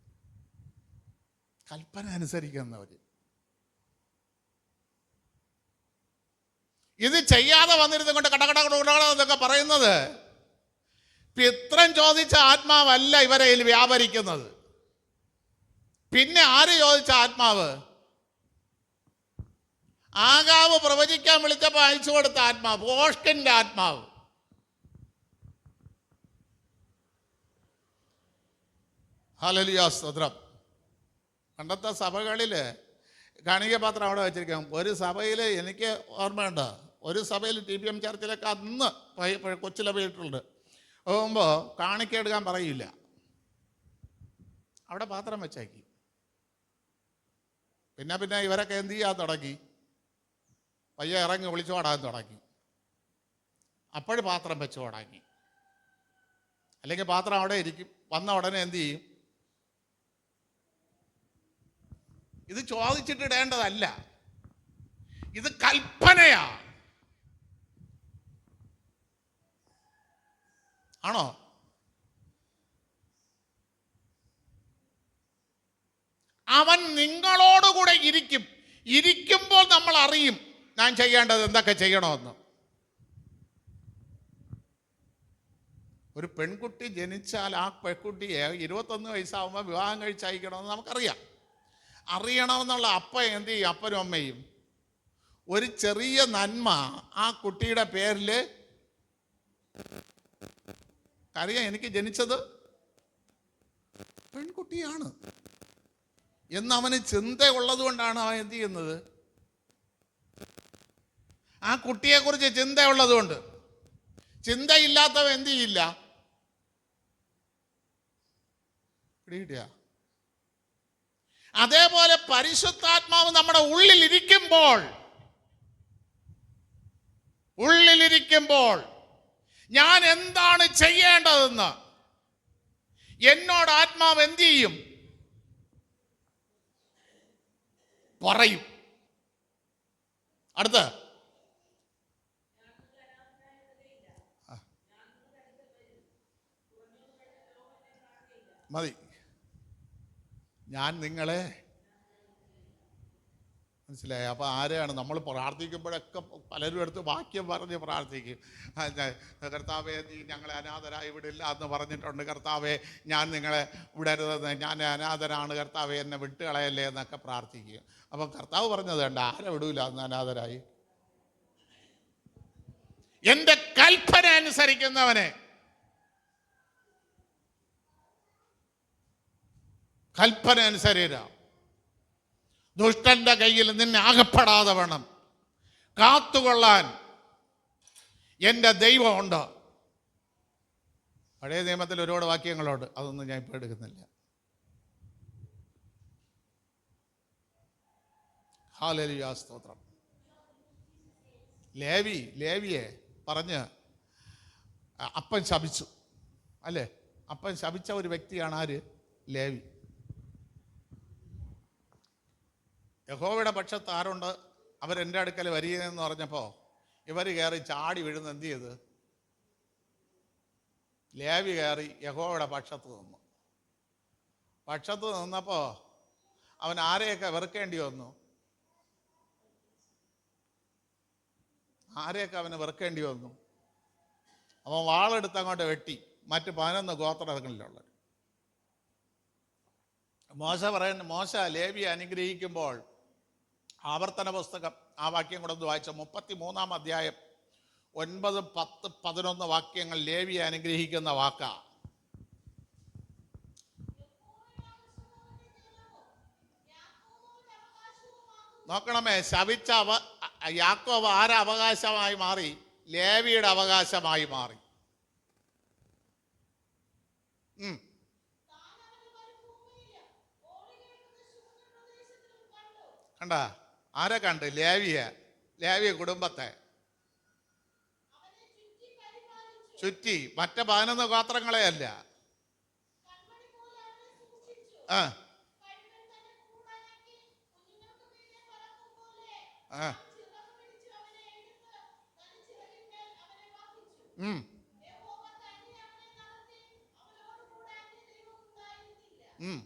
കൽപ്പന അനുസരിക്കുന്നവർ. ഇത് ചെയ്യാതെ വന്നിരുന്നത് കൊണ്ട് എന്നൊക്കെ പറയുന്നത് പിത്രം ചോദിച്ച ആത്മാവല്ല ഇവരെ വ്യാപരിക്കുന്നത്. പിന്നെ ആര് ചോദിച്ച ആത്മാവ്? ആഗാവ് പ്രവചിക്കാൻ വിളിച്ചപ്പോൾ അയച്ചു കൊടുത്ത ആത്മാവ്, പോഷ്കിൻ്റെ ആത്മാവ്. ഹല്ലേലൂയ, സ്തോത്രം. പണ്ടത്തെ സഭകളിൽ കാണികപാത്രം അവിടെ വെച്ചിരിക്കാം. ഒരു സഭയിൽ എനിക്ക് ഓർമ്മയുണ്ട്, ഒരു സഭയിൽ TPM ചർച്ചിലൊക്കെ അന്ന് കൊച്ചിലെ വീട്ടിലുണ്ട് പോകുമ്പോൾ കാണിക്കെടുക്കാൻ പറയില്ല, അവിടെ പാത്രം വെച്ചേക്കി. പിന്നെ ഇവരൊക്കെ എന്ത് ചെയ്യാൻ തുടങ്ങി? പയ്യെ ഇറങ്ങി വിളിച്ചു പാടാൻ തുടങ്ങി. അപ്പോഴും പാത്രം വെച്ച് തുടങ്ങി. അല്ലെങ്കിൽ പാത്രം അവിടെ ഇരിക്കും, വന്ന ഉടനെ എന്ത് ചെയ്യും? ഇത് ചോദിച്ചിട്ടിടേണ്ടതല്ല, ഇത് കൽപ്പനയാ. ആണോ? അവൻ നിങ്ങളോടുകൂടെ ഇരിക്കും. ഇരിക്കുമ്പോൾ നമ്മൾ അറിയും ഞാൻ ചെയ്യേണ്ടത് എന്തൊക്കെ ചെയ്യണമെന്ന്. ഒരു പെൺകുട്ടി ജനിച്ചാൽ ആ പെൺകുട്ടിയെ 21 വയസ്സാകുമ്പോൾ വിവാഹം കഴിച്ചയക്കണമെന്ന് നമുക്കറിയാം. അറിയണമെന്നുള്ള അപ്പ എന്ത് ചെയ്യും? അപ്പനും അമ്മയും ഒരു ചെറിയ നന്മ ആ കുട്ടിയുടെ പേരിൽ അറിയാം. എനിക്ക് ജനിച്ചത് പെൺകുട്ടിയാണ് എന്നവന് ചിന്തയുള്ളത് കൊണ്ടാണ് അവൻ എന്ത് ചെയ്യുന്നത്? ആ കുട്ടിയെക്കുറിച്ച് ചിന്തയുള്ളത് കൊണ്ട്. ചിന്തയില്ലാത്തവൻ എന്ത് ചെയ്യില്ല. കിട്ടിയ അതേപോലെ പരിശുദ്ധാത്മാവ് നമ്മുടെ ഉള്ളിലിരിക്കുമ്പോൾ ഞാൻ എന്താണ് ചെയ്യേണ്ടതെന്ന് എന്നോട് ആത്മാവ് എന്ത് ചെയ്യും? പറയും. അടുത്ത മതി. ഞാൻ നിങ്ങളെ മനസ്സിലായി. അപ്പോൾ ആരെയാണ് നമ്മൾ പ്രാർത്ഥിക്കുമ്പോഴൊക്കെ പലരും എടുത്ത് വാക്യം പറഞ്ഞ് പ്രാർത്ഥിക്കും. കർത്താവെ നീ ഞങ്ങളെ അനാഥരായി വിടില്ല എന്ന് പറഞ്ഞിട്ടുണ്ട്. കർത്താവെ ഞാൻ നിങ്ങളെ വിടരുതെന്ന്, ഞാൻ അനാഥരാണ് കർത്താവെ എന്നെ വിട്ടുകളയല്ലേ എന്നൊക്കെ പ്രാർത്ഥിക്കും. അപ്പം കർത്താവ് പറഞ്ഞത് വേണ്ട, ആരെ വിടൂല അന്ന് അനാഥരായി? എൻ്റെ കൽപ്പന അനുസരിക്കുന്നവനെ. കൽപ്പന അനുസരിക്കുക. ദുഷ്ടന്റെ കയ്യിൽ നിന്നെ അകപ്പെടാതെ വേണം കാത്തുകൊള്ളാൻ എൻ്റെ ദൈവമുണ്ട്. പഴയ നിയമത്തിൽ ഒരുപാട് വാക്യങ്ങളുണ്ട്, അതൊന്നും ഞാൻ ഇപ്പോൾ എടുക്കുന്നില്ല. ഹല്ലേലൂയ, സ്തോത്രം. ലേവിയെ പറഞ്ഞ് അപ്പൻ ശപിച്ചു അല്ലേ? അപ്പൻ ശപിച്ച ഒരു വ്യക്തിയാണ് ആര്? ലേവി. യഹോവയുടെ പക്ഷത്ത് ആരുണ്ട്? അവരെൻ്റെ അടുക്കൽ വരികയെന്ന് പറഞ്ഞപ്പോൾ ഇവർ കയറി ചാടി വീഴുന്ന എന്ത് ചെയ്ത്? ലേവി കയറി യഹോവയുടെ പക്ഷത്ത് നിന്നു. പക്ഷത്ത് നിന്നപ്പോൾ അവൻ ആരെയൊക്കെ വെറുക്കേണ്ടി വന്നു? ആരെയൊക്കെ അവന് വെറുക്കേണ്ടി വന്നു? അവൻ വാളെടുത്ത് അങ്ങോട്ട് വെട്ടി മറ്റ് 11 ഗോത്രങ്ങളിലുള്ള. മോശ ലേവിയെ അനുഗ്രഹിക്കുമ്പോൾ ആവർത്തന പുസ്തകം ആ വാക്യം കൂടെ ഒന്ന് വായിച്ച 33-ാം അധ്യായം 9, 10, 11 വാക്യങ്ങൾ ലേവിയെ അനുഗ്രഹിക്കുന്ന വാക്കാ. നോക്കണമേ, ശപിച്ച യാക്കോബ് ആരെ അവകാശമായി മാറി? ലേവിയുടെ അവകാശമായി മാറി. കണ്ട? ആരെ കണ്ട്? ലേവിയ കുടുംബത്തെ. ചുറ്റി, മറ്റേ 11 ഗോത്രങ്ങളെ അല്ല. ആ ആ ഉം ഉം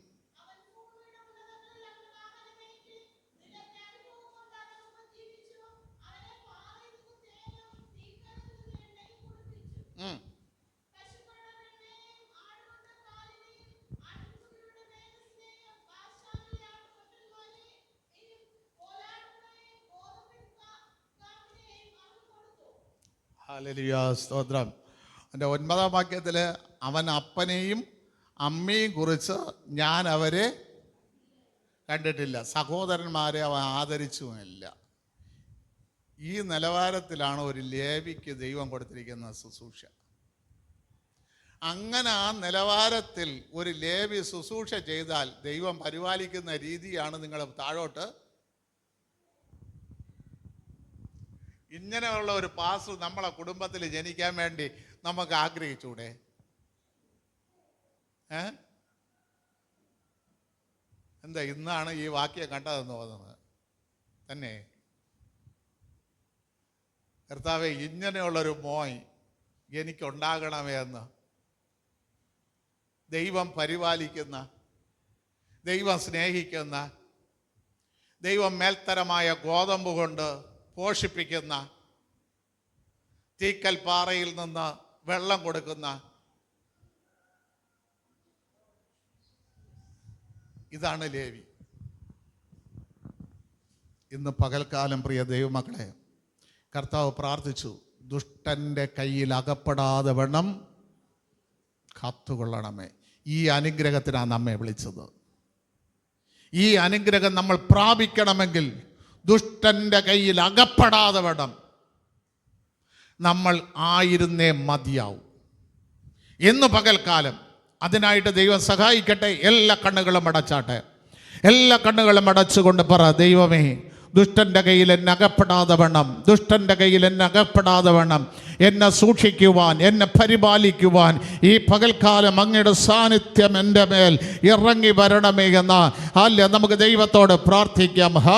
ഉം ഹല്ലേലൂയ, സ്തോത്രം. എൻ്റെ 9-ാം വാക്യത്തിൽ അവൻ അപ്പനെയും അമ്മയും കുറിച്ച് ഞാൻ അവരെ കണ്ടിട്ടില്ല, സഹോദരന്മാരെ അവൻ ആദരിച്ചുമില്ല. ഈ നിലവാരത്തിലാണ് ഒരു ലേവിക്ക് ദൈവം കൊടുത്തിരിക്കുന്ന ശുശ്രൂഷ. അങ്ങനെ ആ നിലവാരത്തിൽ ഒരു ലേവി ശുശ്രൂഷ ചെയ്താൽ ദൈവം പരിപാലിക്കുന്ന രീതിയാണ് നിങ്ങൾ താഴോട്ട്. ഇങ്ങനെയുള്ള ഒരു പാസ്റ്റർ നമ്മളെ കുടുംബത്തിൽ ജനിക്കാൻ വേണ്ടി നമുക്ക് ആഗ്രഹിച്ചൂടെ? എന്താ ഇന്നാണ് ഈ വാക്യം കണ്ടതെന്ന് തോന്നുന്നത് തന്നെ. കർത്താവേ, ഇങ്ങനെയുള്ളൊരു മോൻ എനിക്കുണ്ടാകണമേ എന്ന് ദൈവം പരിപാലിക്കുന്ന, ദൈവം സ്നേഹിക്കുന്ന, ദൈവം മേൽത്തരമായ ഗോതമ്പ് കൊണ്ട് പോഷിപ്പിക്കുന്ന, തീക്കൽ പാറയിൽ നിന്ന് വെള്ളം കൊടുക്കുന്ന, ഇതാണ് ലേവി. ഇന്ന് പകൽക്കാലം പ്രിയ ദൈവമക്കളെ, കർത്താവ് പ്രാർത്ഥിച്ചു, ദുഷ്ടൻ്റെ കയ്യിൽ അകപ്പെടാതെ വണ്ണം കാത്തുകൊള്ളണമേ. ഈ അനുഗ്രഹത്തിനാണ് നമ്മെ വിളിച്ചത്. ഈ അനുഗ്രഹം നമ്മൾ പ്രാപിക്കണമെങ്കിൽ ദുഷ്ടൻ്റെ കയ്യിൽ അകപ്പെടാതെ വേണം നമ്മൾ ആയിരുന്നേ മതിയാവും. ഇന്ന് പകൽക്കാലം അതിനായിട്ട് ദൈവം സഹായിക്കട്ടെ. എല്ലാ കണ്ണുകളും അടച്ചാട്ടെ. എല്ലാ കണ്ണുകളും അടച്ചുകൊണ്ട് പറ, ദൈവമേ, ദുഷ്ടൻ്റെ കയ്യിൽ എന്നെ അകപ്പെടാതെ വേണം, ദുഷ്ടൻ്റെ കയ്യിൽ എന്നെ അകപ്പെടാതെ വേണം എന്നെ സൂക്ഷിക്കുവാൻ, എന്നെ പരിപാലിക്കുവാൻ ഈ പകൽക്കാലം അങ്ങയുടെ സാന്നിധ്യം എൻ്റെ മേൽ ഇറങ്ങി വരണമേ എന്ന് നമുക്ക് ദൈവത്തോട് പ്രാർത്ഥിക്കാം.